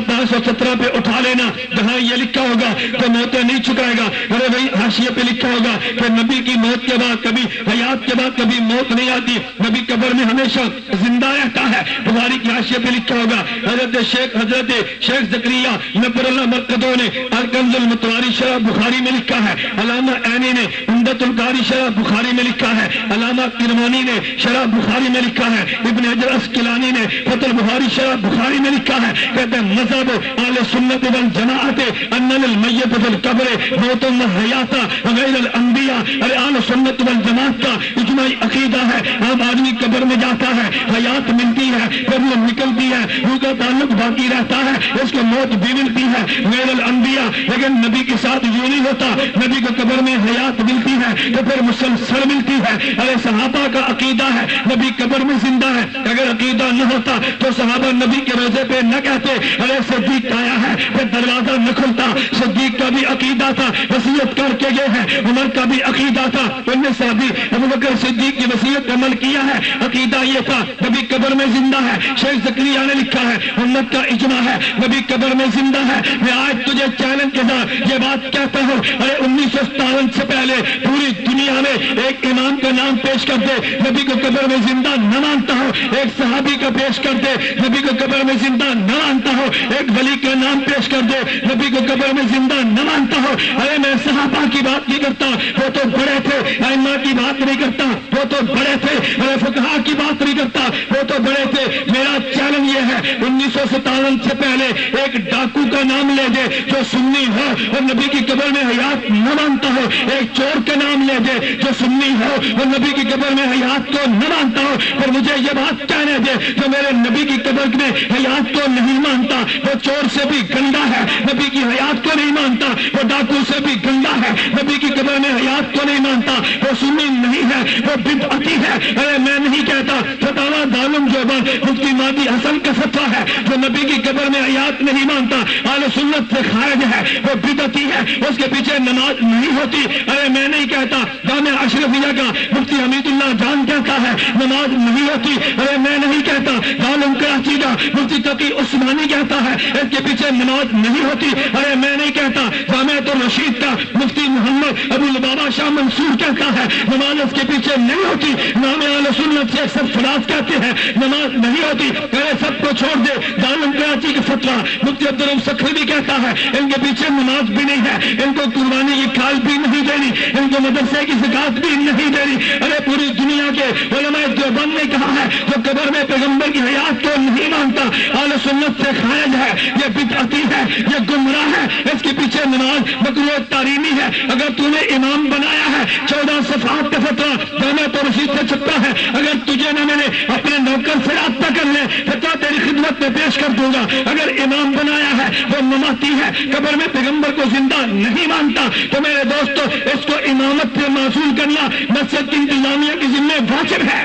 517 پہ اٹھا لینا، جہاں یہ لکھا ہوگا کہ موتیں نہیں چکائے گا، ارے بھائی حاشیے پہ لکھا ہوگا کہ نبی کی موت کے بعد کبھی حیات کے بعد کبھی موت نہیں آتی، نبی قبر میں ہمیشہ زندہ رہتا ہے، بخاری کی حاشیے پہ لکھا ہوگا۔ حضرت شیخ زکریا نبر اللہ مرکزوں نے الکنز المتواری شرح بخاری میں لکھا ہے، علامہ عینی نے عمدۃ القاری شرح بخاری میں لکھا ہے، علامہ کرمانی نے شرح بخاری میں لکھا ہے، ابن حجر اسقلانی نے فتح البخاری شرح بخاری میں لکھا ہے، کہتے ہیں مذہب اہل سنت والجماعت ان للمیت فی القبر موت و حیات غیر الانبیاء، ارے اہل سنت والجماعت کا اجماعی عقیدہ ہے عام آدمی قبر میں جاتا ہے حیات ملتی ہے پھر وہ نکلتی ہے، روح کا تعلق باقی رہتا ہے، اس کو موت بھی ملتی ہے غیر الانبیاء، لیکن نبی کے ساتھ یوں نہیں ہوتا، نبی کو قبر میں حیات ملتی ہے تو پھر مسلسل ملتی ہے۔ ارے صحابہ کا عقیدہ ہے نبی قبر میں زندہ ہے، اگر عقیدہ نہ ہوتا تو صحابہ نبی کے روزے پہ نہ کہتے ارے صدیق آیا ہے، پھر دروازہ نہ کھلتا۔ صدیق کا بھی عقیدہ تھا وصیت کر کے گئے ہیں، عمر کا بھی عقیدہ تھا، ان میں صحابی ابوبکر صدیق کی وصیت عمل کیا ہے، عقیدہ یہ تھا نبی قبر میں زندہ ہے۔ شیخ زکریا نے لکھا ہے امت کا اجماع ہے نبی قبر میں زندہ ہے۔ میں آج تجھے چیلنج کے ساتھ یہ بات کہتا ہوں، ارے 1957 سے پہلے پوری دنیا میں ایک امام کا نام پیش کر دے نبی کو قبر میں زندہ نہ مانتا ہو، ایک صحابی کا پیش کر دے نبی کو قبر میں زندہ نہ مانتا ہو، ایک ولی کا نام پیش کر دے نبی کو قبر میں زندہ نہ مانتا ہو۔ ارے میں صحابہ کی بات نہیں کرتا، وہ تو بڑے تھے، ائمہ کی بات نہیں کرتا، وہ تو بڑے تھے، ارے فقہاء کی بات نہیں کرتا، وہ تو بڑے تھے۔ میرا چیلنج یہ ہے 1957 سے پہلے ایک ڈاکو کا نام لے دے جو سنی ہو اور نبی کی قبر میں حیات نہ مانتا ہو، ایک چور کا نام لے دے جو سنی ہو اور نبی کی قبر میں حیات کو نہ مانتا ہو، اور مجھے یہ بات کہنے دے جو میرے نبی کی قبر میں حیات کو نہیں مانتا، وہ چور سے بھی گندا ہے، نبی کی حیات کو نہیں مانتا، وہ ڈاکو سے بھی گندا ہے، نبی کی قبر میں حیات کو نہیں مانتا، وہ سنی نہیں ہے، وہ بدعتی ہے۔ ارے میں نہیں کہتا، فتاوی دارالعلوم دیوبند مفتی مہدی حسن کا فتویٰ ہے جو نبی کی قبر میں حیات نہیں مانتا اہل سنت سے خارج ہے، وہ بدعتی ہے، اس کے پیچھے نماز نہیں ہوتی۔ ارے میں نہیں کہتا، جامعہ اشرفیہ کا مفتی حمید اللہ جان کہتا ہے نماز نہیں ہوتی۔ ارے میں نہیں کہتا، دارالعلوم کراچی کا مفتی تقی عثمانی کہتا ہے اس کے پیچھے نماز نہیں ہوتی۔ ارے میں نہیں کہتا، جامعہ الرشید کا مفتی محمد ابو لبابہ شاہ منصور کہتا ہے نماز اس کے پیچھے نہیں ہوتی۔ نام اہل سنت سے اکثر فراز کہتے ہیں نماز نہیں ہوتی۔ ارے سب کو چھوڑ دے، دارالعلوم کراچی کا فتویٰ مفتی عبدالرحیم سکھری بھی کہتا ہے ان کے پیچھے نماز بھی نہیں ہے، ان کو قربانی کی کھال بھی نہیں دینی، ان کو مدرسے کی زکات بھی نہیں دینی۔ ارے پوری دنیا کے علماء دیوبند نے کہا ہے جو قبر میں پیغمبر کی حیات کو نہیں مانتا اہل سنت سے خارج ہے، یہ بدعتی ہے، یہ گمراہ ہے، اس کے پیچھے نماز مکروہ تحریمی ہے۔ اگر تو نے امام بنایا ہے 14 صفحات کا فتویٰ جامعہ الرشید سے چھپا ہے، اگر تجھے نہ میں نے اپنے نوکر سے رابطہ کر لے فتویٰ تیری خدمت میں پیش کر دوں گا۔ اگر امام بنایا ہے وہ مماتی ہے، قبر میں پیغمبر کو زندہ نہیں مانتا، تو میرے دوستو اس کو امامت سے معزول کرنا مسجد کی انتظامیہ کی ذمہ واجب ہے،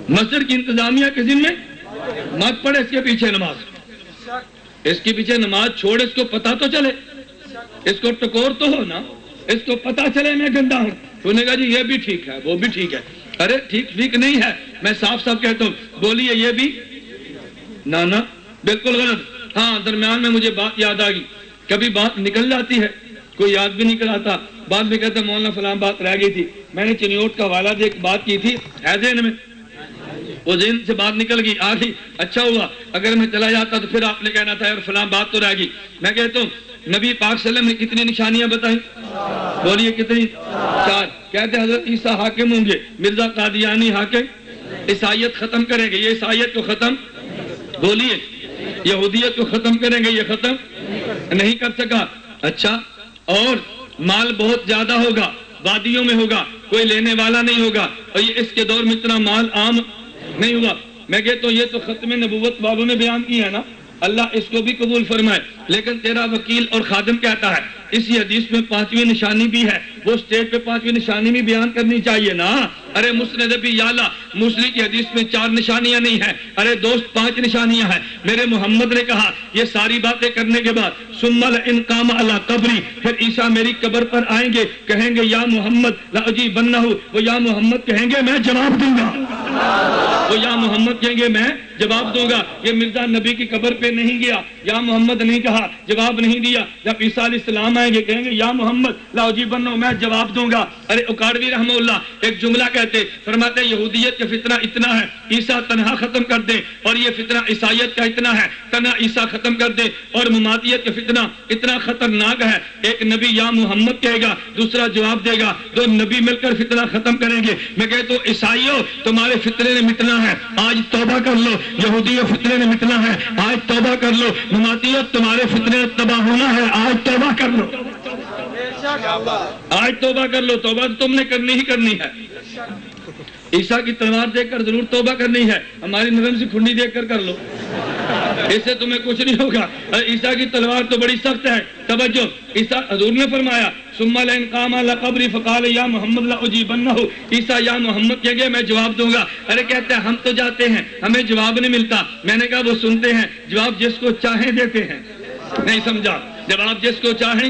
مسجد کی انتظامیہ کے ذمہ مت پڑے اس کے پیچھے نماز، اس کے پیچھے نماز چھوڑ، اس کو پتا تو چلے، اس کو ٹکور تو ہو نا، اس کو پتا چلے میں گندا ہوں۔ تو نے کہا جی یہ بھی ٹھیک ہے وہ بھی ٹھیک ہے، ارے ٹھیک نہیں ہے، میں صاف کہتا ہوں، بولیے یہ بھی نہ بالکل غلط۔ ہاں درمیان میں مجھے بات یاد آ گئی، کبھی بات نکل جاتی ہے، کوئی یاد بھی نہیں کراتا، بعد میں کہتا مولانا فلاں بات رہ گئی تھی، میں نے چنیوٹ کا حوالہ دے ایک بات کی تھی ہے ذہن میں، وہ ذہن سے بات نکل گئی آ گئی، اچھا ہوا اگر میں چلا جاتا تو پھر آپ نے کہنا تھا اور فلاں بات تو رہ گئی۔ میں کہتا ہوں نبی پاک صلی اللہ علیہ وسلم نے کتنی نشانیاں بتائیں؟ بولیے کتنی؟ 4۔ کہتے حضرت عیسیٰ حاکم ہوں گے، مرزا قادیانی حاکم، عیسائیت ختم کریں گے، یہ عیسائیت کو ختم، بولیے یہودیت کو ختم کریں گے، یہ ختم نہیں کر سکا۔ اچھا، اور مال بہت زیادہ ہوگا، وادیوں میں ہوگا، کوئی لینے والا نہیں ہوگا، اور یہ اس کے دور میں اتنا مال عام نہیں ہوا۔ میں کہتا ہوں یہ تو ختم نبوت والوں نے بیان کیا ہے نا، اللہ اس کو بھی قبول فرمائے، لیکن تیرا وکیل اور خادم کہتا ہے اسی حدیث میں 5ویں نشانی بھی ہے، وہ اسٹیج پہ 5ویں نشانی بھی بیان کرنی چاہیے نا۔ ارے مسند ابی یعلا موصلی کی حدیث میں 4 نشانیاں نہیں ہیں، ارے دوست 5 نشانیاں ہیں۔ میرے محمد نے کہا یہ ساری باتیں کرنے کے بعد ثم لئن قام علی قبری، پھر عیسیٰ میری قبر پر آئیں گے، کہیں گے یا محمد لاجیبنہ، وہ یا محمد کہیں گے میں جواب دوں گا، وہ یا محمد کہیں گے میں جواب دوں گا۔ یہ مرزا نبی کی قبر پہ نہیں گیا، یا محمد نہیں کہا، جواب نہیں دیا۔ جب عیسیٰ علیہ السلام آئیں گے کہیں گے یا محمد لاجیبنہ، میں جواب دوں گا۔ ارے اکاڑوی رحمہ اللہ ایک جملہ کہتے، فرماتے یہودیت کا فتنہ اتنا ہے عیسیٰ تنہا ختم کر دے، اور یہ فتنہ عیسائیت کا اتنا ہے تنہا عیسیٰ ختم کر دے، اور مماتیت کا فتنہ اتنا خطرناک ہے، ایک نبی یا محمد کہے گا، دوسرا جواب دے گا، 2 نبی مل کر فتنہ ختم کریں گے۔ میں کہتا ہوں عیسائیوں تمہارے فتنے نے مٹنا ہے، آج توبہ کر لو، یہودیوں فتنے نے مٹنا ہے، آج توبہ کر لو، مماتیت تمہارے فتنے تباہ ہونا ہے، آج توبہ کر لو، آج توبہ کر لو، توبہ تم نے کرنی ہی کرنی ہے۔ عیسیٰ کی تلوار دیکھ کر ضرور توبہ کرنی ہے، ہماری نرم سی کھنڈی دیکھ کر لو، اس سے تمہیں کچھ نہیں ہوگا۔ عیسیٰ کی تلوار تو بڑی سخت ہے، توجہ، عیسیٰ حضور نے فرمایا ثم لئن قام علی قبری فقال یا محمد لاجیبنہ، عیسیٰ یا محمد کہیں گے میں جواب دوں گا۔ ارے کہتے ہیں ہم تو جاتے ہیں ہمیں جواب نہیں ملتا، میں نے کہا وہ سنتے ہیں، جواب جس کو چاہیں دیتے ہیں، نہیں سمجھا، جواب جس کو چاہیں،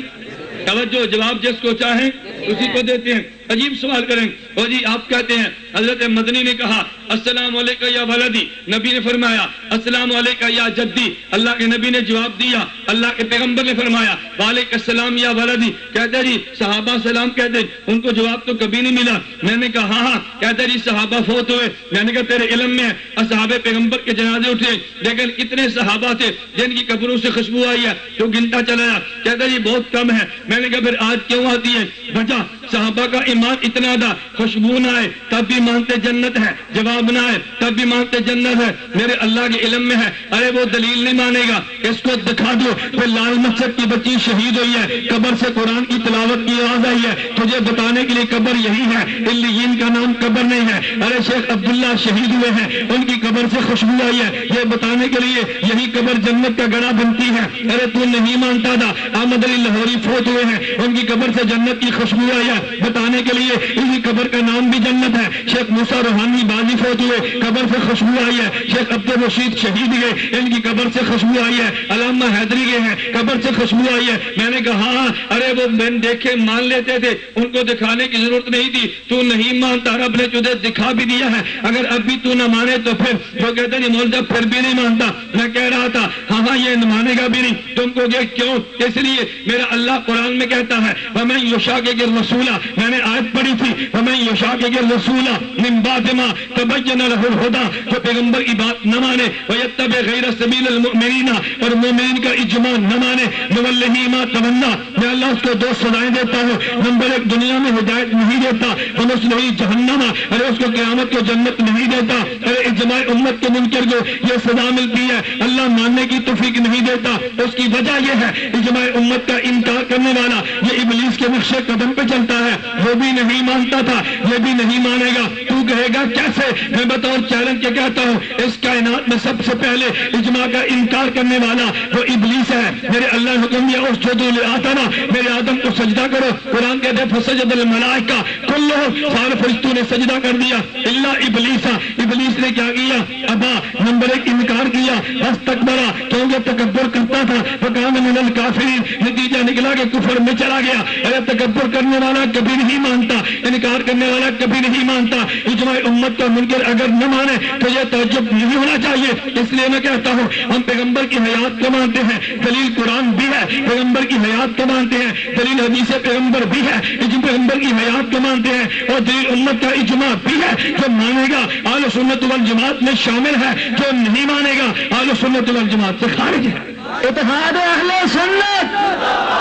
توجہ، جواب جس کو چاہیں اسی کو دیتے ہیں۔ عجیب سوال کریں، اور جی آپ کہتے ہیں حضرت مدنی نے کہا السلام علیکہ یا ولدی، نبی نے فرمایا السلام علیکہ یا جدی، اللہ کے نبی نے جواب دیا، اللہ کے پیغمبر نے فرمایا وعلیکم السلام یا ولدی، کہتے جی صحابہ سلام کہتے ان کو جواب تو کبھی نہیں ملا۔ میں نے کہا ہاں، کہتے جی صحابہ فوت ہوئے، میں نے کہا تیرے علم میں اصحاب پیغمبر کے جنازے اٹھے، لیکن کتنے صحابہ تھے جن کی قبروں سے خوشبو آئی ہے تو گنتا چلا جا، کہتے جی بہت کم ہے۔ میں نے کہا پھر آج کیوں آتی ہے؟ وجہ صحابہ کا ایمان اتنا تھا، خوشبو نہ آئے تب بھی مانتے جنت ہے، جواب نہ آئے تب بھی مانتے جنت ہے، میرے اللہ کے علم میں ہے۔ ارے وہ دلیل نہیں مانے گا، اس کو دکھا دو، پھر لال مسجد کی بچی شہید ہوئی ہے، قبر سے قرآن کی تلاوت کی آواز آئی ہے، تجھے بتانے کے لیے قبر یہی ہے، علیین کا نام قبر نہیں ہے۔ ارے شیخ عبداللہ شہید ہوئے ہیں، ان کی قبر سے خوشبو آئی ہے، یہ بتانے کے لیے یہی قبر جنت کا گڑھا بنتی ہے۔ ارے تو نہیں مانتا تھا، احمد علی لاہوری فوت ہوئے ہیں، ان کی قبر سے جنت کی خوشبو آئی ہے، بتانے کے لیے اسی قبر کا نام بھی جنت ہے۔ شیخ موسیٰ روحانی بازی فوت ہوئے، قبر سے خوشبو آئی ہے۔ شیخ عبد الرشید شہید گئے، ان کی قبر سے خوشبو آئی ہے۔ علامہ حیدری گئے ہیں، قبر سے خوشبو آئی ہے۔ میں نے کہا ہاں، ارے وہ میں دیکھے مان لیتے تھے، ان کو دکھانے کی ضرورت نہیں تھی، تو نہیں مانتا، رب نے تجھے دکھا بھی دیا ہے، اگر اب بھی تو نہ مانے تو پھر وہ کہتے نہیں مولوی پھر بھی نہیں مانتا۔ میں کہہ رہا تھا ہاں یہ مانے گا بھی نہیں، تم کو کہ کیوں؟ اس لیے میرا اللہ قرآن میں کہتا ہے وَمَن يُشَاقِقِ الرَّسُولَ، میں نے آیت پڑھی تھی وَمَن يُشَاقِقِ الرَّسُولَ مِن بَعْدِ مَا تَبَيَّنَ لَهُ الْهُدَىٰ، جو پیغمبر کی بات نہ مانے، وَيَتَّبِعْ غَيْرَ سَبِيلِ الْمُؤْمِنِينَ، اور مومنین کا اجماع نہ مانے، نُوَلِّهِ مَا تَوَلَّىٰ، میں اللہ اس کو 2 سزائیں دیتا ہوں، نمبر 1 دنیا میں ہدایت نہیں دیتا، وَنُصْلِهِ جہنم، ارے اس کو قیامت کو جنت نہیں دیتا۔ ارے اجماع امت کے منکر کو یہ سزا ملتی ہے، اللہ ماننے کی توفیق نہیں دیتا، اس کی وجہ یہ ہے اجماع امت کا انکار کرنے والا یہ ابلیس کے نقش قدم پہ چلتا ہے، وہ بھی نہیں مانتا تھا، یہ بھی نہیں مانے گا، تو کہے گا کیسے؟ میں بطور چیلنج کے کہتا ہوں اس کائنات میں سب سے پہلے اجماع کا انکار کرنے والا وہ ابلیس ہے۔ میرے اللہ نے حکم دیا اسجدوا لآدم، میرے آدم کو سجدہ کرو، قرآن کہتے فسجد الملائکہ کلہم، سارے فرشتوں نے سجدہ کر دیا الا ابلیس، ابلیس نے کیا کیا؟ ابا، نمبر 1 انکار کیا، واستکبر، کیونکہ تکبر کرتا تھا، فکان من الکافرین، نتیجہ نکلا گیا کہ کفر میں چلا گیا. ارے تکبر کرنے والا کبھی نہیں مانتا, انکار کرنے والا کبھی نہیں مانتا. اجماع امت کا منکر اگر نہ مانے تو یہ تعجب نہیں ہونا چاہیے. اس لیے میں کہتا ہوں ہم پیغمبر کی حیات کو مانتے ہیں, دلیل قرآن بھی ہے. پیغمبر کی حیات کو مانتے ہیں, دلیل حدیث پیغمبر بھی ہے. پیغمبر کی حیات کو مانتے ہیں اور دلیل امت کا اجماع بھی ہے. جو مانے گا اہل سنت والجماعت میں شامل ہے, جو نہیں مانے گا اہل سنت والجماعت سے خارج ہے. اتحاد اہل سنت,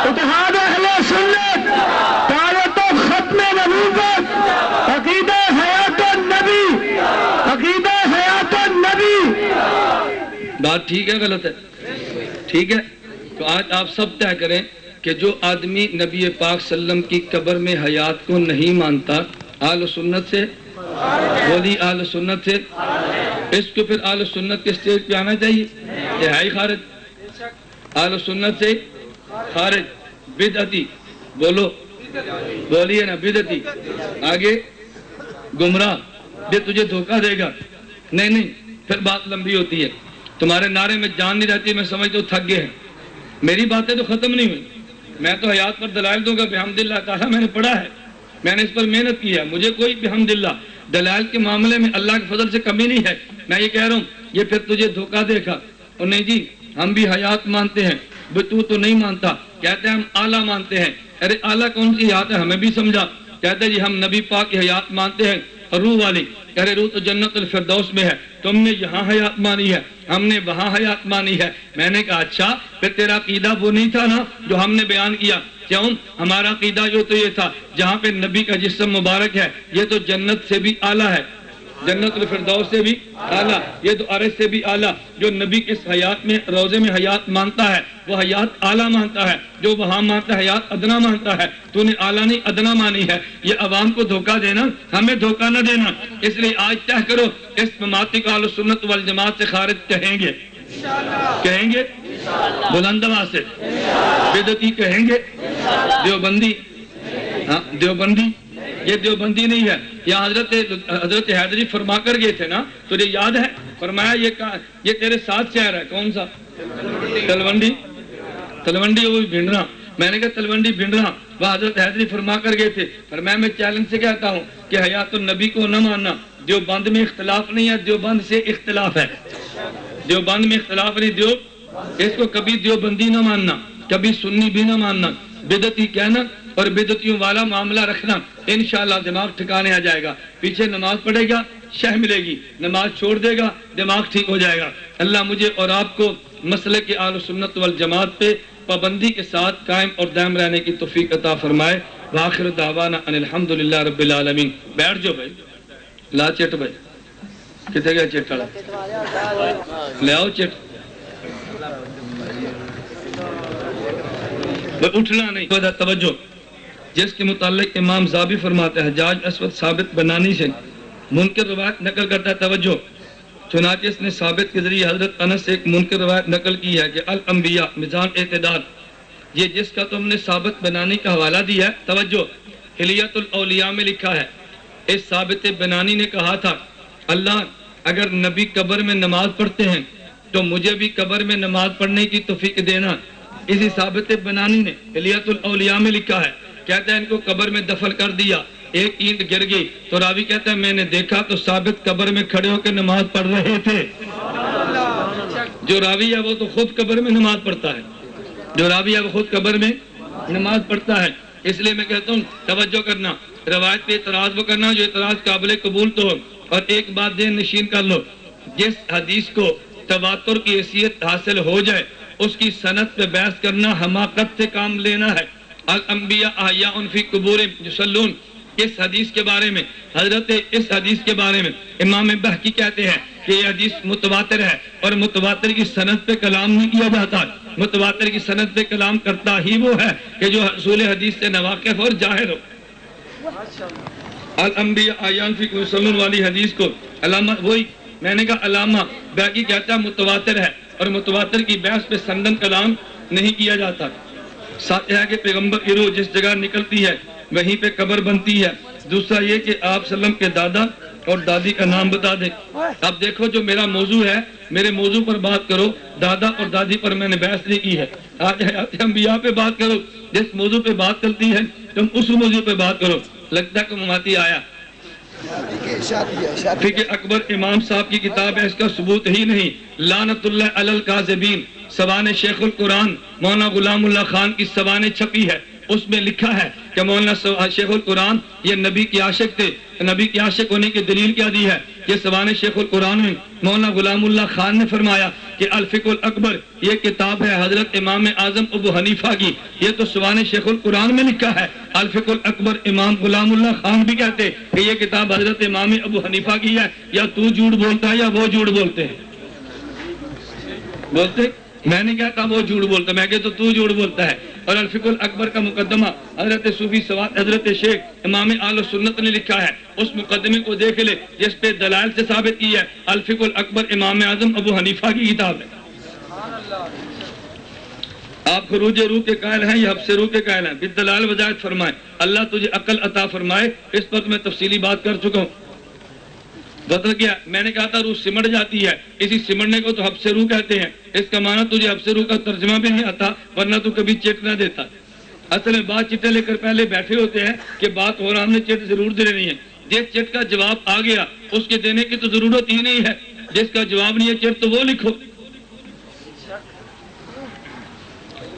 اتحاد اہل سنت, دعوت و ختم نبوت, عقیدہ حیات النبی, عقیدہ حیات النبی. بات ٹھیک ہے غلط ہے؟ ٹھیک ہے. تو آج آپ سب طے کریں کہ جو آدمی نبی پاک صلی اللہ علیہ وسلم کی قبر میں حیات کو نہیں مانتا, اہل سنت سے بولی, اہل سنت سے, اس کو پھر اہل سنت کے اسٹیج پہ آنا چاہیے. یہ ہے ہی خارج, اہل سنت سے خارج. بدعتی بولو, بولیے نا بدعتی. آگے گمراہ, یہ تجھے دھوکہ دے گا. نہیں پھر بات لمبی ہوتی ہے. تمہارے نعرے میں جان نہیں رہتی, میں سمجھتا ہوں تھک گئے ہیں. میری باتیں تو ختم نہیں ہوئی. میں تو حیات پر دلائل دوں گا بحمداللہ تعالیٰ. میں نے پڑھا ہے, میں نے اس پر محنت کی ہے. مجھے کوئی بحمداللہ دلائل کے معاملے میں اللہ کے فضل سے کمی نہیں ہے. میں یہ کہہ رہا ہوں یہ پھر تجھے دھوکہ دے گا. اور نہیں جی ہم بھی حیات مانتے ہیں, تو نہیں مانتا. کہتے ہیں ہم اعلیٰ مانتے ہیں. ارے اعلیٰ کون سی حیات ہے ہمیں بھی سمجھا. کہتے ہیں جی ہم نبی پاک کی حیات مانتے ہیں روح والی. ارے روح تو جنت الفردوس میں ہے, تم نے یہاں حیات مانی ہے, ہم نے وہاں حیات مانی ہے. میں نے کہا اچھا پھر تیرا عقیدہ وہ نہیں تھا نا جو ہم نے بیان کیا. کیوں؟ ہمارا عقیدہ جو تو یہ تھا جہاں پہ نبی کا جسم مبارک ہے یہ تو جنت سے بھی اعلیٰ ہے, جنت الفردوس سے بھی اعلیٰ, یہ تو عرش سے بھی اعلیٰ. جو نبی اس حیات میں روزے میں حیات مانتا ہے وہ حیات اعلیٰ مانتا ہے. جو وہاں مانتا ہے حیات ادنا مانتا ہے. تو نے اعلیٰ نہیں ادنا مانی ہے. یہ عوام کو دھوکہ دینا, ہمیں دھوکہ نہ دینا. اس لیے آج طے کرو اس مماتی کو اہل سنت والجماعت سے خارج کہیں گے, کہیں گے بلند آواز سے. بدعتی کہیں گے, دیوبندی, ہاں دیوبندی, یہ دیوبندی نہیں ہے. یہاں حضرت حیدری فرما کر گئے تھے نا, تجھے یاد ہے فرمایا یہ تیرے ساتھ شہر ہے. کون سا؟ تلونڈی. تلونڈی وہ بھنڈرا. میں نے کہا تلونڈی بھنڈرا, وہ حضرت حیدری فرما کر گئے تھے. فرمایا میں چیلنج سے کہتا ہوں کہ حیات النبی کو نہ ماننا. دیوبند میں اختلاف نہیں ہے, دیوبند سے اختلاف ہے. دیوبند میں اختلاف نہیں. اس کو کبھی دیوبندی نہ ماننا, کبھی سنی بھی نہ ماننا. بدعتی کہنا اور بدعتیوں والا معاملہ رکھنا, انشاءاللہ دماغ ٹھکانے آ جائے گا. پیچھے نماز پڑھے گا شہ ملے گی, نماز چھوڑ دے گا دماغ ٹھیک ہو جائے گا. اللہ مجھے اور آپ کو مسلک کے اہل سنت والجماعت پہ پابندی کے ساتھ قائم اور دائم رہنے کی توفیق عطا فرمائے. وآخر دعوانا ان الحمدللہ رب العالمین. بیٹھ جو بھائی, لا چٹ بھائی, کتے گیا چٹ والا, لے آؤ چٹ. اٹھنا نہیں, توجہ. جس کے متعلق امام زابی فرماتے ہیں حجاج اسود ثابت بنانی سے منکر روایت نقل کرتا ہے. توجہ. چنانچہ اس نے ثابت کے ذریعے حضرت انس سے ایک منکر روایت نقل کی ہے کہ الانبیاء میزان اعتدال, یہ جس کا تم نے ثابت بنانی کا حوالہ دیا ہے. توجہ. حلیت الاولیاء میں لکھا ہے اس ثابت بنانی نے کہا تھا اللہ اگر نبی قبر میں نماز پڑھتے ہیں تو مجھے بھی قبر میں نماز پڑھنے کی توفیق دینا. اسی ثابت بنانی نے حلیت الاولیاء میں لکھا ہے, کہتا ہے ان کو قبر میں دفن کر دیا, ایک اینٹ گر گئی تو راوی کہتا ہے میں نے دیکھا تو ثابت قبر میں کھڑے ہو کے نماز پڑھ رہے تھے. جو راوی ہے وہ تو خود قبر میں نماز پڑھتا ہے, جو راوی ہے وہ خود قبر میں نماز پڑھتا ہے. اس لیے میں کہتا ہوں توجہ کرنا, روایت پہ اعتراض وہ کرنا جو اعتراض قابل قبول تو ہو. اور ایک بات ذہن نشین کر لو, جس حدیث کو تواتر کی حیثیت حاصل ہو جائے اس کی سند پہ بحث کرنا حماقت سے کام لینا ہے. الانبیاء احیاء فی قبورہم یصلون, اس حدیث کے بارے میں اس حدیث کے بارے میں امام بہقی کہتے ہیں کہ یہ حدیث متواتر ہے اور متواتر کی سند پہ کلام نہیں کیا جاتا. متواتر کی سند پہ کلام کرتا ہی وہ ہے کہ جو اصول حدیث سے ناواقف اور جاہل ہو. الانبیاء احیاء فی قبورہم یصلون والی حدیث کو علامہ وہی میں نے کہا علامہ بہقی کہتا ہے متواتر ہے اور متواتر کی بحث پہ سندن کلام نہیں کیا جاتا. ساتھ ہے کہ پیغمبر کی روح جس جگہ نکلتی ہے وہیں پہ قبر بنتی ہے. دوسرا یہ کہ آپ صلی اللہ علیہ وسلم کے دادا اور دادی کا نام بتا دیں۔ اب دیکھو جو میرا موضوع ہے، میرے موضوع پر بات کرو، دادا اور دادی پر میں نے بحث نہیں کی ہے۔ آج حیات انبیاء پہ بات کرو، جس موضوع پہ بات چلتی ہے تم اس موضوع پہ بات کرو۔ لگتا ہے کہ مماتی آیا۔ فقہ اکبر امام صاحب کی کتاب ہے، اس کا ثبوت ہی نہیں۔ لعنت اللہ علی الکاذبین، سوانح شیخ القرآن مولانا غلام اللہ خان کی سوانح چھپی ہے، اس میں لکھا ہے کہ مولانا شیخ القرآن یہ نبی کے عاشق تھے۔ نبی کے عاشق ہونے کی دلیل کیا دی ہے؟ یہ سوانح شیخ القرآن میں مولانا غلام اللہ خان نے فرمایا کہ الفقہ الاکبر یہ کتاب ہے حضرت امام اعظم ابو حنیفہ کی، یہ تو سوانح شیخ القرآن میں لکھا ہے۔ الفقہ الاکبر امام غلام اللہ خان بھی کہتے کہ یہ کتاب حضرت امام ابو حنیفہ کی ہے۔ یا تو جھوٹ بولتا ہے یا وہ جھوٹ بولتے ہیں؟ بولتے میں نہیں کہتا وہ جھوٹ بولتا، میں کہتا تو جھوٹ بولتا ہے۔ اور الفقہ الاکبر کا مقدمہ حضرت صوفی سواد حضرت شیخ امام اہل سنت نے لکھا ہے، اس مقدمے کو دیکھ لے جس پہ دلائل سے ثابت کی ہے۔ الفقہ الاکبر امام اعظم ابو حنیفہ کی کتاب ہے۔ آپ خروج روح کے قائل ہیں یا حبس روح کے قائل ہیں؟ بالدلائل وضاحت فرمائیں۔ اللہ تجھے عقل عطا فرمائے، اس پر میں تفصیلی بات کر چکا ہوں۔ بدل کیا میں نے کہا تھا روح سمٹ جاتی ہے، اسی سمٹنے کو تو حبس روح کہتے ہیں۔ اس کا معنی تجھے حبس روح کا ترجمہ بھی نہیں آتا، ورنہ تو کبھی چٹ نہ دیتا۔ اصل میں بات چٹے لے کر پہلے بیٹھے ہوتے ہیں کہ بات ہو رہا، ہم نے چٹ ضرور دینی ہے۔ جس چٹ کا جواب آ گیا اس کے دینے کی تو ضرورت ہی نہیں ہے، جس کا جواب نہیں ہے چٹ تو وہ لکھو۔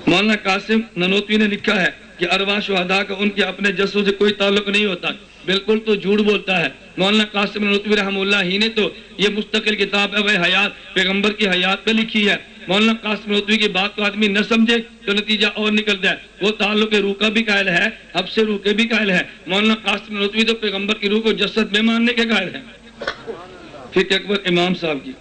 مولانا قاسم ننوتوی نے لکھا ہے کہ ارواح شہداء کا ان کے اپنے جسوں سے کوئی تعلق نہیں ہوتا، بالکل تو جھوٹ بولتا ہے۔ مولانا قاسم ننوتوی رحمہ اللہ ہی نے تو یہ مستقل کتاب ہے حیات پیغمبر کی حیات پہ لکھی ہے۔ مولانا قاسم ننوتوی کی بات کو آدمی نہ سمجھے تو نتیجہ اور نکلتا ہے، وہ تعلق روح کا بھی قائل ہے، حبس روح کے بھی قائل ہے۔ مولانا قاسم ننوتوی تو پیغمبر کی روح کو جسد میں ماننے کے قائل ہے۔ فقہ اکبر امام صاحب کی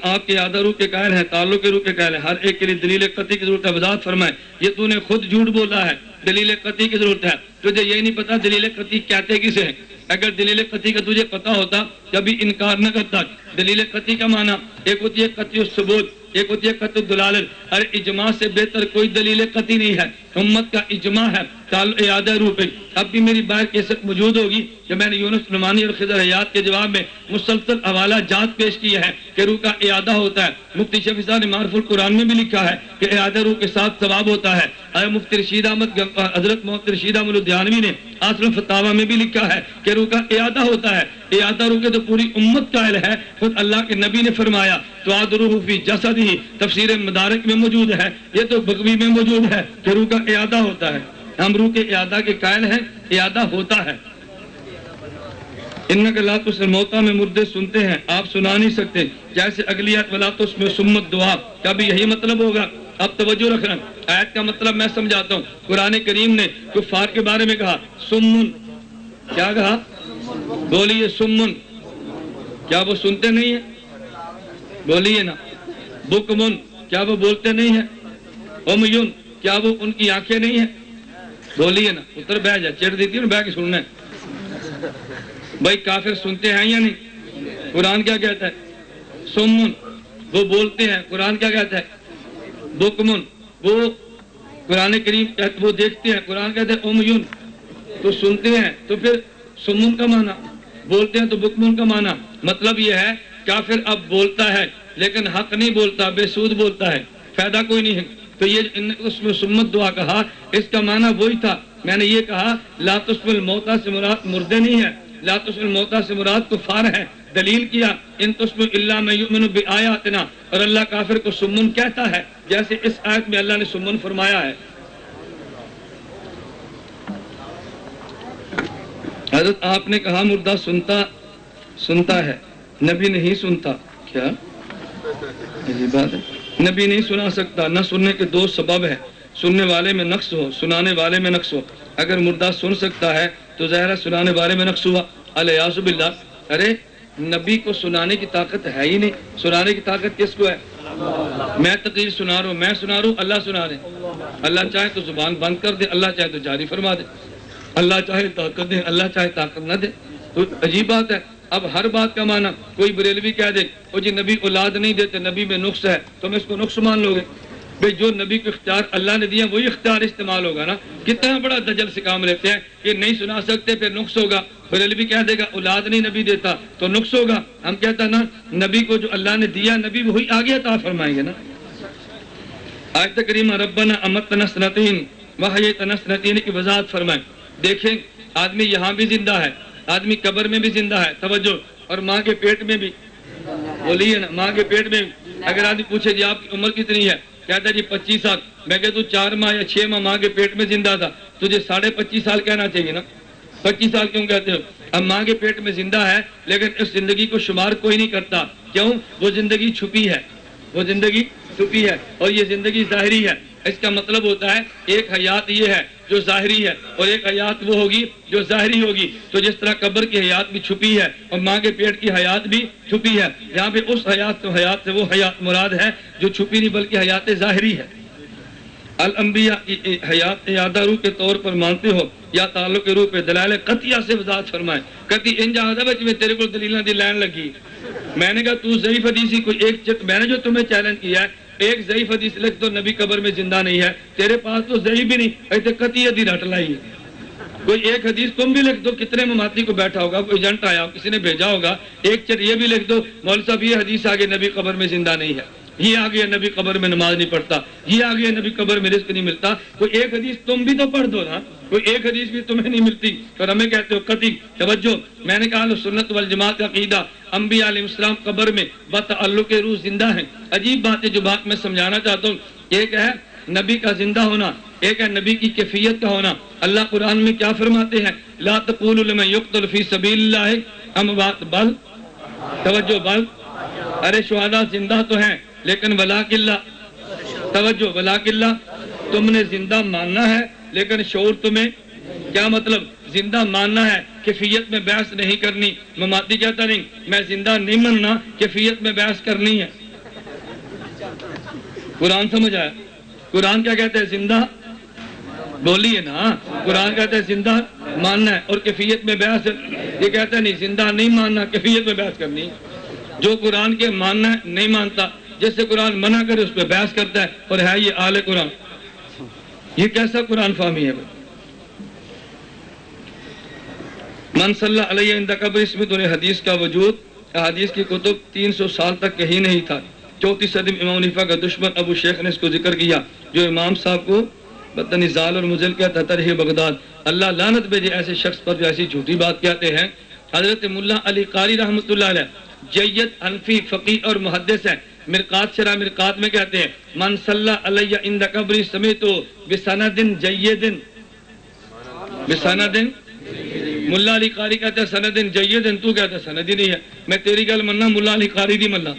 آپ کے اعادہ روح کے قائل ہیں، تعلق روح کے قائل ہیں۔ ہر ایک کے لیے دلیل قطعی کی ضرورت ہے، وضاحت فرمائے۔ یہ تو نے خود جھوٹ بولا ہے، دلیل قطعی کی ضرورت ہے۔ تجھے یہ نہیں پتا دلیل قطعی کہتے کسے ہیں؟ اگر دلیل قطعی کا تجھے پتا ہوتا کبھی انکار نہ کرتا۔ دلیل قطعی کا معنی ایک ہوتی ہے قطعی الثبوت، ایک ہوتی ہے قطعی الدلالت۔ ارے اجماع سے بہتر کوئی دلیل قطعی نہیں ہے، امت کا اجماع ہے تعلق اعادہ روح پہ۔ اب بھی میری باہر کیسٹ موجود ہوگی کہ میں نے یونس نعمانی اور خضر حیات کے جواب میں مسلسل حوالہ جات پیش کیا ہے کہ روح کا اعادہ ہوتا ہے۔ مفتی شفیع صاحب نے معرف القرآن میں بھی لکھا ہے کہ اعادہ روح کے ساتھ ثواب ہوتا ہے۔ مفتی رشید احمد حضرت محمد رشید احمد الدیانوی نے آصل الفتاوی میں بھی لکھا ہے کہ روح کا اعادہ ہوتا ہے۔ اعادہ روح کے تو پوری امت قائل ہے، خود اللہ کے نبی نے فرمایا تعاد روح فی جسدہ، تفسیر مدارک میں موجود ہے، یہ تو بغوی میں موجود ہے کہ روح کا اعادہ ہوتا ہے۔ ہم روح کے اعادہ کے قائل ہیں، اعادہ ہوتا ہے۔ انک لا تسمع الموتى میں مردے سنتے ہیں، آپ سنا نہیں سکتے، جیسے اگلی آیت ولا تسمع صم الدعاء کا بھی یہی مطلب ہوگا۔ اب توجہ رکھنا، آیت کا مطلب میں سمجھاتا ہوں۔ قرآن کریم نے کفار کے بارے میں کہا سمن، کیا کہا؟ بولیے سمن، کیا وہ سنتے نہیں ہیں؟ بولیے نا۔ بکمن، کیا وہ بولتے نہیں ہیں؟ امیون، کیا وہ ان کی آنکھیں نہیں ہیں؟ بولیے نا۔ اتر بہ جا، چڑھ دیتی ہے نا، بہ کے سننا ہے۔ بھائی کافر سنتے ہیں یا نہیں؟ قرآن کیا کہتا ہے؟ سمن، وہ بولتے ہیں۔ قرآن کیا کہتا ہے؟ بکمن، وہ قرآن کریم کہتا وہ دیکھتے ہیں۔ قرآن کہتا ہے امیون، تو سنتے ہیں۔ تو پھر سمن کا معنی بولتے ہیں تو بکمن کا معنی مطلب یہ ہے کافر اب بولتا ہے لیکن حق نہیں بولتا، بے سود بولتا ہے، فائدہ کوئی نہیں ہے۔ تو یہ اس میں سمت دعا کہا، اس کا معنی وہی تھا۔ میں نے یہ کہا لا تسمع الموتى سے مراد مردے نہیں ہے، لا تسمع الموتى سے مراد کفار ہے۔ دلیل کیا ان تسمع الا من یؤمن بآیاتنا، اور اللہ کافر کو سمن کہتا ہے جیسے اس آیت میں اللہ نے سمن فرمایا ہے۔ حضرت آپ نے کہا مردہ سنتا ہے، نبی نہیں سنتا، کیا عجیب بات ہے؟ نبی نہیں سنا سکتا۔ نہ سننے کے دو سبب ہے، سننے والے میں نقص ہو، سنانے والے میں نقص ہو۔ اگر مردہ سن سکتا ہے تو ظاہر سنانے والے میں نقص ہوا، الیاذ باللہ۔ ارے نبی کو سنانے کی طاقت ہے ہی نہیں، سنانے کی طاقت کس کو ہے؟ میں تقریر سنا رہا ہوں، میں سنا رہا ہوں، اللہ سنا رہے ہیں۔ اللہ چاہے تو زبان بند کر دے، اللہ چاہے تو جاری فرما دے، اللہ چاہے طاقت دے، اللہ چاہے طاقت نہ دے۔ تو عجیب بات ہے۔ اب ہر بات کا معنی کوئی بریلوی کہہ دے وہ جی نبی اولاد نہیں دیتے، نبی میں نقص ہے، تم اس کو نقص مان لو گے؟ بھئی جو نبی کو اختیار اللہ نے دیا وہی اختیار استعمال ہوگا نا. کتنا بڑا دجل سے کام لیتے ہیں کہ نہیں سنا سکتے پھر نقص ہوگا. پھر علی بھی کہہ دے گا اولاد نہیں نبی دیتا تو نقص ہوگا. ہم کہتا نا نبی کو جو اللہ نے دیا نبی وہی آگے عطا فرمائیں گے نا. آیت کریمہ ربنا امتنا سنتین وحییتنا سنتین کی وضاحت فرمائیں. دیکھیں آدمی یہاں بھی زندہ ہے, آدمی قبر میں بھی زندہ ہے, توجہ, اور ماں کے پیٹ میں بھی. بولیے نا, ماں کے پیٹ میں. اگر آدمی پوچھے جی آپ کی عمر کتنی ہے, کہتا ہے جی 25 سال. میں کہتا ہوں 4 ماہ یا 6 ماہ کے پیٹ میں زندہ تھا, تجھے 25.5 سال کہنا چاہیے نا. 25 سال کیوں کہتے ہو؟ اب ماں کے پیٹ میں زندہ ہے لیکن اس زندگی کو شمار کوئی نہیں کرتا. کیوں؟ وہ زندگی چھپی ہے, وہ زندگی چھپی ہے اور یہ زندگی ظاہری ہے. اس کا مطلب ہوتا ہے ایک حیات یہ ہے جو ظاہری ہے اور ایک حیات وہ ہوگی جو ظاہری ہوگی. تو جس طرح قبر کی حیات بھی چھپی ہے اور ماں کے پیٹ کی حیات بھی چھپی ہے, یہاں پہ اس حیات سے وہ حیات مراد ہے جو چھپی نہیں بلکہ حیات ظاہری ہے. الانبیاء کی حیات یادہ روح کے طور پر مانتے ہو یا تعلق کے روح پہ دلائل قطعیہ سے وضاحت فرمائے. کہتی ان جہاں بچ میں تیرے کو دلیلیں دی لین لگی. میں نے کہا تو ضعیف حدیثی کوئی ایک میں نے جو تمہیں چیلنج کیا ہے ایک ضعیف حدیث لکھ دو نبی قبر میں زندہ نہیں ہے. تیرے پاس تو ضعیف بھی نہیں, ایسے قطعی حدیث رٹ لائی. کوئی ایک حدیث تم بھی لکھ دو, کتنے مماتی کو بیٹھا ہوگا, کوئی ایجنٹ آیا کسی نے بھیجا ہوگا, ایک چٹ یہ بھی لکھ دو مولوی صاحب یہ حدیث آگے نبی قبر میں زندہ نہیں ہے, یہ آگے نبی قبر میں نماز نہیں پڑھتا, یہ آگے نبی قبر میں رزق نہیں ملتا. کوئی ایک حدیث تم بھی تو پڑھ دو نا, کوئی ایک حدیث بھی تمہیں نہیں ملتی اور ہمیں کہتے ہو قطعی. توجہ, میں نے کہا سنت والجماعت کا عقیدہ انبیاء علیہ السلام قبر میں بتعلق روح زندہ ہیں. عجیب بات ہے جو بات میں سمجھانا چاہتا ہوں. ایک ہے نبی کا زندہ ہونا, ایک ہے نبی کی کیفیت کا ہونا. اللہ قرآن میں کیا فرماتے ہیں, لا تقولوا لمن يقتل فی سبیل اللہ اموات بل, توجہ, بل, ارے شہداء زندہ تو ہیں لیکن ولاکن اللہ, توجہ, ولاکن اللہ, تم نے زندہ ماننا ہے لیکن شعور تمہیں, کیا مطلب زندہ ماننا ہے کیفیت میں بحث نہیں کرنی. مماتی کہتا نہیں میں زندہ نہیں ماننا کیفیت میں بحث کرنی ہے. قرآن سمجھ آیا؟ قرآن کیا کہتا ہے, زندہ, بولیے نا, قرآن کہتا ہے زندہ ماننا ہے اور کیفیت میں بحث, یہ کہتا ہے نہیں زندہ نہیں ماننا کیفیت میں بحث کرنی. جو قرآن کے ماننا ہے نہیں مانتا, جس سے قرآن منع کرے اس پہ بحث کرتا ہے, اور ہے یہ آل قرآن. یہ کیسا قرآن فہمی ہے؟ من صلی علیہ عند قبر, اس میں تو حدیث کا وجود حدیث کی کتب 300 سال تک کہیں نہیں تھا. 34 صدی امام حنیفہ کا دشمن ابو شیخ نے اس کو ذکر کیا, جو امام صاحب کو بدتنی زال اور مزل کہتا ترہ بغداد. اللہ لعنت بھیجے ایسے شخص پر جو ایسی جھوٹی بات کہتے ہیں. حضرت ملا علی قاری رحمۃ اللہ علیہ جید حنفی فقیہ اور محدث ہیں. مرقات شرح مرقات میں کہتے ہیں من صلی علیہ عند قبری سمیتو بسند جید, بسند, ملا علی قاری کہتا ہے سند جید, تو کہتا ہے سند ہی نہیں ہے. میں تیری گل مننا, ملا علی قاری دی مننا,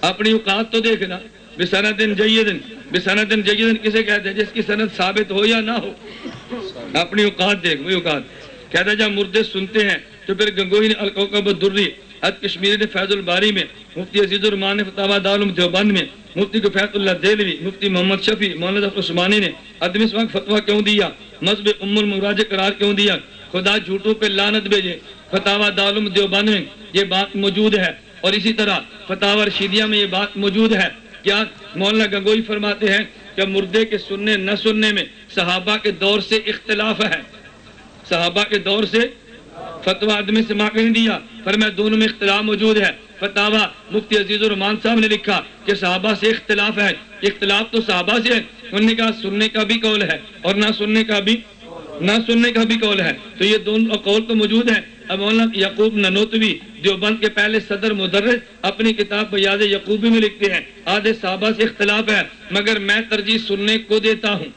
اپنی اوقات تو دیکھنا. بسند جید, بسند جید کسے کہتے ہیں؟ جس کی سند ثابت ہو یا نہ ہو. اپنی اوقات دیکھ, وہی اوقات. کہتا ہے جب مردے سنتے ہیں تو پھر گنگوہی نے الکوکب الدری, حد کشمیری نے فیض الباری میں, مفتی عزیز الرحمان نے فتاوی دارالعلوم دیوبند میں, مفتی کفایت اللہ دہلوی, مفتی محمد شفیع, مولانا ظفر عثمانی نے عدم سواق فتویٰ کیوں دیا, مذہب ام المراج قرار کیوں دیا, خدا جھوٹوں پہ لعنت بھیجے. فتاوی دارالعلوم دیوبند میں یہ بات موجود ہے, اور اسی طرح فتاوی رشیدیہ میں یہ بات موجود ہے. کیا مولانا گنگوہی فرماتے ہیں کہ مردے کے سننے نہ سننے میں صحابہ کے دور سے اختلاف ہے. صحابہ کے دور سے فتویٰ عدم سماع نہیں دیا, فرمایا دونوں میں اختلاف موجود ہے. فتاوی مفتی عزیز الرحمان صاحب نے لکھا کہ صحابہ سے اختلاف ہے. اختلاف تو صحابہ سے ہے. انہوں نے کہا سننے کا بھی قول ہے اور نہ سننے کا بھی قول ہے. تو یہ دونوں قول تو موجود ہیں. اب مولانا یعقوب ننوتوی دیوبند کے پہلے صدر مدرس اپنی کتاب بیاض یعقوبی میں لکھتے ہیں آدھے صحابہ سے اختلاف ہے, مگر میں ترجیح سننے کو دیتا ہوں,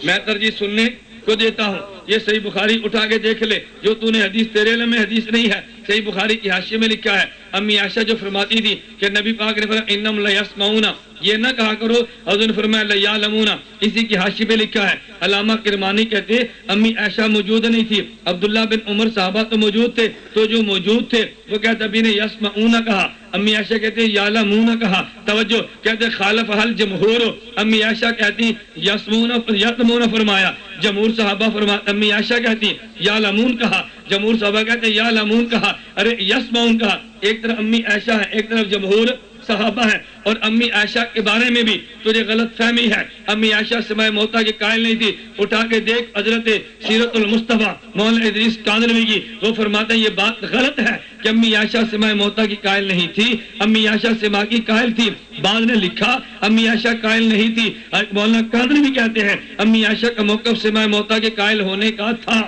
میں ترجیح سننے کو دیتا ہوں. یہ صحیح بخاری اٹھا کے دیکھ لے, جو تو نے حدیث تیرے علم میں حدیث نہیں ہے. صحیح بخاری کی حاشیے میں لکھا ہے امی عائشہ جو فرماتی تھی کہ نبی پاک نے فرمایا انہم لیسمعون, یہ نہ کہا کرو, حضور نے فرمایا لیعلمون. اسی کی حاشیے پہ لکھا ہے. علامہ کرمانی کہتے امی عائشہ موجود نہیں تھی, عبداللہ بن عمر صحابہ تو موجود تھے, تو جو موجود تھے وہ کہتے ابھی نے یسمعون کہا, امی عائشہ کہتے یعلمون کہا. توجہ, کہتے خالف حل جمہور, امی عائشہ کہتی یسمعون فرمایا, جمہور صحابہ فرمایا, امی عائشہ کہتی یعلمون کہا, جمہور صحابہ کہتے یعلمون کہا. ارے یسمعون کہا. ایک طرف امی عائشہ ہے, ایک طرف جمہور صحابہ ہیں، اور امی عائشہ کے بارے میں بھی تجھے غلط فہمی ہے. امی عائشہ سماع موتا کی قائل نہیں تھی. اٹھا کے دیکھ حضرت سیرت المصطفیٰ مولانا ادریس کاندھلوی کی، وہ فرماتے ہیں یہ بات غلط ہے کہ امی عائشہ سماع موتا کی قائل نہیں تھی. امی عائشہ سماع کی قائل تھی. بعض نے لکھا امی عائشہ قائل نہیں تھی. مولانا کاندھلوی کہتے ہیں امی عائشہ کا موقف سماع موتا کے قائل ہونے کا تھا.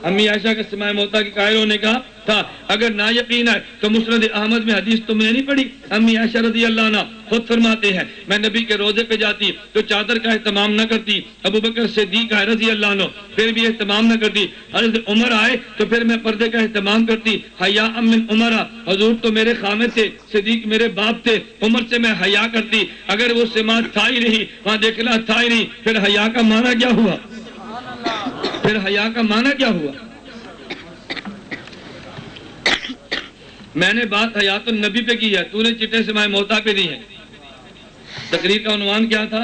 امی عائشہ کے سماع موتا کے قائل ہونے کا تھا. اگر نا یقین ہے تو مسند احمد میں حدیث تم نے نہیں پڑھی؟ امی عائشہ رضی اللہ عنہ خود فرماتے ہیں میں نبی کے روزے پہ جاتی تو چادر کا اہتمام نہ کرتی. ابو بکر صدیق آئے رضی اللہ عنہ پھر بھی اہتمام نہ کرتی. حضرت عمر آئے تو پھر میں پردے کا اہتمام کرتی. حیا من عمر، حضور تو میرے خامد تھے، صدیق میرے باپ تھے، عمر سے میں حیا کرتی. اگر وہ سماعت تھا ہی نہیں، وہاں دیکھنا تھا ہی نہیں، پھر حیا کا معنی کیا ہوا؟ پھر حیا کا معنی کیا ہوا؟ میں نے بات حیات النبی پہ کی ہے، تو نے چٹے سماع موتا پہ دی ہے. تقریر کا عنوان کیا تھا؟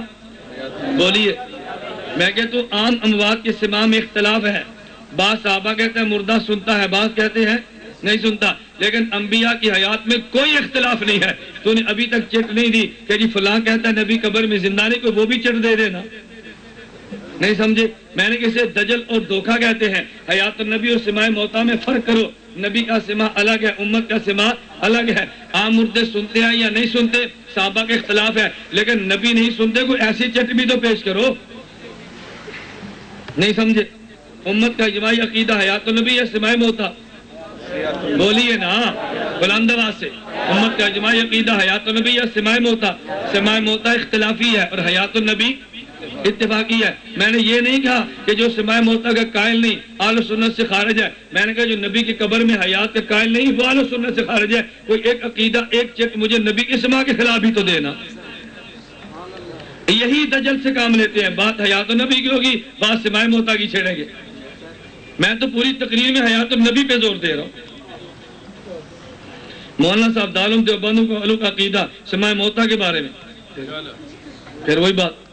بولیے. میں کہتا ہوں عام اموات کے سماع میں اختلاف ہے. بعض صحابہ کہتے ہیں مردہ سنتا ہے، بعض کہتے ہیں نہیں سنتا. لیکن انبیاء کی حیات میں کوئی اختلاف نہیں ہے. تو نے ابھی تک چٹ نہیں دی کہ جی فلاں کہتا ہے نبی قبر میں زندہ نہیں، کو وہ بھی چٹ دے دینا. نہیں سمجھے؟ میں نے کسے دجل اور دھوکہ کہتے ہیں. حیات النبی اور سماع موتا میں فرق کرو. نبی کا سماع الگ ہے، امت کا سماع الگ ہے. عام مردے سنتے ہیں یا نہیں سنتے، صحابہ کے اختلاف ہے، لیکن نبی نہیں سنتے. کوئی ایسی چٹ بھی تو پیش کرو. نہیں سمجھے؟ امت کا اجماعی عقیدہ حیات النبی یا سماع موتا؟ بولیے نا بلند آواز سے. امت کا اجماعی عقیدہ حیات النبی یا سماع موتا؟ سماع موتا اختلافی ہے اور حیات النبی اتفاقی ہے. میں نے یہ نہیں کہا کہ جو سماع موتا کا قائل نہیں اہل سنت سے خارج ہے. میں نے کہا جو نبی کی قبر میں حیات کا قائل نہیں وہ اہل سنت سے خارج ہے. کوئی ایک عقیدہ ایک چٹ مجھے نبی کی سماع کے خلاف بھی تو دینا. یہی دجل سے کام لیتے ہیں. بات حیات النبی کی ہوگی، بات سماع موتا کی چھیڑیں گے. میں تو پوری تقریر میں حیات النبی پہ زور دے رہا ہوں. مولانا صاحب دارالعلوم دیوبند کو الگ عقیدہ سماع موتا کے بارے میں، پھر وہی بات.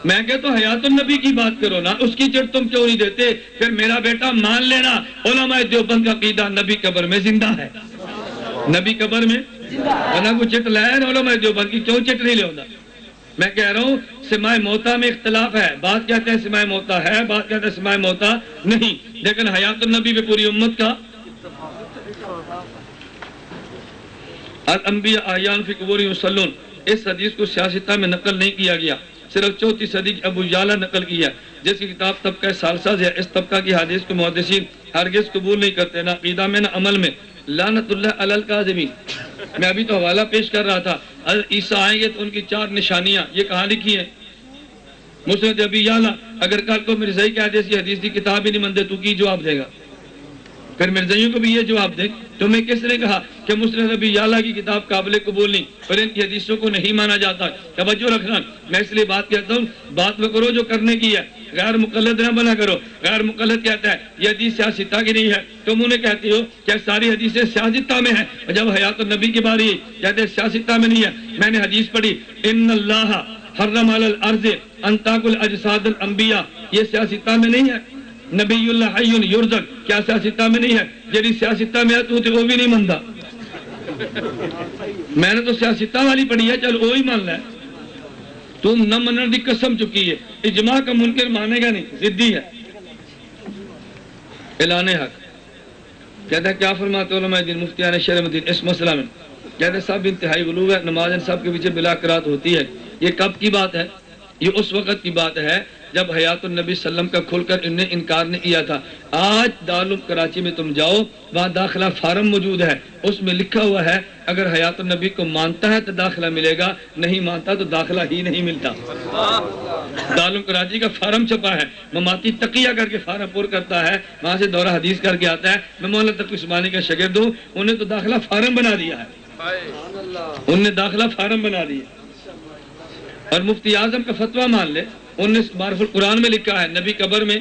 میں کہتا ہوں حیات النبی کی بات کرو نا، اس کی چٹ تم کیوں نہیں دیتے؟ پھر میرا بیٹا مان لینا علماء دیوبند کا عقیدہ نبی قبر میں زندہ ہے. نبی قبر میں ورنہ کو چٹ لایا نا علماء دیوبند کی، کیوں چٹ نہیں لے؟ میں کہہ رہا ہوں سماع موتا میں اختلاف ہے. بات کہتے ہیں سماع موتا ہے، بات کہتے ہیں سماع موتا نہیں. لیکن حیات النبی پہ پوری امت کا. الانبیاء احیاء فی قبورہم یصلون، اس حدیث کو سیاستہ میں نقل نہیں کیا گیا، صرف 4 صدی کی ابو یعلا نقل کی ہے، جس کی کتاب طبقہ ثالثہ ہے. اس طبقہ کی حدیث کو محدثین ہرگز قبول نہیں کرتے، نہ عقیدہ میں نہ عمل میں. لعنت اللہ علی الکاذبین. میں ابھی تو حوالہ پیش کر رہا تھا، حضرت عیسیٰ آئیں گے تو ان کی 4 نشانیاں یہ کہاں لکھی ہیں؟ مسند ابی یعلا. اگر کل کو مرزائی کے حدیث کی کتاب ہی نہیں مانتے تو کی جواب دے گا؟ پھر مرزائیوں کو بھی یہ جواب دے. تمہیں کس نے کہا کہ مسند ابی یعلا کی کتاب قابل قبول نہیں اور ان کی حدیثوں کو نہیں مانا جاتا؟ توجہ رکھنا. میں اس لیے بات کہتا ہوں، بات وہ کرو جو کرنے کی ہے، غیر مقلد نہ بنا کرو. غیر مقلد کہتا ہے یہ حدیث سیاستہ کی نہیں ہے، تم انہیں کہتے ہو کہ ساری حدیثیں سیاستہ میں ہیں، اور جب حیات النبی کی باری کہتے ہیں سیاستہ میں نہیں ہے. میں نے حدیث پڑھی ان اللہ حرم علی الارض ان تاکل اجساد الانبیاء، یہ سیاستہ میں نہیں ہے. نبی اللہ حی یرزق، کیا سیاستہ میں نہیں ہے؟ جیڑی سیاستہ میں ہے تو وہ بھی نہیں مانتا. میں نے تو سیاستہ والی پڑھی ہے، چل وہی مان لے. تم نہ منن دی قسم چکی ہے. اجماع کا منکر مانے گا نہیں، ضدی ہے. اعلان حق کہتا ہے کیا فرماتے علماء دین مفتیان شرع مدین اس مسئلہ میں؟ کہتے ہیں سب انتہائی غلو ہے، نماز ان سب کے پیچھے بلا قرات ہوتی ہے. یہ کب کی بات ہے؟ یہ اس وقت کی بات ہے جب حیات النبی صلی اللہ علیہ وسلم کا کھل کر انہیں انکار نہیں کیا تھا. آج دارالعلوم کراچی میں تم جاؤ، وہاں داخلہ فارم موجود ہے، اس میں لکھا ہوا ہے اگر حیات النبی کو مانتا ہے تو داخلہ ملے گا، نہیں مانتا تو داخلہ ہی نہیں ملتا. دارالعلوم کراچی کا فارم چھپا ہے، مماتی تقیہ کر کے فارم پر کرتا ہے، وہاں سے دورہ حدیث کر کے آتا ہے. میں مولانا تقی عثمانی کا شاگرد ہوں، انہیں تو داخلہ فارم بنا دیا ہے، انہوں نے داخلہ فارم بنا دیا. اور مفتی اعظم کا فتویٰ مان لے، انہوں نے معرف القرآن میں لکھا ہے نبی قبر میں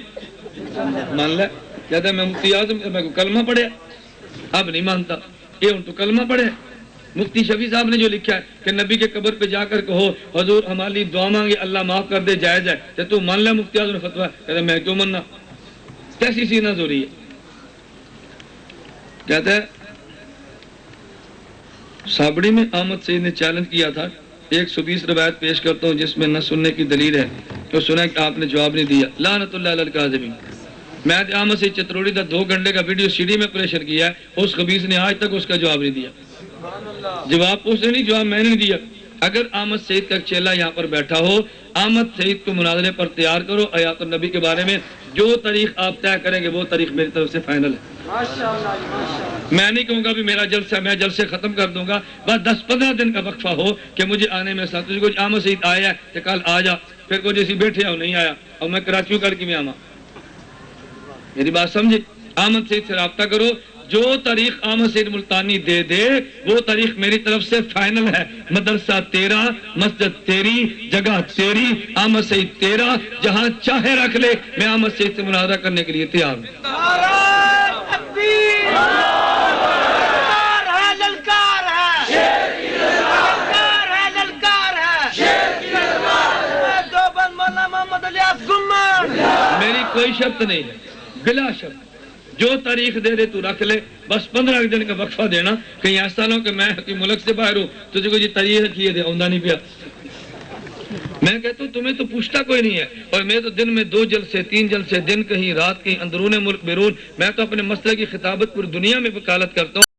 مان لے. کہتا ہے میں مفتی اعظم میں کلمہ پڑھے، اب نہیں مانتا. یہ ان تو کلمہ پڑھے. مفتی شفیع صاحب نے جو لکھا ہے کہ نبی کے قبر پہ جا کر کہو حضور ہمارے لیے دعا مانگے اللہ معاف کر دے، جائز ہے. کہ تو مان لے مفتی اعظم نے فتویٰ. کہتا ہے میں کیوں ماننا، کیسی سینہ زوری ہے. کہتا ہے سابڑی میں احمد سعید نے چیلنج کیا تھا، 120 روایت پیش کرتا ہوں جس میں نہ سننے کی دلیل ہے، تو سنا کہ آپ نے جواب نہیں دیا، لعنت اللہ علی الکاذبین۔ میں احمد سعید چتروڑی کا 2 گھنٹے کا ویڈیو سی ڈی میں پریشر کیا ہے، اس خبیث نے آج تک اس کا جواب نہیں دیا۔ جواب اس نے نہیں، جواب میں نے نہیں دیا۔ اگر احمد سعید کا چیلا یہاں پر بیٹھا ہو، احمد سعید کو مناظرے پر تیار کرو، آیات النبی کے بارے میں جو تاریخ آپ طے کریں گے وہ تاریخ میری طرف سے فائنل ہے۔ میں نہیں کہوں گا بھی میرا جلسہ میں جلسے ختم کر دوں گا، بس 10-15 دن کا وقفہ ہو کہ مجھے آنے میں ساتھ کچھ احمد سعید آیا ہے کہ کل آ جا، پھر کوئی جیسی بیٹھے ہو نہیں آیا اور میں کراچیوں کر کے میں آما۔ میری بات سمجھے؟ احمد سعید سے رابطہ کرو، جو تاریخ احمد سعید ملتانی دے دے وہ تاریخ میری طرف سے فائنل ہے۔ مدرسہ تیرا، مسجد تیری، جگہ تیری، احمد سعید تیرا، جہاں چاہے رکھ لے، میں احمد سعید سے مناظرہ کرنے کے لیے تیار ہوں۔ میری کوئی شرط نہیں ہے، بلا شرط جو تاریخ دے دے تو رکھ لے، بس 15 دن کا وقفہ دینا، کہیں ایسا نہ ہو کہ میں ملک سے باہر ہوں تجھے کو جی تاریخ کیے دے آؤں نہیں پیا۔ میں کہتا ہوں تمہیں تو پوچھتا کوئی نہیں ہے، اور میں تو دن میں 2 جلسے 3 جلسے، دن کہیں رات کہیں، اندرون ملک بیرون، میں تو اپنے مسئلے کی خطابت پوری دنیا میں وکالت کرتا ہوں۔